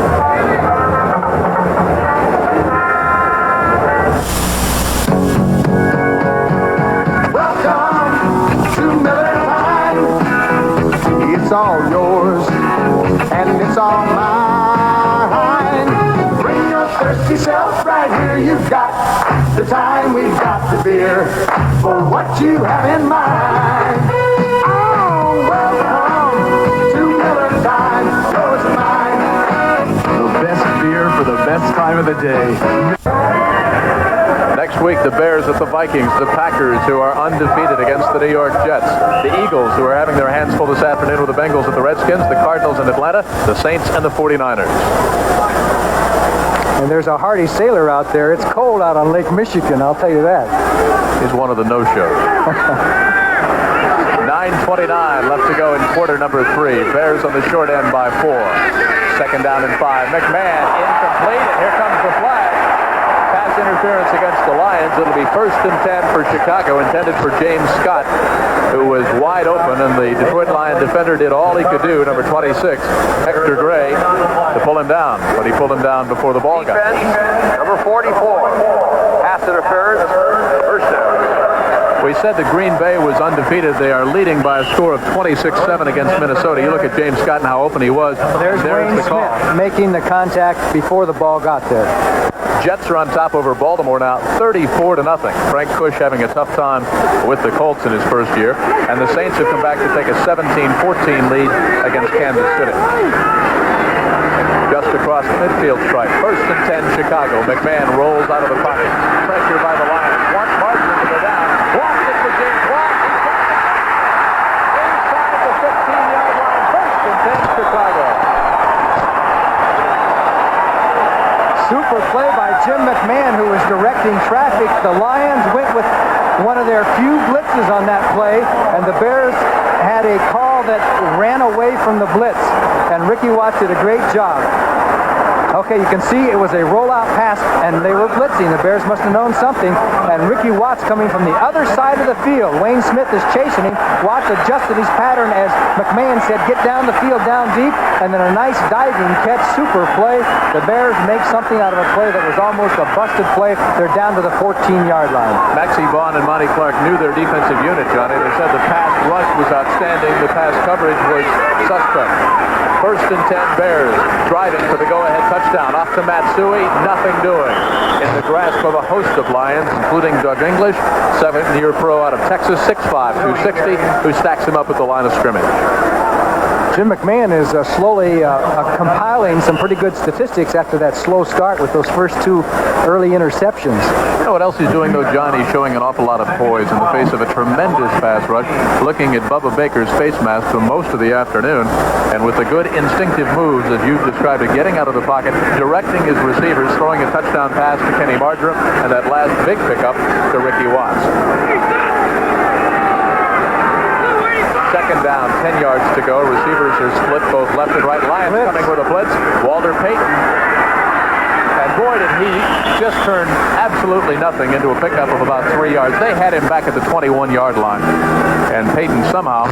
Speaker 7: It's all yours, and it's all mine. Bring your thirsty self right here. You've got the time, we've got the beer for what you have in mind. Oh, welcome to Miller Time. Yours and mine.
Speaker 2: The best beer for the best time of the day.
Speaker 1: Next week, the Bears at the Vikings, the Packers, who are undefeated against the New York Jets, the Eagles, who are having their hands full this afternoon with the Bengals at the Redskins, the Cardinals in Atlanta, the Saints, and the 49ers.
Speaker 3: And there's a hardy sailor out there. It's cold out on Lake Michigan, I'll tell you that.
Speaker 1: He's one of the no-shows. 9:29 left to go in quarter number 3. Bears on the short end by 4. Second down and 5. McMahon incomplete, and here comes the flag. Pass interference against the Lions. It'll be 1st and 10 for Chicago, intended for James Scott, who was wide open, and the Detroit Lion defender did all he could do, number 26, Hector Gray, to pull him down, but he pulled him down before the ball got
Speaker 5: Defense, number 44. Pass interference, first down.
Speaker 1: We said that Green Bay was undefeated. They are leading by a score of 26-7 against Minnesota. You look at James Scott and how open he was.
Speaker 3: There's Wayne
Speaker 1: the call.
Speaker 3: Smith making the contact before the ball got there.
Speaker 1: Jets are on top over Baltimore now, 34-0. Frank Kush having a tough time with the Colts in his first year. And the Saints have come back to take a 17-14 lead against Kansas City. Just across the midfield stripe. 1st and 10 Chicago. McMahon rolls out of the pocket. Pressure by the Lions. Want Martin to go down. Blocked it for James Watt. Inside the 15-yard line. 1st and 10 Chicago.
Speaker 3: Super play by Jim McMahon, who was directing traffic. The Lions went with one of their few blitzes on that play, and the Bears had a call that ran away from the blitz. And Ricky Watt did a great job Okay, you can see it was a rollout pass, and they were blitzing. The Bears must have known something. And Ricky Watts coming from the other side of the field. Wayne Smith is chasing him. Watts adjusted his pattern, as McMahon said, get down the field, down deep, and then a nice diving catch, super play. The Bears make something out of a play that was almost a busted play. They're down to the 14-yard line.
Speaker 1: Maxie Vaughn and Monty Clark knew their defensive unit, Johnny. They said the pass rush was outstanding. The pass coverage was suspect. First and 10 Bears driving for the go-ahead touchdown. Off to Matsui, nothing doing. In the grasp of a host of Lions, including Doug English, 7-year pro out of Texas, 6'5", 260, who stacks him up at the line of scrimmage.
Speaker 3: Jim McMahon is slowly compiling some pretty good statistics after that slow start with those first two early interceptions.
Speaker 1: You know what else he's doing, though, John? He's showing an awful lot of poise in the face of a tremendous pass rush, looking at Bubba Baker's face mask for most of the afternoon, and with the good instinctive moves, as you've described it, getting out of the pocket, directing his receivers, throwing a touchdown pass to Kenny Marjoram, and that last big pickup to Ricky Watts. Second down, 10 yards to go. Receivers are split both left and right. Lions coming with a blitz. Walter Payton. And boy, did he just turn absolutely nothing into a pickup of about 3 yards. They had him back at the 21-yard line. And Payton somehow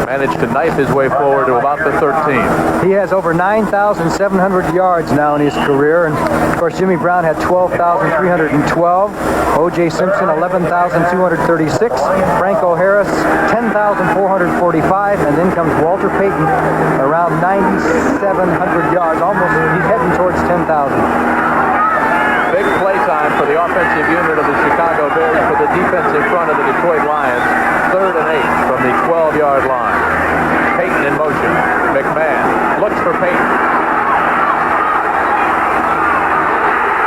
Speaker 1: managed to knife his way forward to about the 13.
Speaker 3: He has over 9,700 yards now in his career. And, of course, Jimmy Brown had 12,312. O.J. Simpson, 11,236. Franco Harris, 10,445. And then comes Walter Payton, around 9,700 yards. Almost, he's heading towards 10,000.
Speaker 1: Big play time for the offensive unit of the Chicago Bears for the defensive front of the Detroit Lions. 3rd and 8 from the 12-yard line. Payton in motion. McMahon looks for Payton.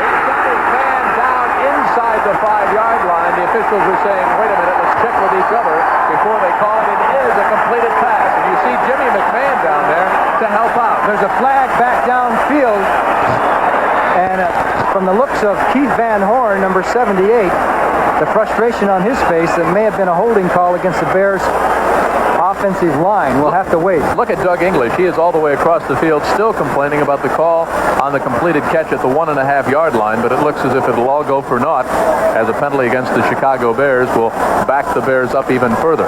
Speaker 1: He's got his man down inside the 5-yard line. The officials are saying, wait a minute, let's check with each other before they call it. It is a completed pass. And you see Jimmy McMahon down there to help out.
Speaker 3: There's a flag back downfield. And from the looks of Keith Van Horn, number 78, the frustration on his face, it may have been a holding call against the Bears' offensive line. We'll have to wait.
Speaker 1: Look at Doug English. He is all the way across the field, still complaining about the call on the completed catch at the 1.5-yard line, but it looks as if it'll all go for naught, as a penalty against the Chicago Bears will back the Bears up even further.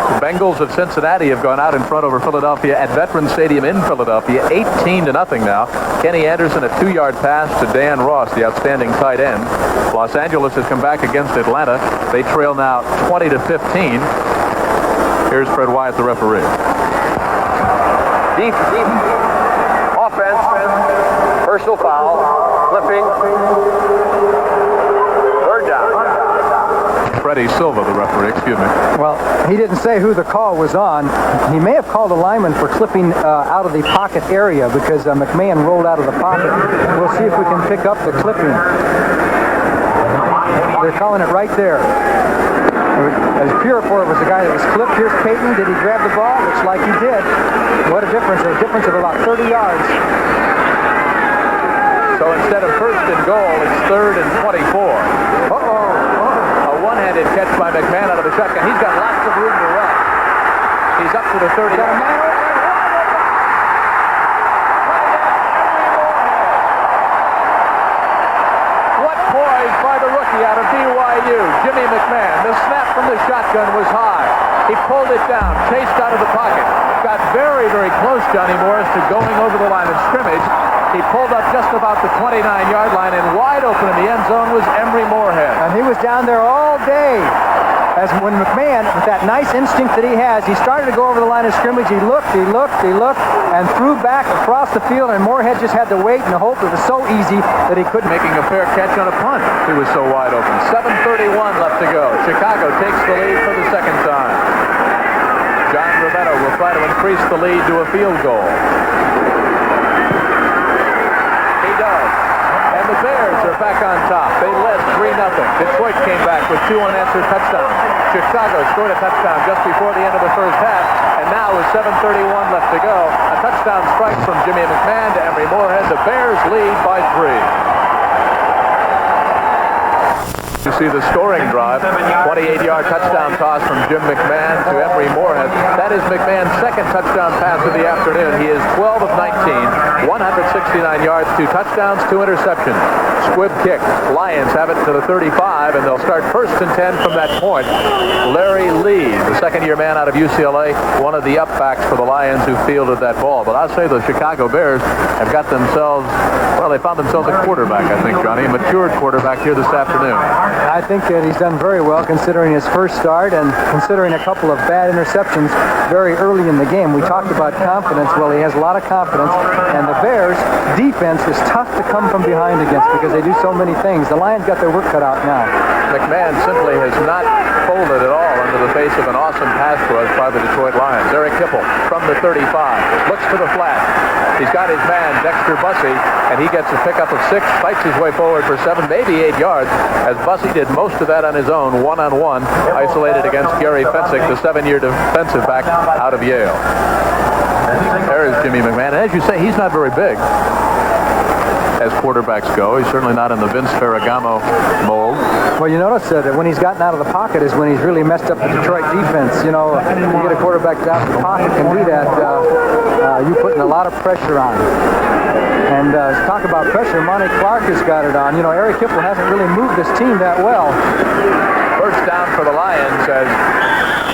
Speaker 1: The Bengals of Cincinnati have gone out in front over Philadelphia at Veterans Stadium in Philadelphia, 18-0 now. Kenny Anderson, a 2-yard pass to Dan Ross, the outstanding tight end. Los Angeles has come back against Atlanta. They trail now 20-15. Here's Fred Wyatt, the referee.
Speaker 5: Deep. Offense. Personal foul. Flipping. 3rd down.
Speaker 1: Freddie Silva, the referee, excuse me.
Speaker 3: Well, he didn't say who the call was on. He may have called a lineman for clipping out of the pocket area because McMahon rolled out of the pocket. We'll see if we can pick up the clipping. They're calling it right there. As Purifoy was the guy that was clipped. Here's Payton. Did he grab the ball? Looks like he did. What a difference. A difference of about 30 yards.
Speaker 1: So instead of 1st and goal, it's 3rd and 24. One-handed catch by McMahon out of the shotgun. He's got lots of room to run. He's up to the 30. What poise by the rookie out of BYU, Jimmy McMahon. The snap from the shotgun was high. He pulled it down, chased out of the pocket. Got very, very close, Johnny Morris, to going over the line of scrimmage. He pulled up just about the 29-yard line, and wide open in the end zone was Emory Moorhead.
Speaker 3: And he was down there all day. As when McMahon, with that nice instinct that he has, he started to go over the line of scrimmage. He looked, and threw back across the field, and Moorhead just had to wait and hope. It was so easy that he couldn't.
Speaker 1: Making a fair catch on a punt. He was so wide open. 7:31 left to go. Chicago takes the lead for the second time. John Rivetto will try to increase the lead to a field goal. And the Bears are back on top. They led 3-0. Detroit came back with 2 unanswered touchdowns. Chicago scored a touchdown just before the end of the first half. And now with 7:31 left to go, a touchdown strike from Jimmy McMahon to Emory Moorhead. The Bears lead by 3. You see the scoring drive, 28-yard touchdown toss from Jim McMahon to Emory Moorhead. That is McMahon's second touchdown pass of the afternoon. He is 12 of 19, 100 269 yards, 2 touchdowns, 2 interceptions. Squib kick. Lions have it to the 35, and they'll start 1st and 10 from that point. Larry Lee, the second-year man out of UCLA, one of the upbacks for the Lions who fielded that ball. But I'll say the Chicago Bears have got themselves, well, they found themselves a quarterback, I think, Johnny, a matured quarterback here this afternoon.
Speaker 3: I think that he's done very well considering his first start and considering a couple of bad interceptions very early in the game. We talked about confidence. Well, he has a lot of confidence, and the Bears' defense is tough to come from behind against because they do so many things. The Lions got their work cut out now.
Speaker 1: McMahon simply has not folded at all under the face of an awesome pass rush by the Detroit Lions. Eric Hipple from the 35 looks for the flat. He's got his man, Dexter Bussey, and he gets a pickup of 6, fights his way forward for 7, maybe 8 yards, as Bussey did most of that on his own, one-on-one, isolated against Gary Fensick, the 7-year defensive back out of Yale. There's Jimmy McMahon. And as you say, he's not very big as quarterbacks go. He's certainly not in the Vince Ferragamo mold.
Speaker 3: Well, you notice that when he's gotten out of the pocket is when he's really messed up the Detroit defense. You know, you get a quarterback out of the pocket can do that. You're putting a lot of pressure on him. And talk about pressure, Monty Clark has got it on. You know, Eric Hipple hasn't really moved this team that well.
Speaker 1: First down for the Lions as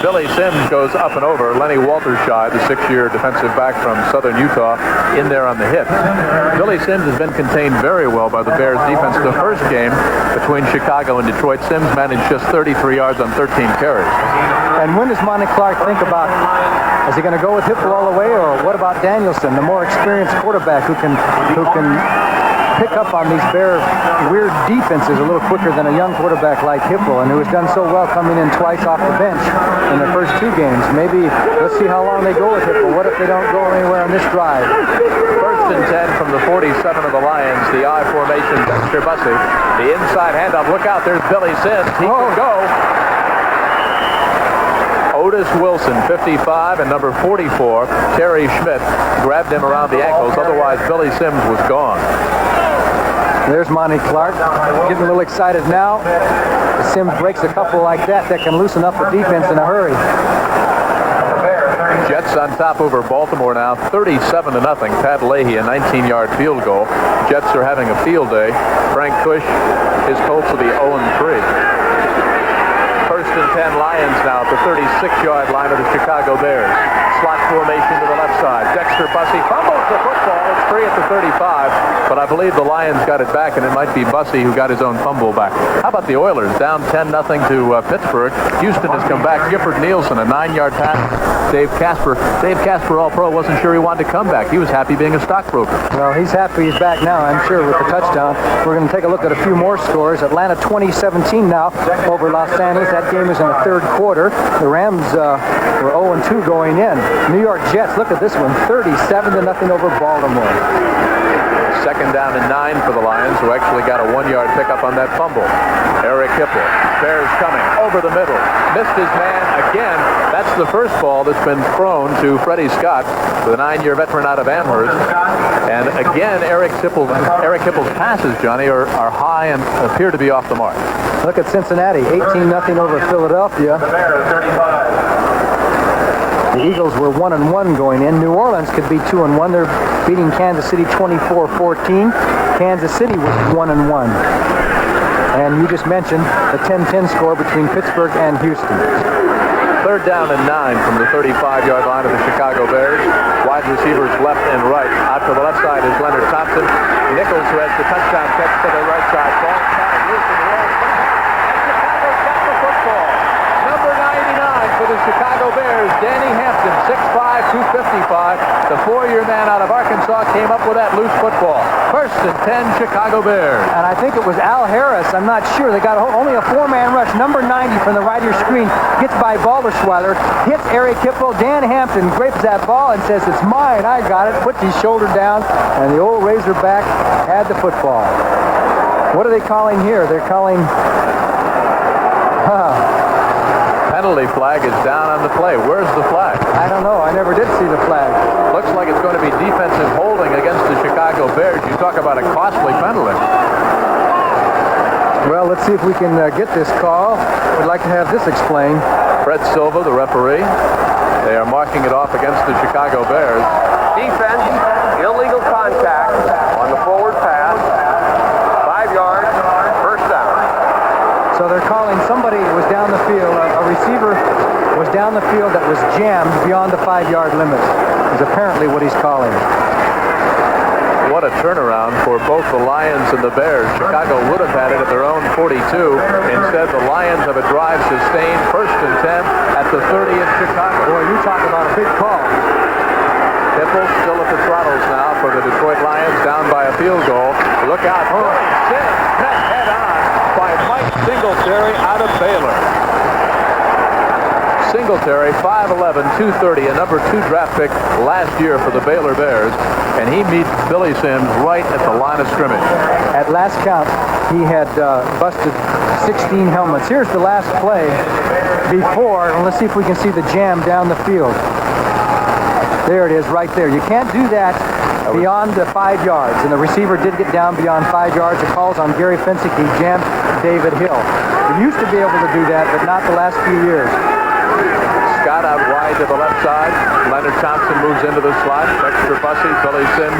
Speaker 1: Billy Sims goes up and over. Lenny Waltershaw, the 6-year defensive back from Southern Utah, in there on the hit. Billy Sims has been contained very well by the Bears defense. The first game between Chicago and Detroit, Sims managed just 33 yards on 13 carries.
Speaker 3: And when does Monty Clark think about, is he going to go with Hipple all the way, or what about Danielson, the more experienced quarterback who can pick up on these Bear weird defenses a little quicker than a young quarterback like Hipple, and who has done so well coming in twice off the bench in the first 2 games. Maybe let's see how long they go with Hipple. What if they don't go anywhere on this drive?
Speaker 1: 1st and 10 from the 47 of the Lions. The I formation, Dexter Bussey. The inside handoff. Look out, there's Billy Sims. He can go. Otis Wilson, 55, and number 44, Terry Schmidt, grabbed him around the ankles. Otherwise, Billy Sims was gone.
Speaker 3: There's Monty Clark getting a little excited now. If Sims breaks a couple like that can loosen up the defense in a hurry.
Speaker 1: Jets on top over Baltimore now, 37-0. Pat Leahy, a 19-yard field goal. Jets are having a field day. Frank Kush, his Colts will be 0-3. 1st and 10 Lions now at the 36-yard line of the Chicago Bears. Slot formation to the left side. Dexter Bussey fumbles the football. It's free at the 35, but I believe the Lions got it back, and it might be Bussey who got his own fumble back. How about the Oilers? Down 10-0 to Pittsburgh. Houston has come back. Gifford Nielsen, a 9-yard pass. Dave Casper, All-Pro, wasn't sure he wanted to come back. He was happy being a stockbroker.
Speaker 3: Well, he's happy he's back now, I'm sure, with the touchdown. We're going to take a look at a few more scores. Atlanta 20-17 now over Los Angeles. That game is in the 3rd quarter. The Rams were 0-2 going in. New York Jets, look at this one, 37-0 over Baltimore.
Speaker 1: 2nd down and 9 for the Lions, who actually got a 1-yard pickup on that fumble. Eric Hipple, Bears coming over the middle, missed his man again. That's the first ball that's been thrown to Freddie Scott, the 9-year veteran out of Amherst. And again, Eric Hipple's passes, Johnny, are high and appear to be off the mark.
Speaker 3: Look at Cincinnati, 18-0 over Philadelphia. The Eagles were 1-1 going in. New Orleans could be 2-1. They're beating Kansas City 24-14. Kansas City was 1-1. And you just mentioned the 10-10 score between Pittsburgh and Houston.
Speaker 1: 3rd down and 9 from the 35-yard line of the Chicago Bears. Wide receivers left and right. Out to the left side is Leonard Thompson. Nichols, who has the touchdown catch to the right side. Ball tied loose in the air. Chicago's got the football. Number 99 for the Chicago Bears, Danny Hampton, 6'5", 255. The 4-year man out of Arkansas came up with that loose football. 1st and 10 Chicago Bears.
Speaker 3: And I think it was Al Harris, I'm not sure. They got only a 4-man rush. Number 90 from the right of your screen gets by Balderschweiler, hits Eric Hipple. Dan Hampton grabs that ball and says, "It's mine, I got it." Puts his shoulder down, and the old Razorback had the football. What are they calling here? They're calling...
Speaker 1: Penalty flag is down on the play. Where's the flag?
Speaker 3: I don't know. I never did see the flag.
Speaker 1: Looks like it's going to be defensive holding against the Chicago Bears. You talk about a costly penalty.
Speaker 3: Well, let's see if we can get this call. We'd like to have this explained.
Speaker 1: Fred Silva, the referee. They are marking it off against the Chicago Bears.
Speaker 5: Defense, illegal contact.
Speaker 3: 5-yard limit is apparently what he's calling.
Speaker 1: What a turnaround for both the Lions and the Bears. Chicago would have had it at their own 42. Instead, the Lions have a drive sustained, 1st and 10 at the 30 in Chicago.
Speaker 3: Boy, you talk about a big call.
Speaker 1: Hipple still at the throttles now for the Detroit Lions, down by a field goal. Look out. Sims met head on by Mike Singletary out of Baylor. Singletary, 5'11", 230, a number 2 draft pick last year for the Baylor Bears, and he meets Billy Sims right at the line of scrimmage.
Speaker 3: At last count, he had busted 16 helmets. Here's the last play before, and let's see if we can see the jam down the field. There it is right there. You can't do that beyond the 5 yards, and the receiver did get down beyond 5 yards. The calls on Gary Fensick. He jammed David Hill. He used to be able to do that, but not the last few years.
Speaker 1: Scott out wide to the left side. Leonard Thompson moves into the slot. Dexter Bussey, Billy Sims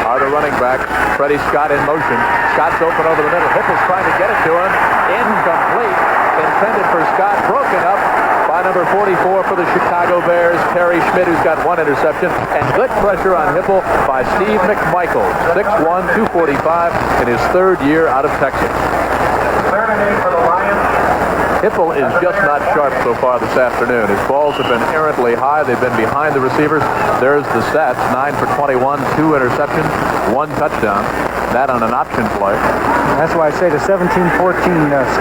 Speaker 1: are the running backs. Freddie Scott in motion. Scott's open over the middle. Hipple's trying to get it to him. Incomplete. Intended for Scott. Broken up by number 44 for the Chicago Bears, Terry Schmidt, who's got 1 interception. And good pressure on Hipple by Steve McMichael. 6'1", 245 in his 3rd year out of Texas.
Speaker 5: Third and 8 for the Lions.
Speaker 1: Hipple is just not sharp so far this afternoon. His balls have been errantly high. They've been behind the receivers. There's the stats, 9 for 21, 2 interceptions, 1 touchdown. That on an option play.
Speaker 3: That's why I say the 17-14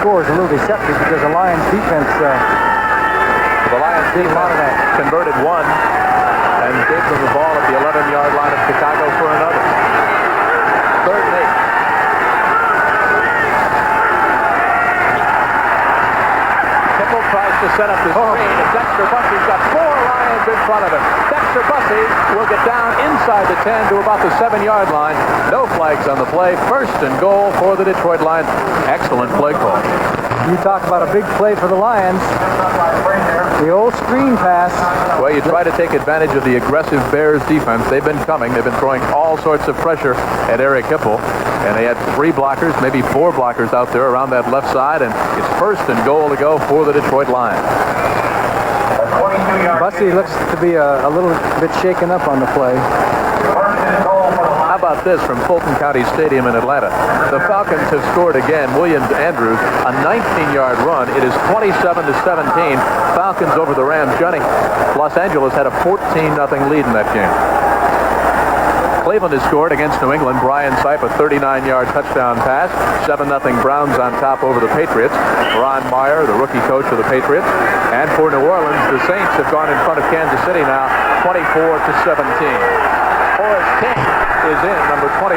Speaker 3: score is a little deceptive, because the Lions defense...
Speaker 1: the Lions defense converted 1 and gave them the ball at the 11-yard line of Chicago for another. 3rd and 8. Tries to set up the screen, and Dexter Bussey's got 4 Lions in front of him. Dexter Bussey will get down inside the 10 to about the 7-yard line. No flags on the play. 1st and goal for the Detroit Lions. Excellent play call.
Speaker 3: You talk about a big play for the Lions. The old screen pass.
Speaker 1: Well, you try to take advantage of the aggressive Bears defense. They've been coming. They've been throwing all sorts of pressure at Eric Hipple. And they had 3 blockers, maybe 4 blockers out there around that left side. And it's 1st and goal to go for the Detroit Lions.
Speaker 3: Bussey looks to be a little bit shaken up on the play.
Speaker 1: How about this from Fulton County Stadium in Atlanta? The Falcons have scored again. Williams Andrews, a 19-yard run. It is 27-17. Falcons over the Rams. Johnny, Los Angeles had a 14-0 lead in that game. Cleveland has scored against New England. Brian Sipe, a 39-yard touchdown pass. 7-0 Browns on top over the Patriots. Ron Meyer, the rookie coach of the Patriots. And for New Orleans, the Saints have gone in front of Kansas City now, 24-17. Horace King is in, number 25,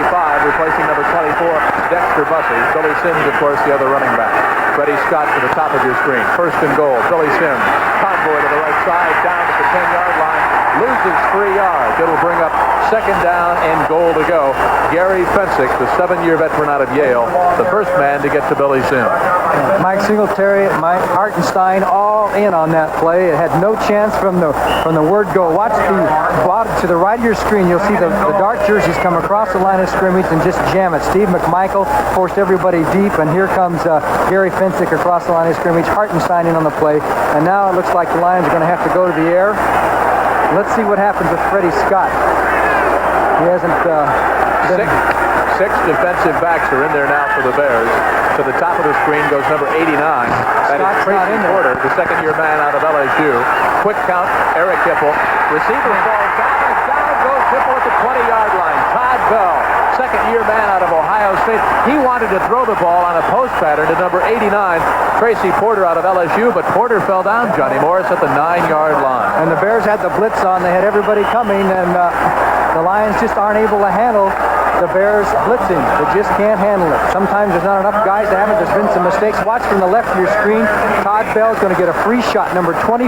Speaker 1: replacing number 24, Dexter Bussey. Billy Sims, of course, the other running back. Freddie Scott to the top of your screen. 1st and goal. Billy Sims, convoy to the right side, down to the 10-yard line. Loses 3 yards. It'll bring up 2nd down and goal to go. Gary Fensick, the 7-year veteran out of Yale, the first man to get to Billy Sims.
Speaker 3: Mike Singletary, Mike Hartenstein, all in on that play. It had no chance from the word go. Watch the bottom to the right of your screen. You'll see the dark jerseys come across the line of scrimmage and just jam it. Steve McMichael forced everybody deep, and here comes Gary Fensick across the line of scrimmage. Hartenstein in on the play, and now it looks like the Lions are going to have to go to the air. Let's see what happens with Freddie Scott. He hasn't...
Speaker 1: 6 defensive backs are in there now for the Bears. To the top of the screen goes number 89. That is Tracy Porter, the 2nd-year man out of LSU. Quick count, Eric Hipple. Receiver falls down, and down goes Hipple at the 20-yard line. Todd Bell, 2nd-year man out of Ohio State. He wanted to throw the ball on a post pattern to number 89, Tracy Porter out of LSU, but Porter fell down, Johnny Morris, at the 9-yard line.
Speaker 3: And the Bears had the blitz on. They had everybody coming, and the Lions just aren't able to handle the Bears blitzing. They just can't handle it. Sometimes there's not enough guys to have it. There's been some mistakes. Watch from the left of your screen. Todd Bell is going to get a free shot, number 25,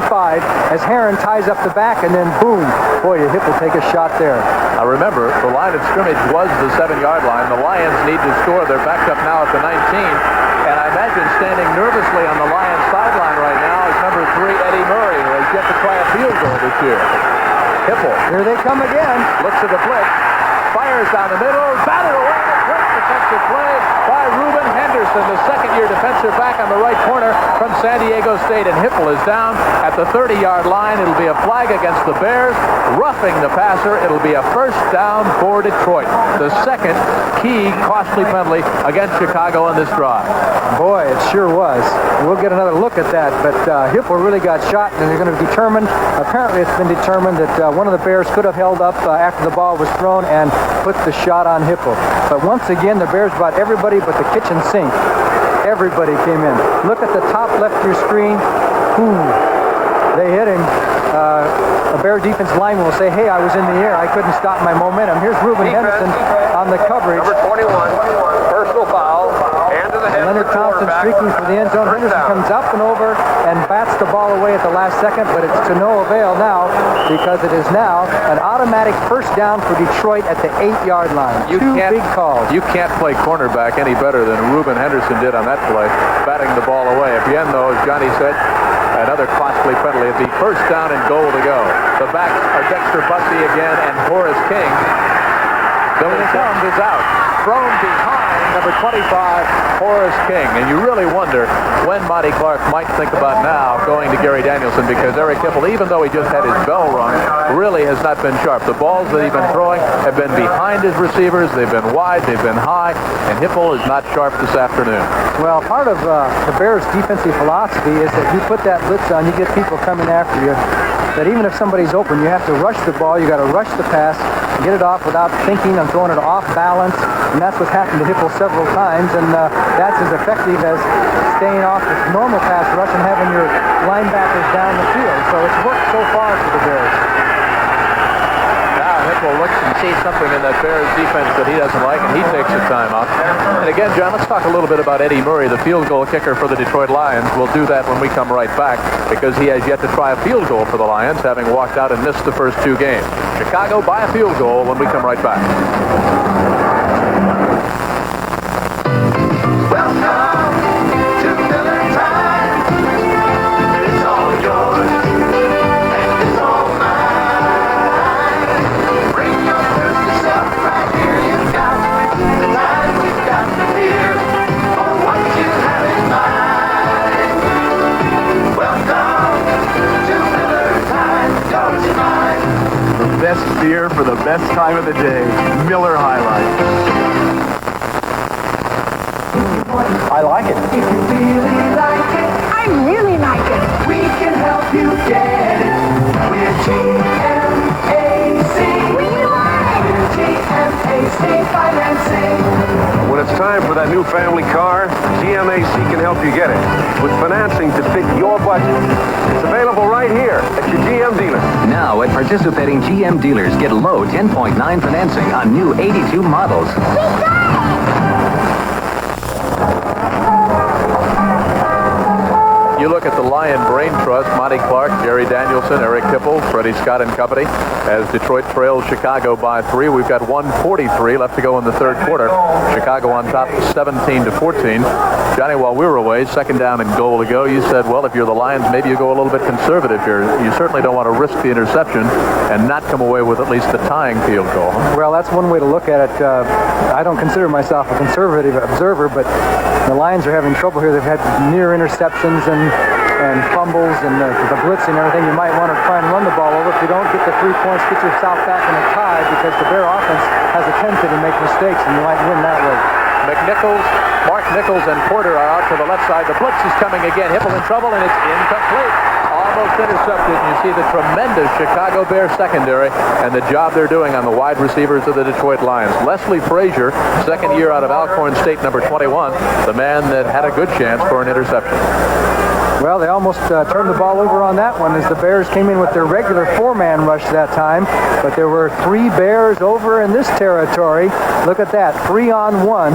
Speaker 3: as Heron ties up the back, and then boom. Boy, Hip will take a shot there.
Speaker 1: Now remember, the line of scrimmage was the 7-yard line. The Lions need to score. They're backed up now at the 19. And I imagine standing nervously on the Lions sideline right now is number 3, Eddie Murray, who has yet to try a field goal this year. Hipple.
Speaker 3: Here they come again.
Speaker 1: Looks at the blitz. Fires down the middle. Batted away. Breaks the defensive play by Reuben Henderson, the second-year defensive back on the right corner from San Diego State. And Hipple is down at the 30-yard line. It'll be a flag against the Bears, roughing the passer. It'll be a first down for Detroit. The second key costly penalty against Chicago on this drive.
Speaker 3: Boy, it sure was. We'll get another look at that, but Hipple really got shot, and they're going to determine, apparently it's been determined that one of the Bears could have held up after the ball was thrown and put the shot on Hipple. But once again, the Bears brought everybody but the kitchen sink. Everybody came in. Look at the top left of your screen. Ooh, they hit him. A Bear defense lineman will say, hey, I was in the air. I couldn't stop my momentum. Here's Reuben Henderson on the coverage.
Speaker 5: Number 21, personal foul, hand to the head.
Speaker 3: Leonard Thompson streaking for the end zone. Henderson comes up and over and bats the ball away at the last second, but it's to no avail now because it is now an automatic first down for Detroit at the 8-yard line. Two big calls.
Speaker 1: You can't play cornerback any better than Reuben Henderson did on that play, batting the ball away. At the end, though, as Johnny said, another costly penalty. It'd be first down and goal to go. The backs are Dexter Bussey again and Horace King. Billy Jones is out. Thrown behind number 25, Horace King. And you really wonder when Monty Clark might think about now going to Gary Danielson, because Eric Hipple, even though he just had his bell rung, really has not been sharp. The balls that he's been throwing have been behind his receivers. They've been wide. They've been high. And Hipple is not sharp this afternoon.
Speaker 3: Well, part of the Bears' defensive philosophy is that you put that blitz on, you get people coming after you. That even if somebody's open, you have to rush the ball. You got to rush the pass, get it off without thinking and throwing it off balance. And that's what's happened to Hipple several times. And that's as effective as staying off the normal pass rush and having your linebackers down the field. So it's worked so far for the Bears.
Speaker 1: Hipple looks and sees something in that Bears defense that he doesn't like, and he takes a timeout. And again, John, let's talk a little bit about Eddie Murray, the field goal kicker for the Detroit Lions. We'll do that when we come right back, because he has yet to try a field goal for the Lions, having walked out and missed the first two games. Chicago by a field goal when we come right back.
Speaker 7: Welcome to Miller Time. It's all yours, and it's all mine. Bring your thirsty self right here. You've got the time we've got here for what you have in mind. Welcome to Miller Time. Yours and mine.
Speaker 8: The best beer for the best time of the day. Miller High Life.
Speaker 3: I like it.
Speaker 7: If you really like it,
Speaker 9: I really like it.
Speaker 7: we can help you get it. We're GMAC. We're GMAC Financing.
Speaker 5: When it's time for that new family car, GMAC can help you get it with financing to fit your budget. It's available right here at your GM dealer.
Speaker 10: Now at participating GM dealers, get low 10.9 financing on new 82 models.
Speaker 1: You look at the Lion Brain Trust, Monty Clark, Gary Danielson, Eric Hipple, Freddie Scott and company, as Detroit trails Chicago by 3. We've got 1:43 left to go in the third quarter. Chicago on top 17-14. Johnny, while we were away, second down and goal to go, you said, well, if you're the Lions, maybe you go a little bit conservative here. You certainly don't want to risk the interception and not come away with at least the tying field goal.
Speaker 3: Well, that's one way to look at it. I don't consider myself a conservative observer, but the Lions are having trouble here. They've had near interceptions and fumbles and the blitzing and everything. You might want to try and run the ball over. If you don't get the 3 points, get yourself back in a tie, because the Bear offense has a tendency to make mistakes, and you might win that way.
Speaker 1: McNichols, Mark Nichols, and Porter are out to the left side. The blitz is coming again. Hipple in trouble, and it's incomplete. Almost intercepted. And you see the tremendous Chicago Bears secondary and the job they're doing on the wide receivers of the Detroit Lions. Leslie Frazier, second year out of Alcorn State, number 21, the man that had a good chance for an interception.
Speaker 3: Well, they almost turned the ball over on that one as the Bears came in with their regular 4-man rush that time. But there were 3 Bears over in this territory. Look at that, 3-on-1.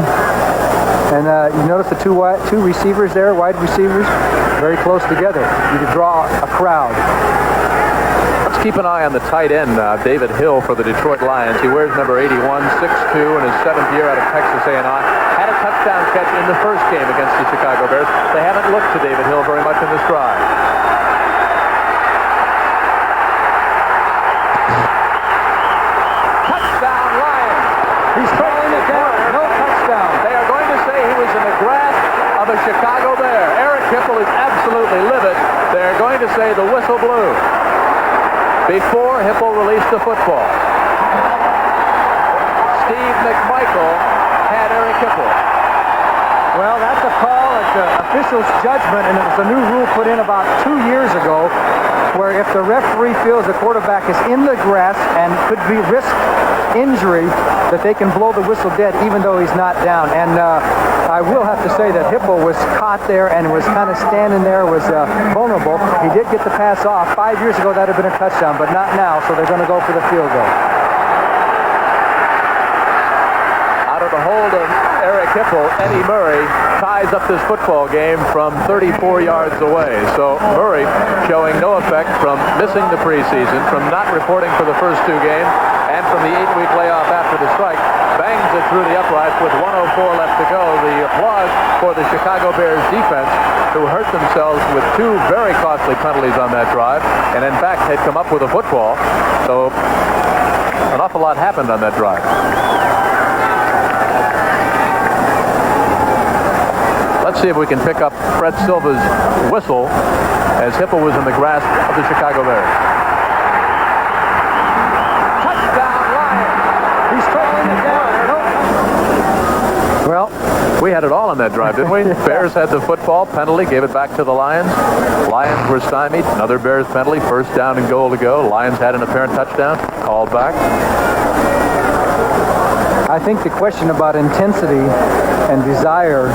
Speaker 3: And you notice the two receivers there, wide receivers, very close together. You could draw a crowd.
Speaker 1: Let's keep an eye on the tight end, David Hill, for the Detroit Lions. He wears number 81, 6'2", in his 7th year out of Texas A&M. Had a touchdown catch in the first game against the Chicago Bears. They haven't looked to David Hill very much in this drive. Touchdown, Lions!
Speaker 3: He's throwing it down. No touchdown.
Speaker 1: say the whistle blew before Hipple released the football. Steve McMichael had Eric Hipple.
Speaker 3: Well, that's a call. It's the official's judgment, and it was a new rule put in about 2 years ago where if the referee feels the quarterback is in the grass and could be risk injury, that they can blow the whistle dead even though he's not down. And I will have to say that Hipple was caught there and was kind of standing there, was vulnerable. He did get the pass off. 5 years ago, that would have been a touchdown, but not now, so they're going to go for the field goal.
Speaker 1: Out of the hold of Eric Hipple, Eddie Murray ties up this football game from 34 yards away. So Murray showing no effect from missing the preseason, from not reporting for the first 2 games, and from the 8-week layoff after the strike, bangs it through the uprights with 1:04 left to go. The applause for the Chicago Bears defense, who hurt themselves with 2 very costly penalties on that drive, and in fact had come up with a football. So an awful lot happened on that drive. Let's see if we can pick up Fred Silva's whistle as Hipple was in the grasp of the Chicago Bears.
Speaker 3: Touchdown, Lions! He's totally it down. Nope.
Speaker 1: Well, we had it all on that drive, didn't we? Bears had the football, penalty, gave it back to the Lions. Lions were stymied. Another Bears penalty, first down and goal to go. Lions had an apparent touchdown, called back.
Speaker 3: I think the question about intensity and desire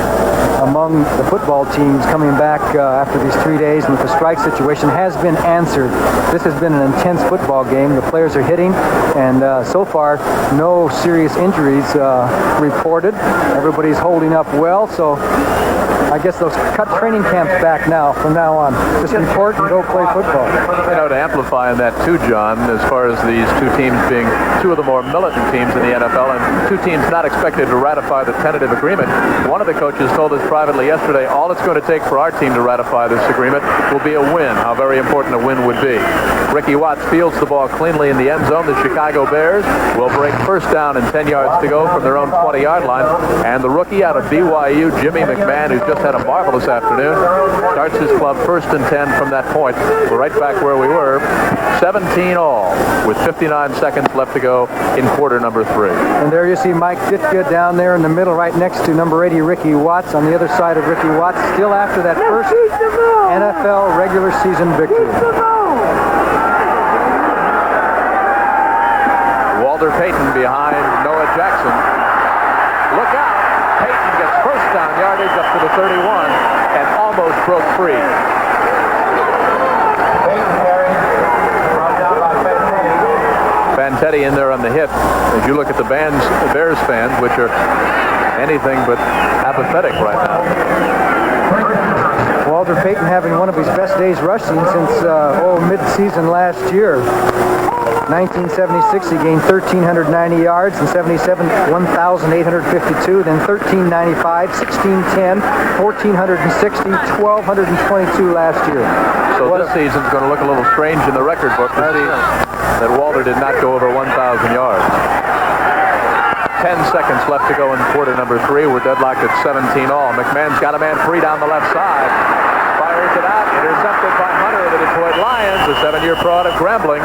Speaker 3: among the football teams coming back after these 3 days and with the strike situation has been answered. This has been an intense football game. The players are hitting, and so far, no serious injuries reported. Everybody's holding up well, so I guess those cut training camps back now, from now on. Just report and go play football.
Speaker 1: You know, to amplify on that too, John, as far as these 2 teams being 2 of the more militant teams in the NFL, and 2 teams not expected to ratify the tentative agreement. One of the coaches told us privately yesterday, all it's going to take for our team to ratify this agreement will be a win, how very important a win would be. Ricky Watts fields the ball cleanly in the end zone. The Chicago Bears will break first down and 10 yards to go from their own 20-yard line, and the rookie out of BYU, Jimmy McMahon, who's just had a marvelous afternoon, starts his club first and 10 from that point. We're right back where we were, 17 all, with 59 seconds left to go in quarter number 3.
Speaker 3: And there you see Mike Ditka down there in the middle, right next to number 80, Ricky Watts. On the other side of Ricky Watts, still after that first NFL regular season victory.
Speaker 1: Walter Payton behind Noah Jackson. Look out! Payton gets first down yardage up to the 31 and almost broke free. Fantetti in there on the hit. As you look at the Bears fans, which are anything but apathetic right now.
Speaker 3: Walter Payton having one of his best days rushing since mid-season last year. 1976, he gained 1,390 yards. In 77, 1,852. Then 1,395, 1,610, 1,460, 1,222 last year.
Speaker 1: So this season's going to look a little strange in the record book to see that Walter did not go over 1,000 yards. 10 seconds left to go in quarter number 3. We're deadlocked at 17 all. McMahon's got a man free down the left side. Fires it out. Intercepted by Hunter of the Detroit Lions. The 7-year pro out of Grambling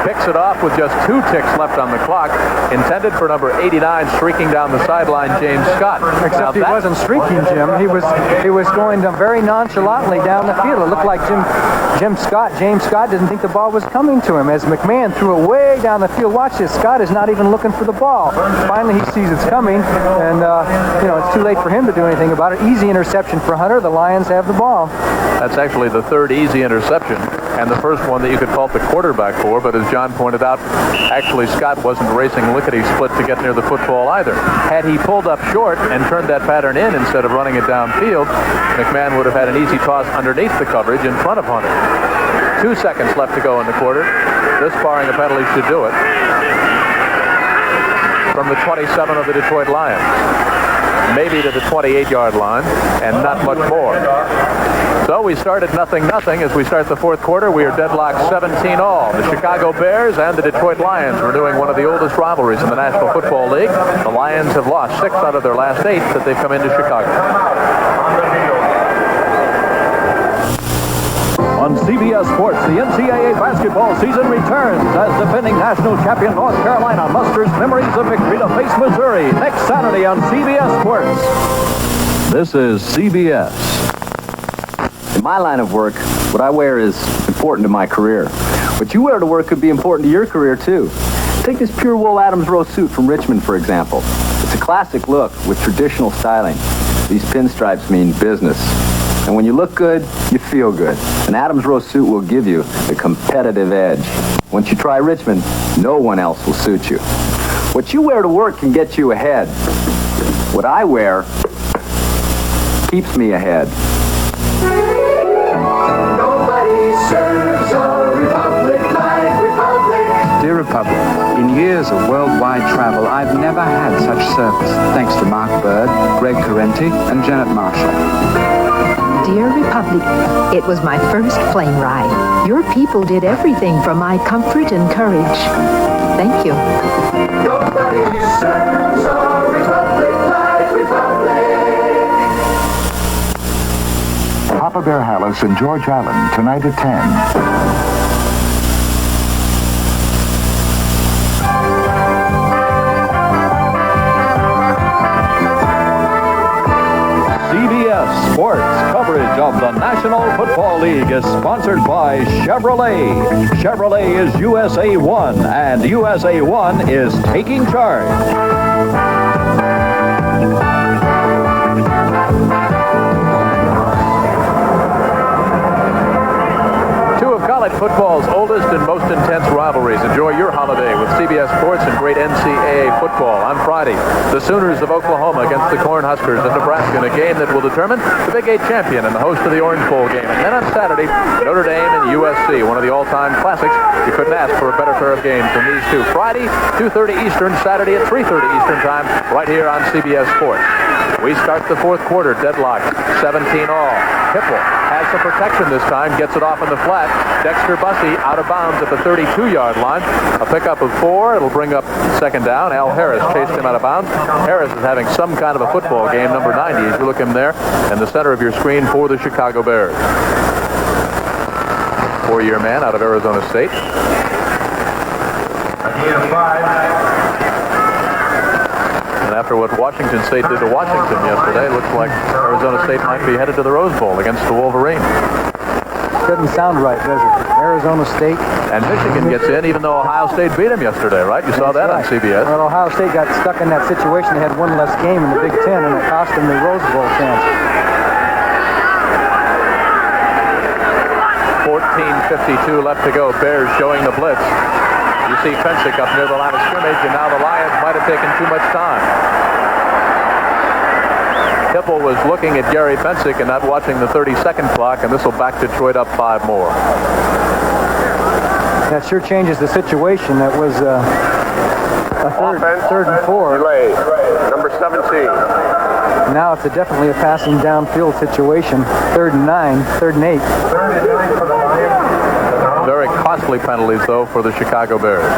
Speaker 1: picks it off with just 2 ticks left on the clock. Intended for number 89, streaking down the sideline, James Scott.
Speaker 3: Except he wasn't streaking, Jim. He was going very nonchalantly down the field. It looked like James Scott didn't think the ball was coming to him as McMahon threw it way down the field. Watch this. Scott is not even looking for the ball. Finally, he sees it's coming, and it's too late for him to do anything about it. Easy interception for Hunter. The Lions have the ball.
Speaker 1: That's actually the 3rd easy interception, and the first one that you could fault the quarterback for, but as John pointed out, actually Scott wasn't racing lickety-split to get near the football either. Had he pulled up short and turned that pattern in instead of running it downfield, McMahon would have had an easy toss underneath the coverage in front of Hunter. 2 seconds left to go in the quarter. This barring a penalty should do it. From the 27 of the Detroit Lions. Maybe to the 28-yard line, and not much more. So we started 0-0 as we start the 4th quarter. We are deadlocked 17 all. The Chicago Bears and the Detroit Lions are doing one of the oldest rivalries in the National Football League. The Lions have lost 6 out of their last 8 that they've come into Chicago.
Speaker 2: On CBS Sports, the NCAA basketball season returns as defending national champion North Carolina musters memories of victory to face Missouri next Saturday on CBS Sports. This is CBS.
Speaker 9: In my line of work, what I wear is important to my career. What you wear to work could be important to your career, too. Take this pure wool Adams Row suit from Richmond, for example. It's a classic look with traditional styling. These pinstripes mean business. And when you look good, you feel good. An Adams Row suit will give you the competitive edge. Once you try Richmond, no one else will suit you. What you wear to work can get you ahead. What I wear keeps me ahead.
Speaker 7: Nobody serves a republic like Republic.
Speaker 11: Dear Republic, in years of worldwide travel, I've never had such service. Thanks to Mark Bird, Greg Correnti, and Janet Marshall.
Speaker 12: Dear Republic, it was my first plane ride. Your people did everything for my comfort and courage. Thank you.
Speaker 7: Nobody serves a republic like Republic.
Speaker 13: Papa Bear Hallis and George Allen, tonight at 10.
Speaker 2: CBS Sports coverage of the National Football League is sponsored by Chevrolet. Chevrolet is USA 1, and USA 1 is taking charge.
Speaker 1: College football's oldest and most intense rivalries. Enjoy your holiday with CBS Sports and great NCAA football. On Friday, the Sooners of Oklahoma against the Cornhuskers of Nebraska in a game that will determine the Big 8 champion and the host of the Orange Bowl game. And then on Saturday, Notre Dame and USC, one of the all-time classics. You couldn't ask for a better pair of games than these two. Friday, 2:30 Eastern, Saturday at 3:30 Eastern time, right here on CBS Sports. We start the fourth quarter deadlocked, 17 all. Hipple has some protection this time, gets it off in the flat. Dexter Bussey out of bounds at the 32-yard line. A pickup of 4. It'll bring up second down. Al Harris chased him out of bounds. Harris is having some kind of a football game, number 90, as you look him there in the center of your screen for the Chicago Bears. 4-year man out of Arizona State. And after what Washington State did to Washington yesterday, looks like Arizona State might be headed to the Rose Bowl against the Wolverines.
Speaker 3: Doesn't sound right, does it? Arizona State.
Speaker 1: And Michigan gets in even though Ohio State beat them yesterday, right? You saw that on CBS.
Speaker 3: Well, Ohio State got stuck in that situation. They had one less game in the Big Ten, and it cost them the Rose Bowl chance.
Speaker 1: 14:52 left to go. Bears showing the blitz. You see Fensick up near the line of scrimmage, and now the Lions might have taken too much time. Hipple was looking at Gary Fensick and not watching the 30-second clock, and this will back Detroit up 5 more.
Speaker 3: That sure changes the situation. That was a third and 4.
Speaker 5: Delay. Number 17.
Speaker 3: Now it's definitely a passing downfield situation. 3rd and 9, 3rd and 8.
Speaker 1: Very costly penalties, though, for the Chicago Bears.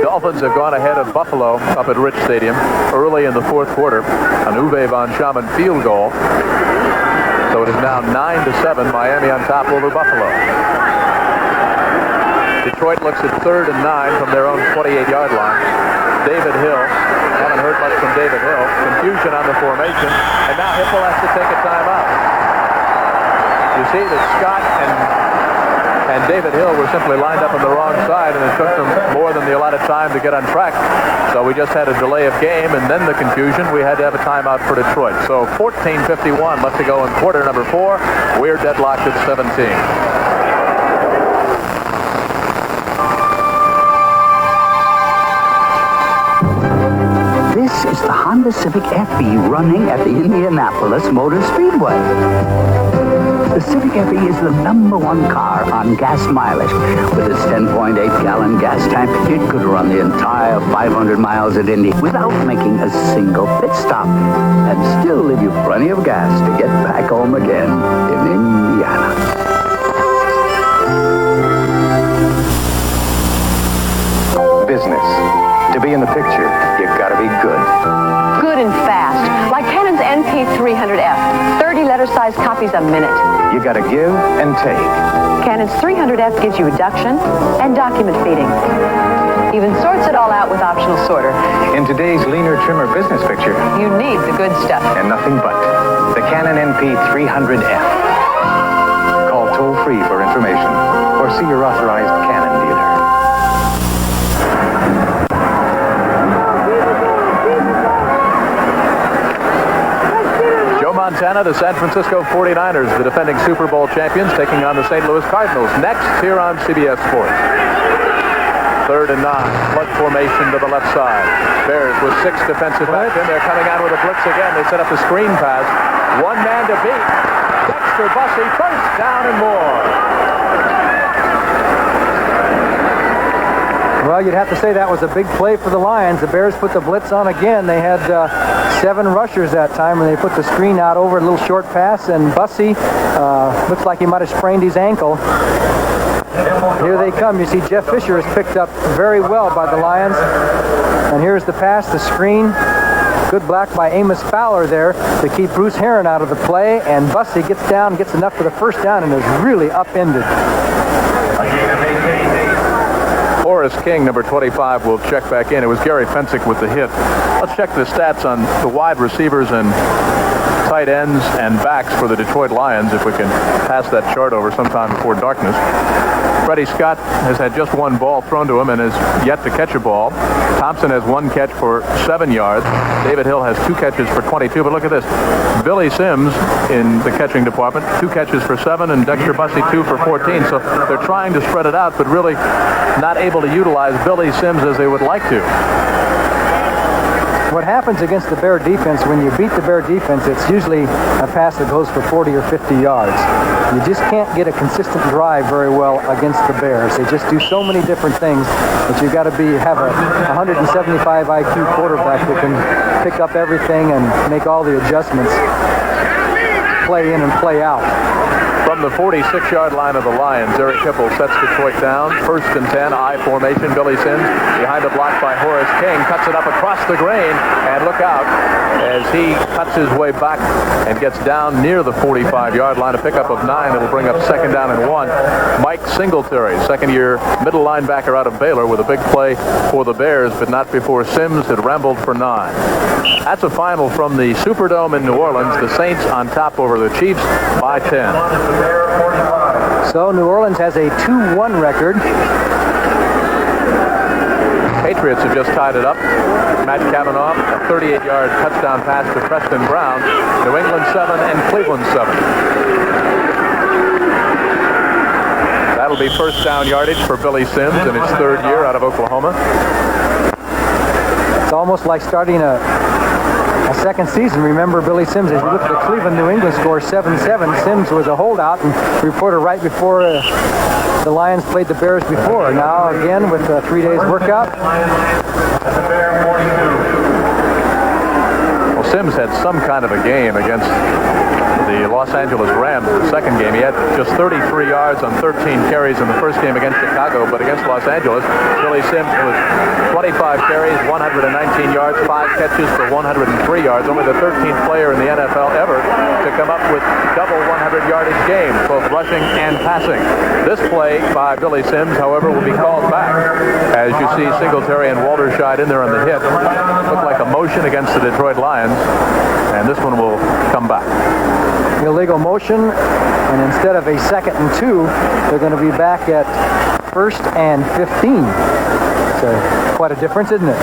Speaker 1: Dolphins have gone ahead of Buffalo up at Rich Stadium early in the fourth quarter. An Uwe von Schamann field goal. So it is now 9-7, Miami on top over Buffalo. Detroit looks at 3rd and 9 from their own 28-yard line. David Hill. Haven't heard much from David Hill. Confusion on the formation. And now Hipple has to take a timeout. You see that Scott and David Hill were simply lined up on the wrong side, and it took them more than the allotted time to get on track. So we just had a delay of game, and then the confusion. We had to have a timeout for Detroit. So 14:51 left to go in quarter number 4. We're deadlocked at 17.
Speaker 14: This is the Honda Civic FE running at the Indianapolis Motor Speedway. The Civic FE is the #1 car on gas mileage. With its 10.8-gallon gas tank, it could run the entire 500 miles at Indy without making a single pit stop and still leave you plenty of gas to get back home again in Indiana.
Speaker 13: Business. To be in the picture, you've got to be good.
Speaker 15: Good and fast, like Canon's NP300F. 30 letter-size copies a minute.
Speaker 13: you got to give and take.
Speaker 15: Cannon's 300F gives you reduction and document feeding. Even sorts it all out with optional sorter.
Speaker 13: In today's leaner, trimmer business picture,
Speaker 15: You need the good stuff.
Speaker 13: and nothing but the Canon NP 300F. Call toll-free for information or see your authorized Canon dealer.
Speaker 1: Joe Montana, the San Francisco 49ers, the defending Super Bowl champions, taking on the St. Louis Cardinals. Next, here on CBS Sports. 3rd and 9. Flood formation to the left side. Bears with 6 defensive backs in. They're coming on with a blitz again. They set up the screen pass. One man to beat. Dexter Bussey, first down and more.
Speaker 3: Well, you'd have to say that was a big play for the Lions. The Bears put the blitz on again. They had 7 rushers that time, and they put the screen out over a little short pass, and Bussey looks like he might have sprained his ankle. Here they come. You see Jeff Fisher is picked up very well by the Lions. And here's the pass, the screen. Good block by Amos Fowler there to keep Bruce Herron out of the play. And Bussey gets down, gets enough for the first down, and is really upended.
Speaker 1: Horace King, number 25, will check back in. It was Gary Fensick with the hit. Let's check the stats on the wide receivers and tight ends and backs for the Detroit Lions, if we can pass that chart over sometime before darkness. Freddie Scott has had just 1 ball thrown to him and has yet to catch a ball. Thompson has 1 catch for 7 yards. David Hill has 2 catches for 22. But look at this. Billy Sims in the catching department, 2 catches for 7, and Dexter Bussey 2 for 14. So they're trying to spread it out, but really not able to utilize Billy Sims as they would like to.
Speaker 3: What happens against the Bear defense, when you beat the Bear defense, it's usually a pass that goes for 40 or 50 yards. You just can't get a consistent drive very well against the Bears. They just do so many different things that you've got to have a 175 IQ quarterback that can pick up everything and make all the adjustments, play in and play out.
Speaker 1: From the 46-yard line of the Lions, Eric Hipple sets Detroit down. 1st and 10, I formation. Billy Sims behind a block by Horace King. Cuts it up across the grain. And look out as he cuts his way back and gets down near the 45-yard line. A pickup of 9. It'll bring up 2nd down and 1. Mike Singletary, 2nd-year middle linebacker out of Baylor, with a big play for the Bears, but not before Sims had rambled for 9. That's a final from the Superdome in New Orleans. The Saints on top over the Chiefs by 10.
Speaker 3: So New Orleans has a 2-1 record.
Speaker 1: Patriots have just tied it up. Matt Cavanaugh, a 38-yard touchdown pass to Preston Brown. New England 7 and Cleveland 7. That'll be first down yardage for Billy Sims in his 3rd year out of Oklahoma.
Speaker 3: It's almost like starting a second season. Remember Billy Sims, as you look at the Cleveland-New England score 7-7, Sims was a holdout and reporter right before the Lions played the Bears before. Now again with 3 days workout.
Speaker 1: Well, Sims had some kind of a game against the Los Angeles Rams in the 2nd game. He had just 33 yards on 13 carries in the 1st game against Chicago, but against Los Angeles, Billy Sims was 25 carries, 119 yards, 5 catches for 103 yards. Only the 13th player in the NFL ever to come up with double 100-yardage games, both rushing and passing. This play by Billy Sims, however, will be called back. As you see Singletary and Walterscheid in there on the hit. Looked like a motion against the Detroit Lions, and this one will come back.
Speaker 3: Illegal motion, and instead of a 2nd and 2, they're going to be back at 1st and 15. So quite a difference, isn't it?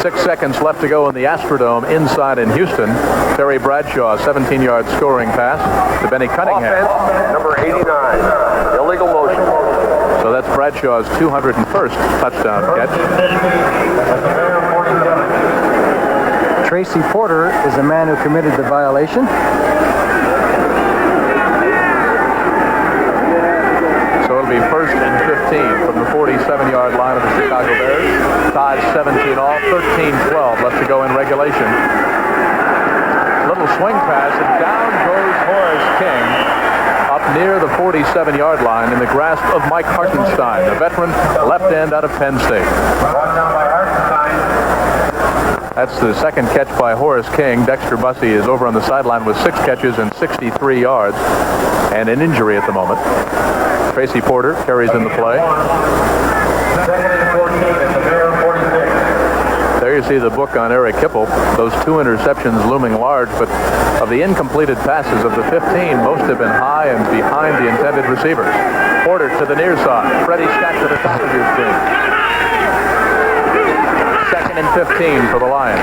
Speaker 1: 6 seconds left to go in the Astrodome inside in Houston. Terry Bradshaw, 17-yard scoring pass to Benny Cunningham.
Speaker 5: Offense, number 89, illegal motion.
Speaker 1: So that's Bradshaw's 201st touchdown catch.
Speaker 3: Tracy Porter is the man who committed the violation.
Speaker 1: So it'll be 1st and 15 from the 47-yard line of the Chicago Bears. Ties 17 all, 13-12 left to go in regulation. Little swing pass, and down goes Horace King up near the 47-yard line in the grasp of Mike Hartenstein, the veteran left end out of Penn State. That's the 2nd catch by Horace King. Dexter Bussey is over on the sideline with 6 catches and 63 yards. and an injury at the moment. Tracy Porter carries in the play. There you see the book on Eric Hipple. Those 2 interceptions looming large, but of the incompleted passes of the 15, most have been high and behind the intended receivers. Porter to the near side. Freddie Scott to the top of your team. 2nd and 15 for the Lions.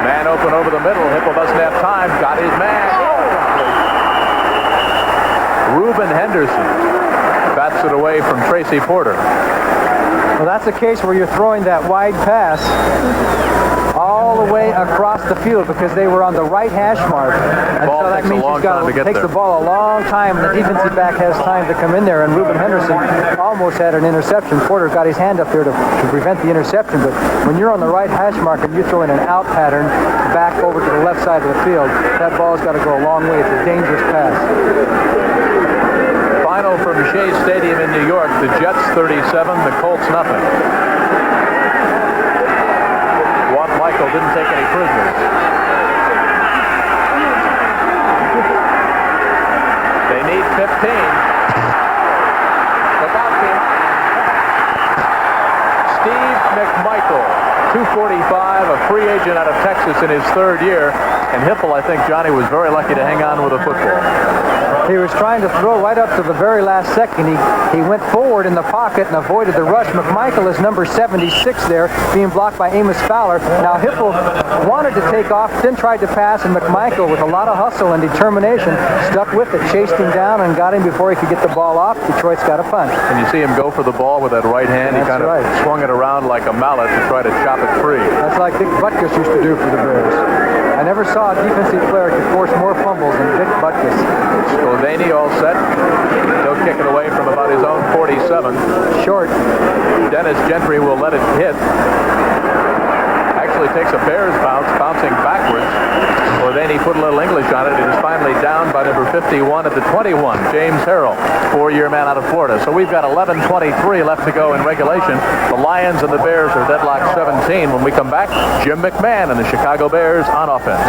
Speaker 1: Man open over the middle. Hipple doesn't have time. Got his man. Reuben Henderson bats it away from Tracy Porter.
Speaker 3: Well, that's a case where you're throwing that wide pass all the way across the field because they were on the right hash mark. And
Speaker 1: ball
Speaker 3: so that
Speaker 1: takes
Speaker 3: means
Speaker 1: a long time to get
Speaker 3: takes
Speaker 1: there.
Speaker 3: the ball a long time, and the defensive back has time to come in there. And Reuben Henderson almost had an interception. Porter got his hand up there to prevent the interception. But when you're on the right hash mark and you're throwing an out pattern back over to the left side of the field, that ball's got to go a long way. It's a dangerous pass.
Speaker 1: Final from Shea Stadium in New York. The Jets 37, the Colts nothing. Walt Michael didn't take any prisoners. They need 15. Look out behind. Steve McMichael, 245, a free agent out of Texas in his 3rd year. And Hipple, I think Johnny was very lucky to hang on with a football.
Speaker 3: He was trying to throw right up to the very last second. He went forward in the pocket and avoided the rush. McMichael is number 76 there, being blocked by Amos Fowler. Now Hipple wanted to take off, then tried to pass, and McMichael, with a lot of hustle and determination, stuck with it, chased him down, and got him before he could get the ball off. Detroit's got a punt.
Speaker 1: And you see him go for the ball with that right hand. He kind of swung it around like a mallet to try to chop it free.
Speaker 3: That's like Dick Butkus used to do for the Bears. I never saw a defensive player could force more fumbles than Dick Butkus.
Speaker 1: Sylvani all set. He'll kick it away from about his own 47.
Speaker 3: Short.
Speaker 1: Dennis Gentry will let it hit. Actually takes a Bears bounce, bouncing backwards. Sylvani put a little English on it. It is finally down by number 51 at the 21. James Harrell, 4-year man out of Florida. So we've got 11:23 left to go in regulation. The Lions and the Bears are deadlocked 17. When we come back, Jim McMahon and the Chicago Bears on offense.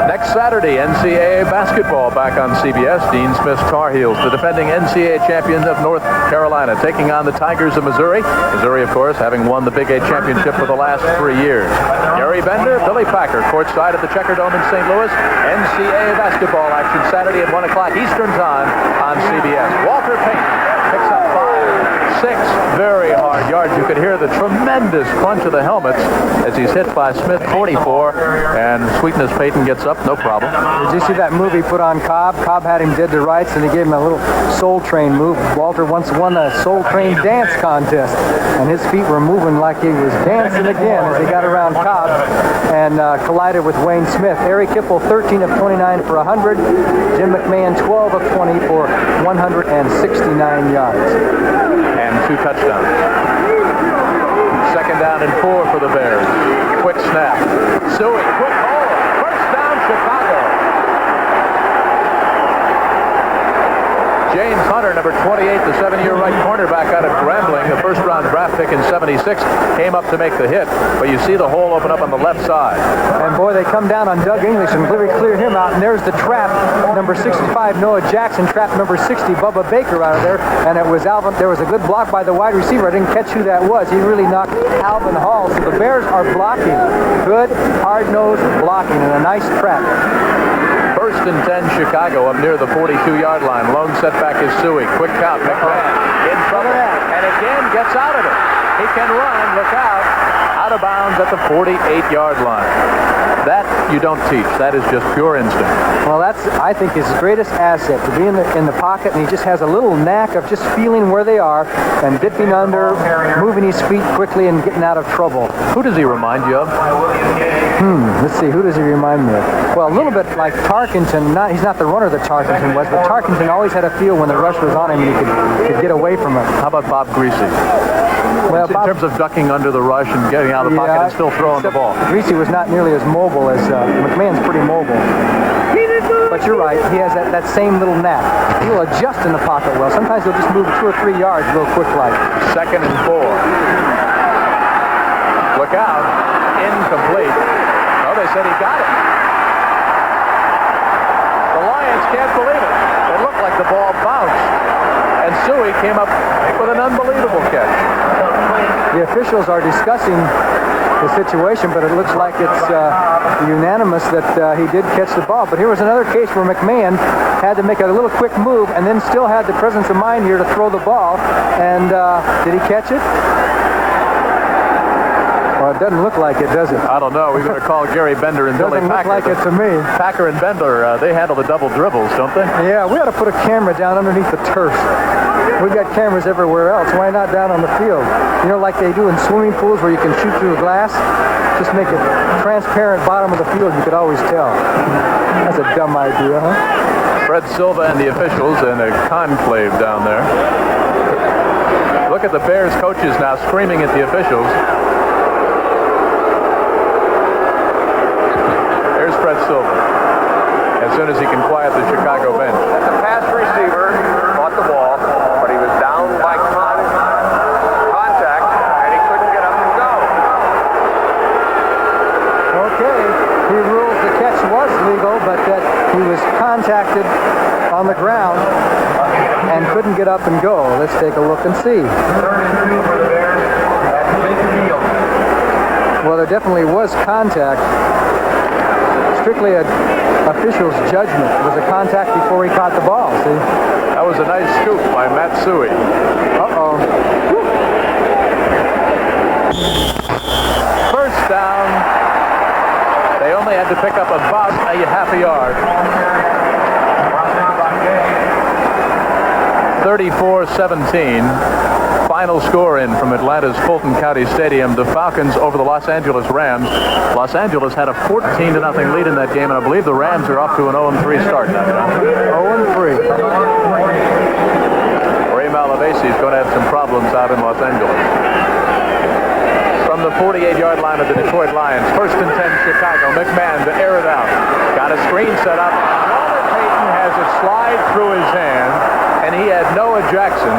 Speaker 1: Next Saturday, NCAA basketball back on CBS. Dean Smith's Tar Heels, the defending NCAA champions of North Carolina, taking on the Tigers of Missouri. Missouri, of course, having won the Big 8 championship for the last 3 years. Gary Bender, Billy Packer, courtside at the Checker Dome in St. Louis. NCAA basketball action Saturday at 1 o'clock Eastern Time on CBS. Walter Payton picks up 5, 6 very hard yards. You could hear the tremendous crunch of the helmets as he's hit by Smith, 44, and Sweetness Payton gets up, no problem.
Speaker 3: Did you see that move he put on Cobb? Cobb had him dead to rights, and he gave him a little Soul Train move. Walter once won a Soul Train dance contest, and his feet were moving like he was dancing again as he got around Cobb and collided with Wayne Smith. Eric Hipple, 13 of 29 for 100. Jim McMahon, 12 of 20 for 169 yards.
Speaker 1: And 2 touchdowns. 2nd down and 4 for the Bears. Quick snap. Suey, quick hole. First down, Chicago. James Hunter, number 28, the 7-year right cornerback out of Grambling, the first-round draft pick in '76, came up to make the hit. But you see the hole open up on the left side.
Speaker 3: And boy, they come down on Doug English and clear him out. And there's the trap. Number 65, Noah Jackson, trapped number 60, Bubba Baker, out of there. And it was Alvin. There was a good block by the wide receiver. I didn't catch who that was. He really knocked Alvin Hall. So the Bears are blocking. Good, hard-nosed blocking and a nice trap.
Speaker 1: 1st and 10, Chicago up near the 42-yard line. Lone setback is Suey. Quick count. McMahon in trouble and again gets out of it. He can run. Look out. Out of bounds at the 48-yard line. That you don't teach. That is just pure instinct.
Speaker 3: Well, that's, I think, his greatest asset, to be in the pocket, and he just has a little knack of just feeling where they are and dipping under, moving his feet quickly and getting out of trouble.
Speaker 1: Who does he remind you of?
Speaker 3: Let's see. Who does he remind me of? Well, a little bit like Tarkenton. He's not the runner that Tarkenton was, but Tarkenton always had a feel when the rush was on him and he could get away from it.
Speaker 1: How about Bob Greasy?
Speaker 3: Well,
Speaker 1: in terms of ducking under the rush and getting out of the pocket and still throwing the ball.
Speaker 3: Greasy was not nearly as mobile as McMahon's pretty mobile. But you're right, he has that same little knack. He'll adjust in the pocket well. Sometimes he'll just move 2 or 3 yards real quick like.
Speaker 1: 2nd and 4. Look out. Incomplete. Oh, they said he got it. just can't believe it. It looked like the ball bounced. And Suey came up with an unbelievable catch.
Speaker 3: The officials are discussing the situation, but it looks like it's unanimous that he did catch the ball. But here was another case where McMahon had to make a little quick move and then still had the presence of mind here to throw the ball. And did he catch it? Well, it doesn't look like it, does it?
Speaker 1: I don't know. We're going to call Gary Bender and Billy Packer.
Speaker 3: Doesn't look like it to me.
Speaker 1: Packer and Bender, they handle the double dribbles, don't they?
Speaker 3: Yeah, we ought to put a camera down underneath the turf. We've got cameras everywhere else. Why not down on the field? You know, like they do in swimming pools where you can shoot through the glass? Just make a transparent bottom of the field. You could always tell. That's a dumb idea, huh?
Speaker 1: Fred Silva and the officials in a conclave down there. Look at the Bears coaches now screaming at the officials. Here's Fred Silva. As soon as he can quiet the Chicago bench.
Speaker 5: The pass receiver caught the ball, but he was down by contact, and he couldn't get up and go.
Speaker 3: Okay, he rules the catch was legal, but that he was contacted on the ground and couldn't get up and go. Let's take a look and see. Well, there definitely was contact. Strictly an official's judgment. It was a contact before he caught the ball, see?
Speaker 1: That was a nice scoop by Matt Suey.
Speaker 3: Uh-oh.
Speaker 1: First down. They only had to pick up about a half a yard. 34-17. Final score in from Atlanta's Fulton County Stadium. The Falcons over the Los Angeles Rams. Los Angeles had a 14-0 lead in that game, and I believe the Rams are off to an 0-3 start now, John.
Speaker 3: 0-3.
Speaker 1: Ray Malavasi is going to have some problems out in Los Angeles. From the 48-yard line of the Detroit Lions, 1st and 10 Chicago. McMahon to air it out. Got a screen set up. Walter Payton has it slide through his hand, and he had Noah Jackson,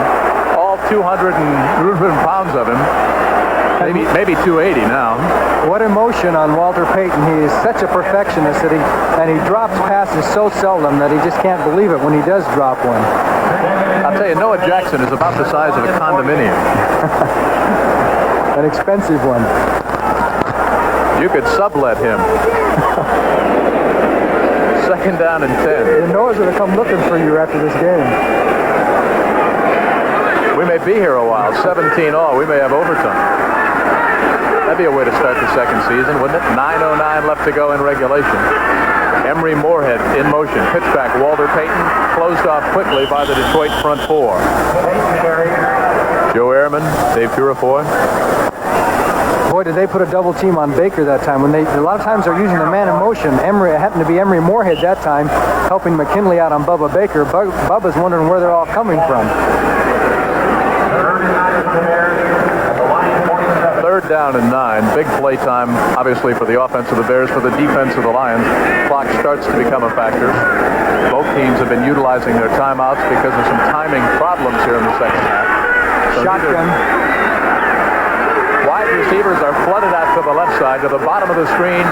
Speaker 1: all 200 pounds of him, maybe 280 now.
Speaker 3: What emotion on Walter Payton. He is such a perfectionist that he drops passes so seldom that he just can't believe it when he does drop one.
Speaker 1: I'll tell you, Noah Jackson is about the size of a condominium.
Speaker 3: An expensive one.
Speaker 1: You could sublet him. 2nd down and 10.
Speaker 3: Noah's going to come looking for you after this game.
Speaker 1: We may be here a while. 17 all. We may have overtime. That'd be a way to start the second season, wouldn't it? 9:09 left to go in regulation. Emery Moorhead in motion. Pitch back. Walter Payton closed off quickly by the Detroit front four. Joe Ehrman, Dave Purifoy.
Speaker 3: Boy, did they put a double team on Baker that time. A lot of times they're using the man in motion. It happened to be Emery Moorhead that time, helping McKinley out on Bubba Baker. Bubba's wondering where they're all coming from.
Speaker 1: 3rd down and 9. Big play time, obviously, for the offense of the Bears. For the defense of the Lions, clock starts to become a factor. Both teams have been utilizing their timeouts because of some timing problems here in the second half. So
Speaker 3: Shotgun.
Speaker 1: Wide receivers are flooded out to the left side. To the bottom of the screen,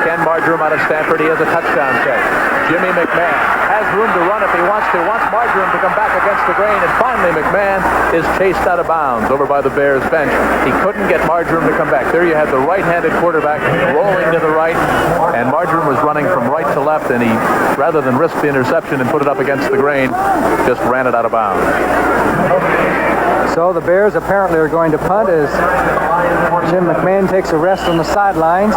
Speaker 1: Ken Marjoram out of Stanford. He has a touchdown catch. Jimmy McMahon has room to run if he wants to. Wants Marjoram to come back against the grain. And finally, McMahon is chased out of bounds over by the Bears bench. He couldn't get Marjoram to come back. There you had the right-handed quarterback rolling to the right. And Marjoram was running from right to left. And he, rather than risk the interception and put it up against the grain, just ran it out of bounds.
Speaker 3: So the Bears apparently are going to punt as Jim McMahon takes a rest on the sidelines.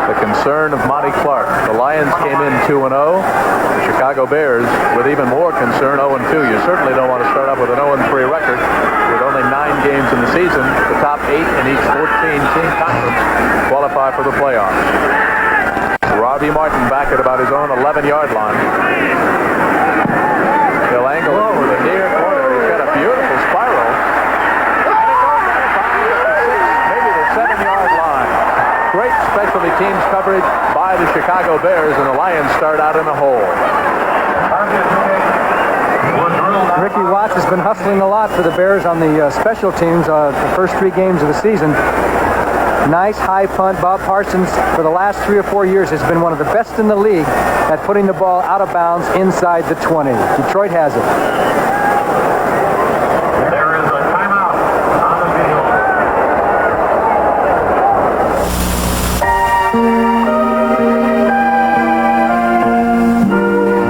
Speaker 1: The concern of Monty Clark. The Lions came in 2-0. The Chicago Bears with even more concern, 0-2. You certainly don't want to start up with an 0-3 record with only 9 games in the season. The top 8 in each 14-team conference qualify for the playoffs. Robbie Martin back at about his own 11-yard line. He'll angle it for the near corner. He's got a beautiful spiral. And it goes out of bounds at the 6, maybe the 7-yard line. Great specialty teams coverage by the Chicago Bears, and the Lions start out in a hole.
Speaker 3: Ricky Watts has been hustling a lot for the Bears on the special teams the first 3 games of the season. Nice high punt. Bob Parsons, for the last 3 or 4 years, has been one of the best in the league at putting the ball out of bounds inside the 20. Detroit has it.
Speaker 7: There is a timeout on the field.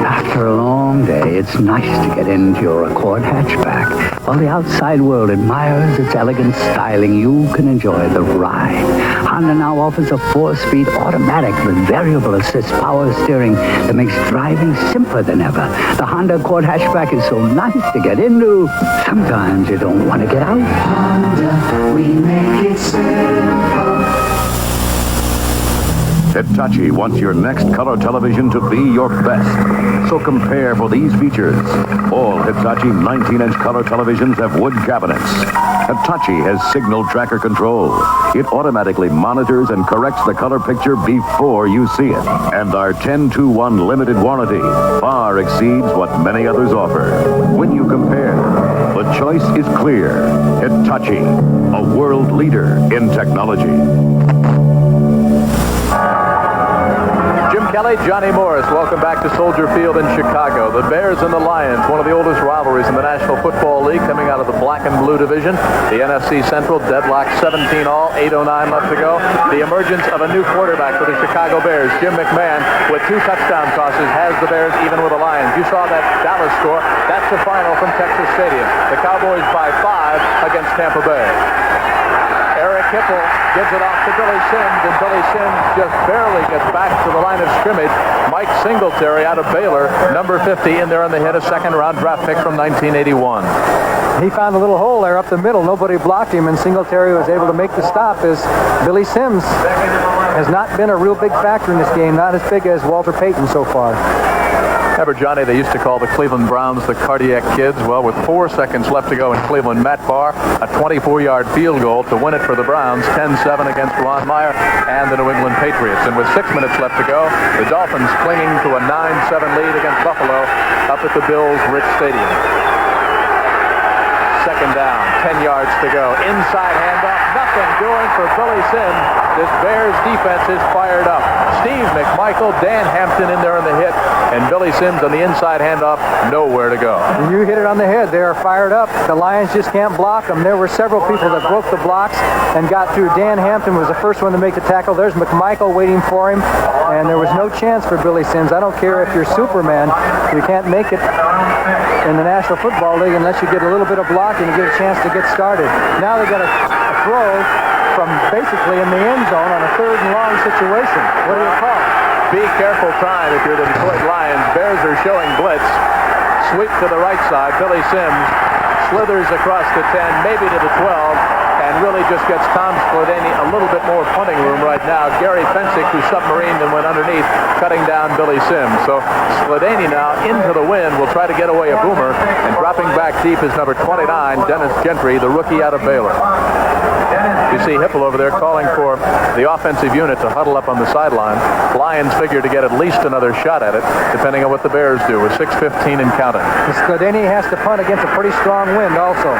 Speaker 14: After a long day, it's nice to get into your Accord hatchback. While the outside world admires its elegant styling, you can enjoy the ride. Honda now offers a 4-speed automatic with variable assist power steering that makes driving simpler than ever. The Honda Accord hatchback is so nice to get into, sometimes you don't want to get out. Honda, we make it simple.
Speaker 16: Hitachi wants your next color television to be your best. So compare for these features. All Hitachi 19-inch color televisions have wood cabinets. Hitachi has signal tracker control. It automatically monitors and corrects the color picture before you see it. And our 10-to-1 limited warranty far exceeds what many others offer. When you compare, the choice is clear. Hitachi, a world leader in technology.
Speaker 1: Jim Kelly, Johnny Morris, welcome back to Soldier Field in Chicago. The Bears and the Lions, one of the oldest rivalries in the National Football League, coming out of the black and blue division. The NFC Central, deadlock 17 all, 8:09 left to go. The emergence of a new quarterback for the Chicago Bears, Jim McMahon, with 2 touchdown tosses, has the Bears even with the Lions. You saw that Dallas score. That's the final from Texas Stadium. The Cowboys by 5 against Tampa Bay. Eric Hipple gives it off to Billy Sims, and Billy Sims just barely gets back to the line of scrimmage. Mike Singletary out of Baylor, number 50, in there on the hit, a second-round draft pick from 1981.
Speaker 3: He found a little hole there up the middle. Nobody blocked him, and Singletary was able to make the stop as Billy Sims has not been a real big factor in this game, not as big as Walter Payton so far.
Speaker 1: Remember, Johnny, they used to call the Cleveland Browns the Cardiac Kids. Well, with 4 seconds left to go in Cleveland, Matt Barr, a 24-yard field goal to win it for the Browns, 10-7 against Ron Meyer and the New England Patriots. And with 6 minutes left to go, the Dolphins clinging to a 9-7 lead against Buffalo up at the Bills' Rich Stadium. Second down, 10 yards to go. Inside handoff, nothing doing for Billy Sims. This Bears defense is fired up. Steve McMichael, Dan Hampton in there on the hit, and Billy Sims on the inside handoff, nowhere to go.
Speaker 3: You hit it on the head. They are fired up. The Lions just can't block them. There were several people that broke the blocks and got through. Dan Hampton was the first one to make the tackle. There's McMichael waiting for him, and there was no chance for Billy Sims. I don't care if you're Superman. You can't make it in the National Football League unless you get a little bit of blocking and get a chance to get started. Now they got a throw from basically in the end zone on a 3rd and long situation. What do you call it?
Speaker 1: Be careful time if you're the Detroit Lions. Bears are showing blitz. Sweep to the right side. Billy Sims slithers across the 10, maybe to the 12, and really just gets Tom Skladany a little bit more punting room right now. Gary Fensick, who submarined and went underneath, cutting down Billy Sims. So Skladany now into the wind will try to get away a boomer, and dropping back deep is number 29, Dennis Gentry, the rookie out of Baylor. You see Hipple over there calling for the offensive unit to huddle up on the sideline. Lions figure to get at least another shot at it, depending on what the Bears do, with 6:15 and counting.
Speaker 3: Skladany has to punt against a pretty strong wind also.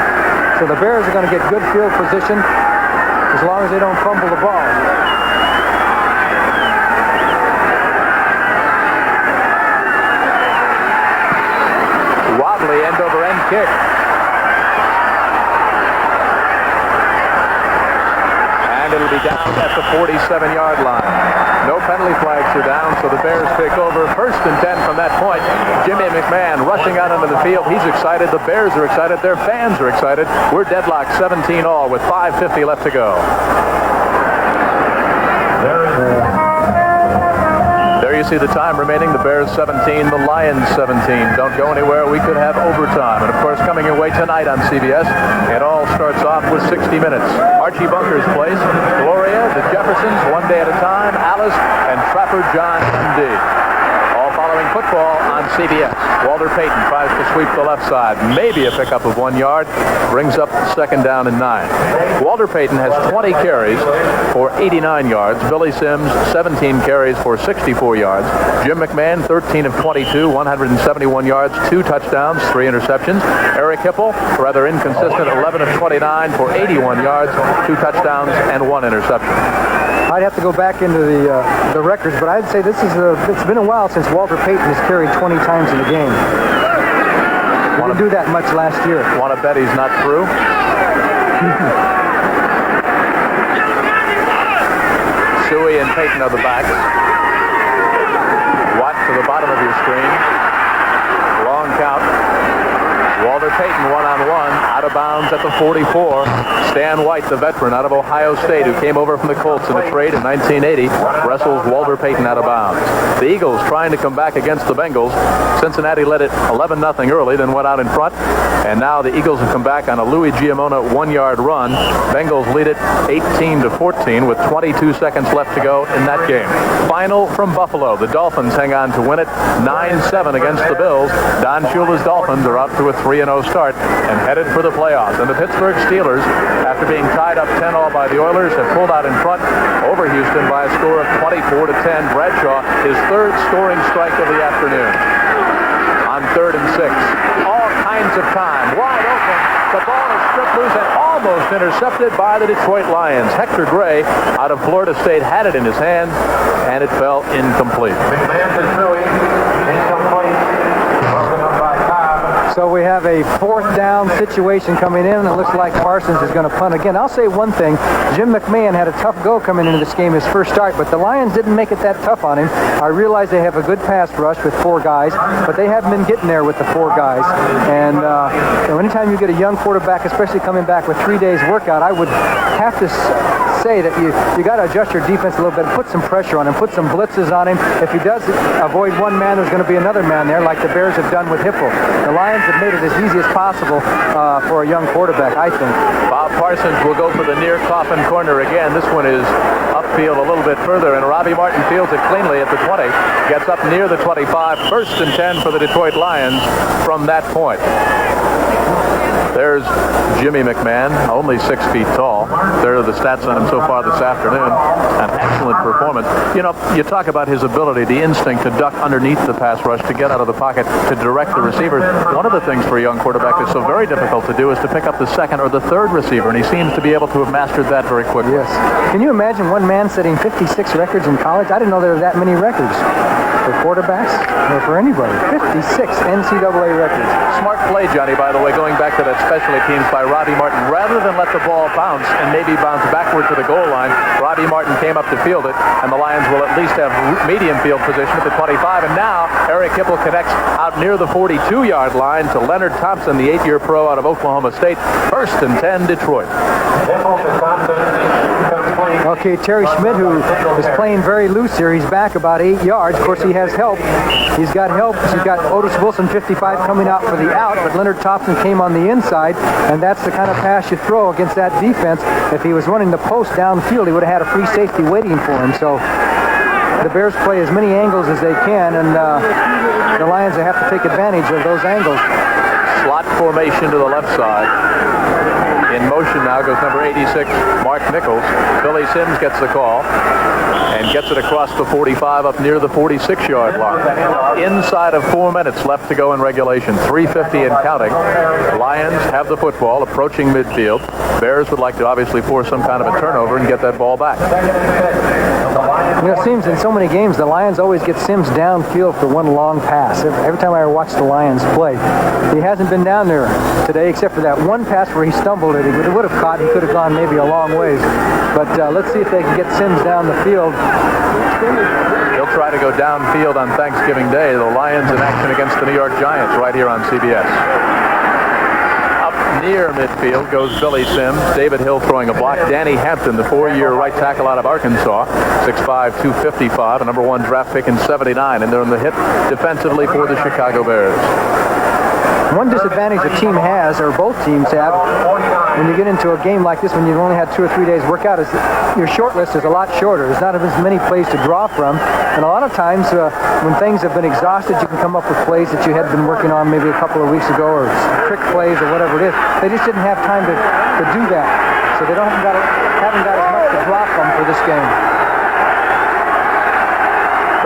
Speaker 3: So the Bears are going to get good field position as long as they don't fumble the ball.
Speaker 1: Wobbly end-over-end kick. And it'll be down at the 47-yard line. No penalty flags are down, so the Bears take over. 1st and 10 from that point. Jimmy McMahon rushing out onto the field. He's excited. The Bears are excited. Their fans are excited. We're deadlocked 17 all with 5:50 left to go. There you see the time remaining. The Bears 17, the Lions 17. Don't go anywhere. We could have overtime. And, of course, coming your way tonight on CBS, it all starts off with 60 Minutes. Archie Bunker's Place, Gloria, the Jeffersons, One Day at a Time, Alice, and Trapper John M.D. All following football on CBS. Walter Payton tries to sweep the left side. Maybe a pickup of 1 yard. Brings up second down and 9. Walter Payton has 20 carries for 89 yards. Billy Sims, 17 carries for 64 yards. Jim McMahon, 13 of 22, 171 yards, 2 touchdowns, 3 interceptions. Eric Hipple, rather inconsistent, 11 of 29 for 81 yards, 2 touchdowns, and 1 interception.
Speaker 3: I'd have to go back into the records, but I'd say it's been a while since Walter Payton has carried 20 times in a game. He didn't do that much last year.
Speaker 1: Want to bet he's not through? Suey and Payton are the backs. Watt to the bottom of your screen. Long count. Walter Payton one-on-one, out of bounds at the 44. Stan White, the veteran out of Ohio State, who came over from the Colts in a trade in 1980, wrestles Walter Payton out of bounds. The Eagles trying to come back against the Bengals. Cincinnati led it 11-0 early, then went out in front. And now the Eagles have come back on a Louis Giamona 1-yard run. Bengals lead it 18-14 with 22 seconds left to go in that game. Final from Buffalo. The Dolphins hang on to win it 9-7 against the Bills. Don Shula's Dolphins are out to a 3-0 start and headed for the playoffs. And the Pittsburgh Steelers, after being tied up 10-all by the Oilers, have pulled out in front over Houston by a score of 24-10. Bradshaw, his third scoring strike of the afternoon. On 3rd and 6. All kinds of time. Wide open. The ball is stripped loose and almost intercepted by the Detroit Lions. Hector Gray out of Florida State had it in his hand, and it fell incomplete.
Speaker 3: So we have a 4th down situation coming in, and it looks like Parsons is going to punt again. I'll say one thing. Jim McMahon had a tough go coming into this game, his first start, but the Lions didn't make it that tough on him. I realize they have a good pass rush with 4 guys, but they haven't been getting there with the 4 guys. And anytime you get a young quarterback, especially coming back with 3 days workout, I would have to say that you got to adjust your defense a little bit and put some pressure on him, put some blitzes on him. If he does avoid one man, there's going to be another man there, like the Bears have done with Hipple. The Lions have made it as easy as possible for a young quarterback, I think.
Speaker 1: Bob Parsons will go for the near coffin corner again. This one is upfield a little bit further, and Robbie Martin fields it cleanly at the 20. Gets up near the 25. 1st and 10 for the Detroit Lions from that point. There's Jimmy McMahon, only 6 feet tall. There are the stats on him so far this afternoon. An excellent performance. You know, you talk about his ability, the instinct to duck underneath the pass rush, to get out of the pocket, to direct the receiver. One of the things for a young quarterback that's so very difficult to do is to pick up the 2nd or the 3rd receiver, and he seems to be able to have mastered that very quickly.
Speaker 3: Yes. Can you imagine one man setting 56 records in college? I didn't know there were that many records for quarterbacks or for anybody. 56 NCAA records.
Speaker 1: Smart play, Johnny, by the way, going back to that specialty teams by Robbie Martin. Rather than let the ball bounce and maybe bounce backward to the goal line, Robbie Martin came up to field it, and the Lions will at least have medium field position at the 25. And now Eric Hipple connects out near the 42-yard line to Leonard Thompson, the 8-year pro out of Oklahoma State. 1st and 10, Detroit.
Speaker 3: Okay, Terry Schmidt, who is playing very loose here, he's back about 8 yards. Of course, he has help. He's got help. He's got Otis Wilson, 55, coming out for the out, but Leonard Thompson came on the inside, and that's the kind of pass you throw against that defense. If he was running the post downfield, he would have had a free safety waiting for him. So the Bears play as many angles as they can, and the Lions have to take advantage of those angles.
Speaker 1: Slot formation to the left side. In motion now goes number 86, Mark Nichols. Billy Sims gets the call and gets it across the 45 up near the 46-yard line. Inside of 4 minutes left to go in regulation. 3:50 and counting. Lions have the football approaching midfield. Bears would like to obviously force some kind of a turnover and get that ball back.
Speaker 3: You know, it seems in so many games the Lions always get Sims downfield for one long pass. Every time I watch the Lions play, he hasn't been down there today except for that one pass where he stumbled. He would have caught. He could have gone maybe a long ways. But let's see if they can get Sims down the field.
Speaker 1: He'll try to go downfield on Thanksgiving Day. The Lions in action against the New York Giants right here on CBS. Near midfield goes Billy Sims. David Hill throwing a block. Danny Hampton, the 4-year right tackle out of Arkansas, 6'5", 255, a number 1 draft pick in '79, and they're in the hit defensively for the Chicago Bears.
Speaker 3: One disadvantage a team has, or both teams have, when you get into a game like this, when you've only had 2 or 3 days workout, is your short list is a lot shorter. There's not as many plays to draw from, and a lot of times when things have been exhausted, you can come up with plays that you had been working on maybe a couple of weeks ago, or trick plays or whatever it is. They just didn't have time to do that, so they haven't got as much to draw from for this game.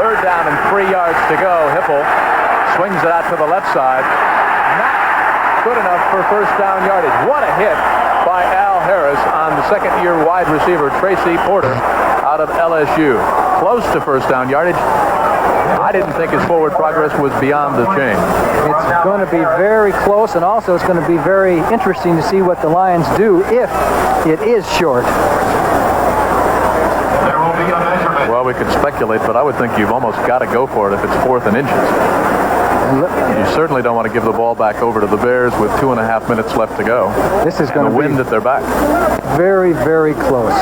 Speaker 1: 3rd down and 3 yards to go. Hipple swings it out to the left side. Not good enough for first down yardage. What a hit by Al Harris on the second-year wide receiver Tracy Porter out of LSU. Close to first down yardage. I didn't think his forward progress was beyond the chain.
Speaker 3: It's going to be very close, and also it's going to be very interesting to see what the Lions do if it is short.
Speaker 1: Well, we could speculate, but I would think you've almost got to go for it if it's 4th and inches. You certainly don't want to give the ball back over to the Bears with 2.5 minutes left to go.
Speaker 3: This is going to be
Speaker 1: wind at their back.
Speaker 3: Very, very close.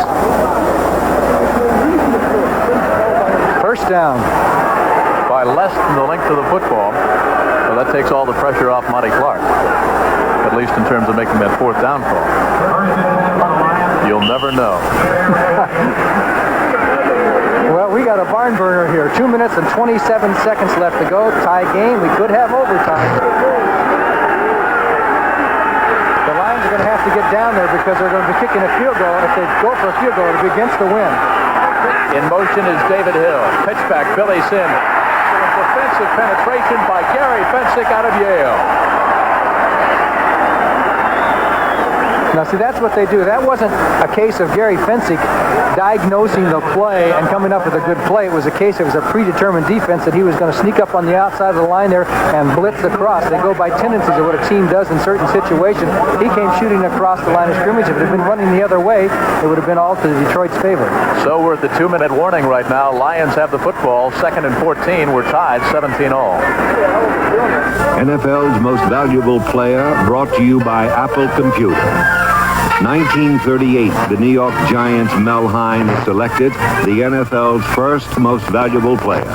Speaker 3: First down.
Speaker 1: By less than the length of the football. So that takes all the pressure off Monty Clark, at least in terms of making that 4th down call. You'll never know.
Speaker 3: Well, we got a barn burner here. 2 minutes and 27 seconds left to go. Tie game. We could have overtime. The Lions are going to have to get down there because they're going to be kicking a field goal. If they go for a field goal, it'll be against the wind.
Speaker 1: In motion is David Hill. Pitchback, Billy Sims. Defensive penetration by Gary Fensick out of Yale.
Speaker 3: Now, see, that's what they do. That wasn't a case of Gary Fensick diagnosing the play and coming up with a good play. It was a case, it was a predetermined defense that he was going to sneak up on the outside of the line there and blitz across. They go by tendencies of what a team does in certain situations. He came shooting across the line of scrimmage. If it had been running the other way, it would have been all to Detroit's favor.
Speaker 1: So we're at the 2-minute warning right now. Lions have the football. 2nd and 14. We're tied 17 all.
Speaker 16: NFL's most valuable player brought to you by Apple Computer. 1938, the New York Giants' Mel Hein is selected the NFL's first most valuable player.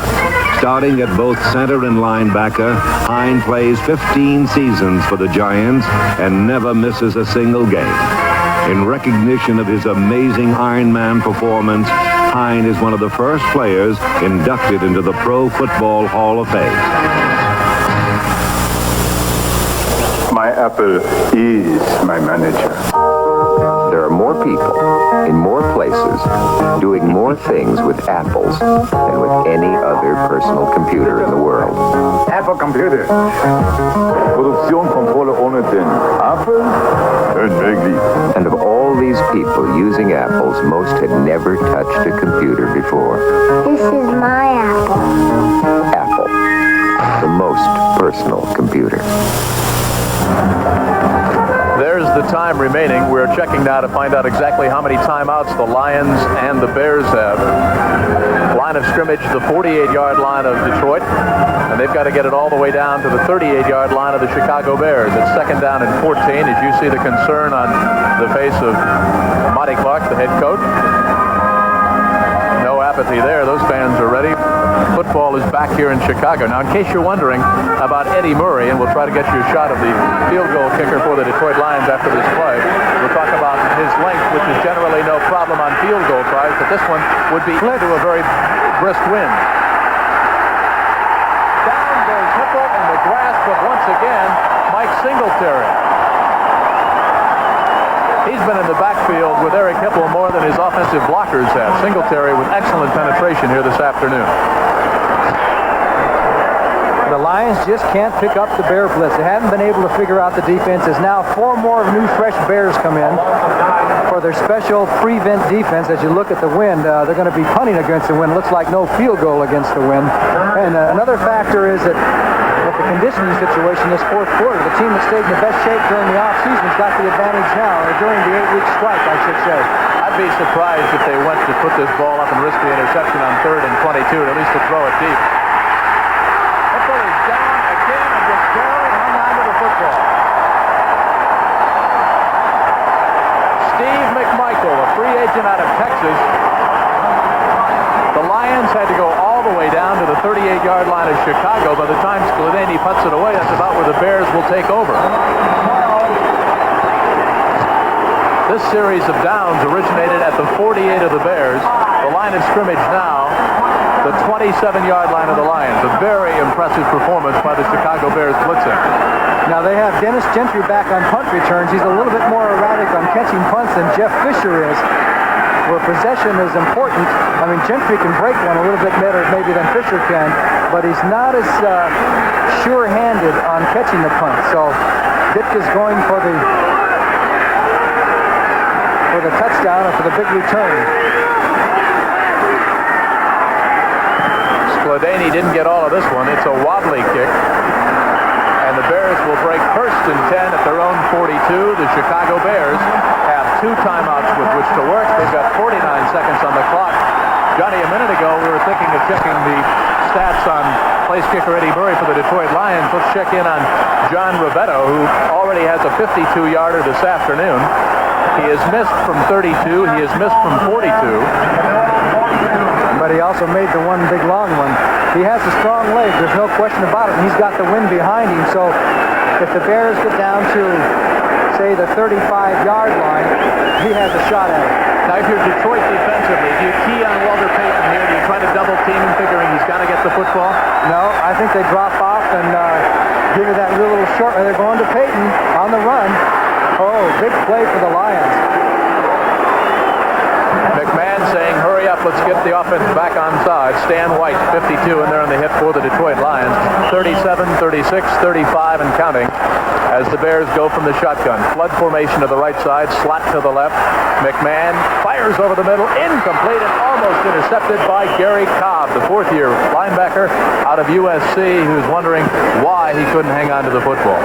Speaker 16: Starting at both center and linebacker, Hein plays 15 seasons for the Giants and never misses a single game. In recognition of his amazing Iron Man performance, Hein is one of the first players inducted into the Pro Football Hall of Fame.
Speaker 17: My Apple is my manager.
Speaker 18: There are more people in more places doing more things with apples than with any other personal computer in the world.
Speaker 17: Apple Computer. Produktion, Kontrolle ohne den Apple? Unmöglich.
Speaker 18: And of all these people using apples, most had never touched a computer before.
Speaker 19: This is my apple.
Speaker 18: Apple, the most personal computer.
Speaker 1: There's the time remaining. We're checking now to find out exactly how many timeouts the Lions and the Bears have. Line of scrimmage, the 48-yard line of Detroit, and they've got to get it all the way down to the 38-yard line of the Chicago Bears. It's 2nd down and 14. As you see the concern on the face of Monty Clark, the head coach. No apathy there. Those fans are ready. Football is back here in Chicago. Now, in case you're wondering about Eddie Murray, and we'll try to get you a shot of the field goal kicker for the Detroit Lions after this play, we'll talk about his length, which is generally no problem on field goal tries, but this one would be into a very brisk wind. Down goes Hipple in the grasp of, once again, Mike Singletary. He's been in the backfield with Eric Hipple more than his offensive blockers have. Singletary with excellent penetration here this afternoon.
Speaker 3: The Lions just can't pick up the Bear blitz. They haven't been able to figure out the defenses. Now 4 more new fresh Bears come in for their special prevent defense. As you look at the wind, they're going to be punting against the wind. Looks like no field goal against the wind. And another factor is that with the conditioning situation this 4th quarter, the team that stayed in the best shape during the offseason has got the advantage now, or during the 8-week strike, I should say.
Speaker 1: I'd be surprised if they went to put this ball up and risk the interception on 3rd and 22, or at least to throw it deep. Hipple is down again and just barely hung on to the football. Steve McMichael, a free agent out of Texas. The Lions had to go all all the way down to the 38-yard line of Chicago. By the time Skladany puts it away, that's about where the Bears will take over. This series of downs originated at the 48 of the Bears. The line of scrimmage now, the 27-yard line of the Lions. A very impressive performance by the Chicago Bears blitzing.
Speaker 3: Now they have Dennis Gentry back on punt returns. He's a little bit more erratic on catching punts than Jeff Fisher is, where possession is important. I mean, Gentry can break one a little bit better maybe than Fisher can, but he's not as sure-handed on catching the punt. So Ditka's going for the touchdown or for the big return.
Speaker 1: Skladany didn't get all of this one. It's a wobbly kick. And the Bears will break first and 10 at their own 42. The Chicago Bears have 2 timeouts with which to work. They've got 49 seconds on the clock. Johnny, a minute ago we were thinking of checking the stats on place kicker Eddie Murray for the Detroit Lions. Let's check in on John Rivetto, who already has a 52-yarder this afternoon. He has missed from 32. He has missed from 42.
Speaker 3: But he also made the one big long one. He has a strong leg. There's no question about it. And he's got the wind behind him. So if the Bears get down to, say, the 35-yard line, he has a shot at it.
Speaker 1: Now, if you're Detroit defensively, do you key on Walter Payton here? Do you try to double team him, figuring he's got to get the football?
Speaker 3: No, I think they drop off and give you that little short. They're going to Payton on the run. Oh, big play for the Lions.
Speaker 1: McMahon saying, hurry up, let's get the offense back on side. Stan White, 52, and they're on the hit for the Detroit Lions. 37, 36, 35, and counting as the Bears go from the shotgun. Flood formation to the right side, slot to the left. McMahon fires over the middle, incomplete and almost intercepted by Gary Cobb, the fourth-year linebacker out of USC, who's wondering why he couldn't hang on to the football.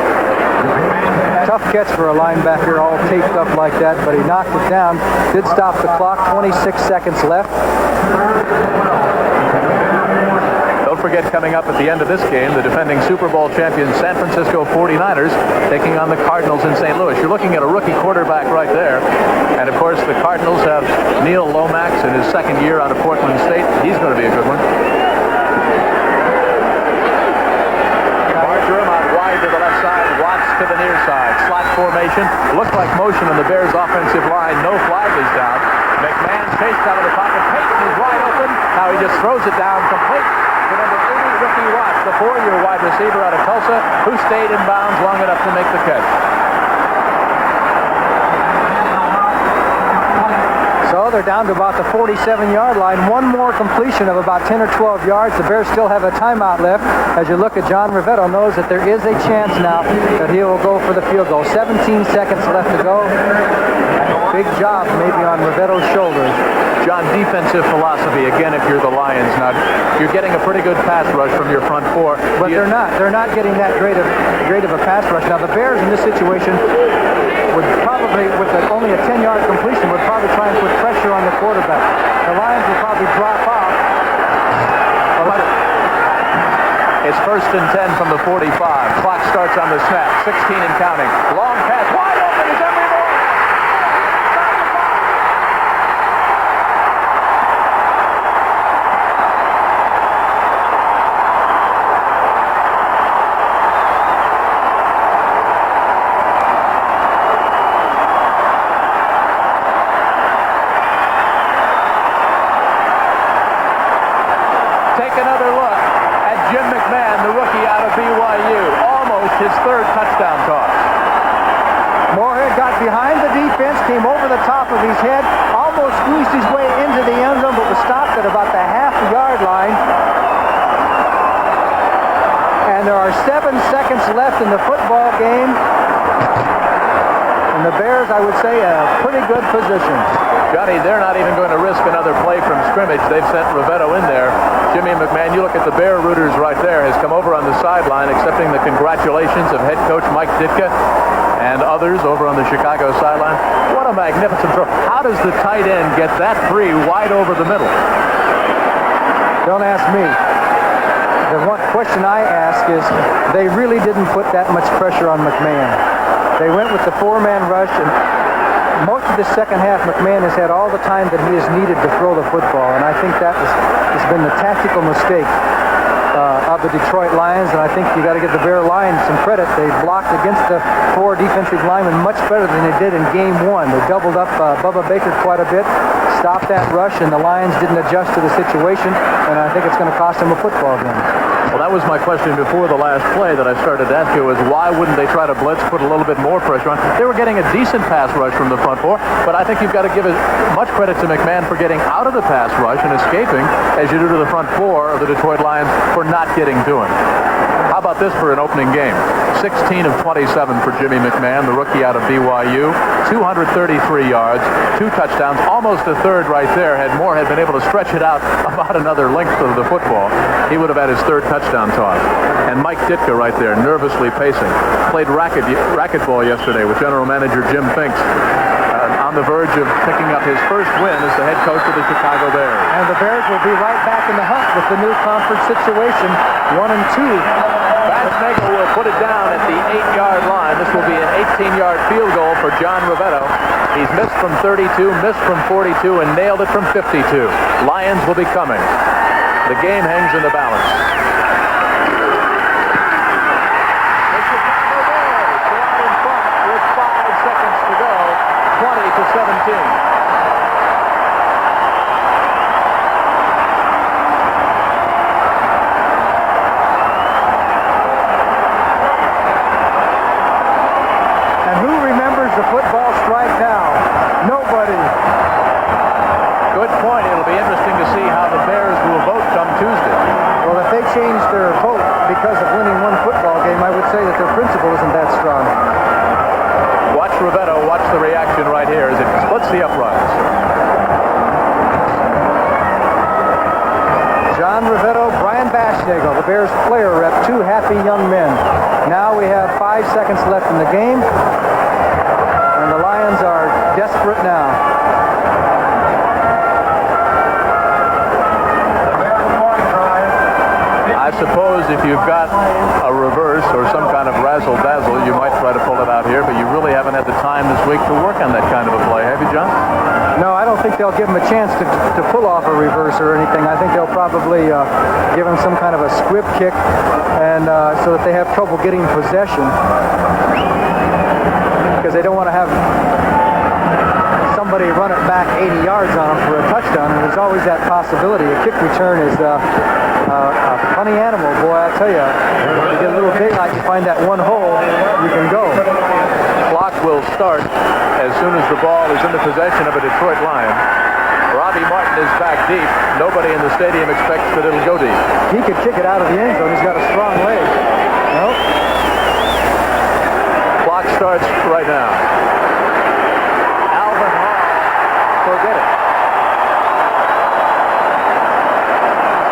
Speaker 3: Tough catch for a linebacker all taped up like that, but he knocked it down. Did stop the clock, 26 seconds left.
Speaker 1: Don't forget, coming up at the end of this game, the defending Super Bowl champion San Francisco 49ers taking on the Cardinals in St. Louis. You're looking at a rookie quarterback right there. And, of course, the Cardinals have Neil Lomax in his second year out of Portland State. He's going to be a good one. Marjoram out wide to the left side. Watts to the near side. Slot formation. Looks like motion on the Bears' offensive line. No flag is down. McMahon chased out of the pocket. Payton is wide open. Now he just throws it down complete to number 80, Ricky Watts, the 4-year wide receiver out of Tulsa, who stayed in bounds long enough to make the catch.
Speaker 3: So they're down to about the 47-yard line. One more completion of about 10 or 12 yards. The Bears still have a timeout left. As you look at John Rivetto, knows that there is a chance now that he will go for the field goal. 17 seconds left to go. Big job maybe on Rivetto's shoulders.
Speaker 1: John, defensive philosophy, again, if you're the Lions. Now, you're getting a pretty good pass rush from your front four.
Speaker 3: But they're not. They're not getting that great of a pass rush. Now, the Bears in this situation would probably, with only a 10-yard completion, would probably try and put pressure on the quarterback. The Lions would probably drop off.
Speaker 1: It's first and 10 from the 45. Clock starts on the snap. 16 and counting. Long pass. Wide open is Emory Moore. Take another look at Jim McMahon, the rookie out of BYU. Almost his third touchdown toss.
Speaker 3: Moorhead got behind the defense, came over the top of his head, almost squeezed his way into the end zone, but was stopped at about the half-yard line. And there are 7 seconds left in the football game. And the Bears, I would say, in a pretty good position.
Speaker 1: Johnny, they're not even going to risk another play from scrimmage. They've sent Rivetto in there. Jimmy McMahon, you look at the Bear rooters right there, has come over on the sideline accepting the congratulations of head coach Mike Ditka and others over on the Chicago sideline. What a magnificent throw. How does the tight end get that free wide over the middle?
Speaker 3: Don't ask me. The one question I ask is, they really didn't put that much pressure on McMahon. They went with the 4-man rush, and most of the second half, McMahon has had all the time that he has needed to throw the football, and I think that has been the tactical mistake of the Detroit Lions, and I think you got to give the Bear Lions some credit. They blocked against the 4 defensive linemen much better than they did in game 1. They doubled up Bubba Baker quite a bit, stopped that rush, and the Lions didn't adjust to the situation, and I think it's going to cost them a football game.
Speaker 1: Well, that was my question before the last play that I started to ask you, is why wouldn't they try to blitz, put a little bit more pressure on? They were getting a decent pass rush from the front 4, but I think you've got to give as much credit to McMahon for getting out of the pass rush and escaping as you do to the front 4 of the Detroit Lions for not getting to him. How about this for an opening game? 16 of 27 for Jimmy McMahon, the rookie out of BYU. 233 yards, 2 touchdowns, almost a third right there. Had Moore had been able to stretch it out about another length of the football, he would have had his 3rd touchdown toss. And Mike Ditka right there, nervously pacing. Played racquetball yesterday with General Manager Jim Finks. On the verge of picking up his first win as the head coach of the Chicago Bears.
Speaker 3: And the Bears will be right back in the hunt with the new conference situation, 1-2.
Speaker 1: Bassnagel will put it down at the 8-yard line. This will be an 18-yard field goal for John Rivetto. He's missed from 32, missed from 42, and nailed it from 52. Lions will be coming. The game hangs in the balance. The Chicago Bears go out in front with 5 seconds to go, 20-17.
Speaker 3: The football strike now. Nobody.
Speaker 1: Good point. It'll be interesting to see how the Bears will vote come Tuesday.
Speaker 3: Well, if they change their vote because of winning one football game, I would say that their principle isn't that strong.
Speaker 1: Watch Rivetto. Watch the reaction right here as it splits the uprights.
Speaker 3: John Rivetto, Brian Bassnagel, the Bears player rep, 2 happy young men. Now we have 5 seconds left in the game. And the Lions are desperate now.
Speaker 1: I suppose if you've got a reverse or some kind of razzle-dazzle, you might try to pull it out here, but you really haven't had the time this week to work on that kind of a play, have you, John?
Speaker 3: No, I don't think they'll give him a chance to pull off a reverse or anything. I think they'll probably give him some kind of a squib kick, and so that they have trouble getting possession. Because they don't want to have somebody run it back 80 yards on them for a touchdown, and there's always that possibility. A kick return is a funny animal, boy, I tell you. If you get a little daylight, you find that one hole, you can go.
Speaker 1: Clock will start as soon as the ball is in the possession of a Detroit Lion. Robbie Martin is back deep. Nobody in the stadium expects that it'll go deep.
Speaker 3: He could kick it out of the end zone. He's got a strong leg. Nope.
Speaker 1: Clock starts right now. Alvin Hall, forget it.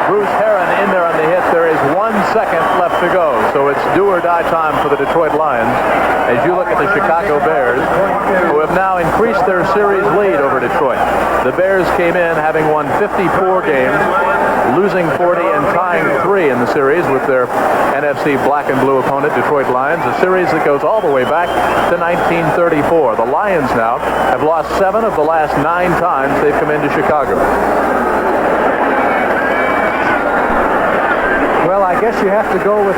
Speaker 1: Bruce Herron in there on the hit. There is 1 second left to go, so it's do or die time for the Detroit Lions. As you look at the Chicago Bears, who have now increased their series lead over Detroit. The Bears came in having won 54 games, losing 40 and tying 3 in the series with their NFC black and blue opponent, Detroit Lions, a series that goes all the way back to 1934. The Lions now have lost 7 of the last 9 times they've come into Chicago.
Speaker 3: Well, I guess you have to go with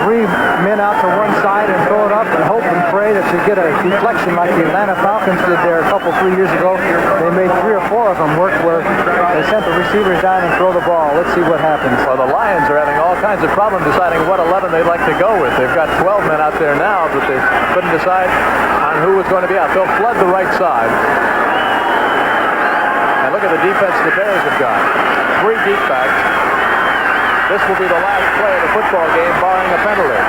Speaker 3: 3 men out to one side and throw it up and hope and pray that you get a deflection like the Atlanta Falcons did there a couple, 3 years ago. They made 3 or 4 of them work where they sent the receivers down and throw the ball. Let's see what happens.
Speaker 1: Well, the Lions are having all kinds of problems deciding what 11 they'd like to go with. They've got 12 men out there now, but they couldn't decide on who was going to be out. They'll flood the right side. And look at the defense the Bears have got. 3 deep backs. This will be the last play of the football game, barring a penalty.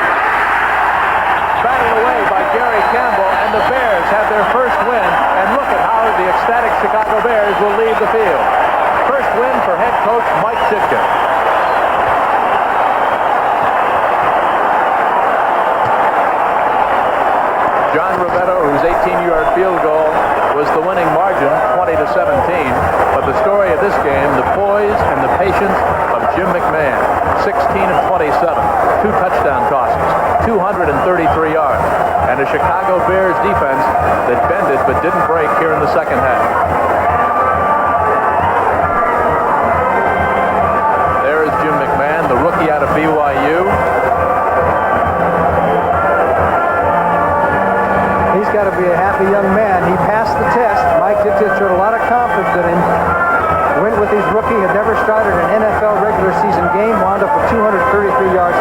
Speaker 1: Batted away by Gary Campbell, and the Bears have their first win. And look at how the ecstatic Chicago Bears will leave the field. First win for head coach Mike Ditka. John Rivetto, whose 18-yard field goal was the winning margin, 20-17. But the story of this game, the poise and the patience of Jim McMahon. 16 of 27, 2 touchdown tosses, 233 yards. and a Chicago Bears defense that bended but didn't break here in the second half. There is Jim McMahon, the rookie out of BYU.
Speaker 3: He's got to be a happy young man. He passed the test. Mike Ditka showed a lot of confidence in him. Went with his rookie, had never started an NFL regular season game, wound up with 233 yards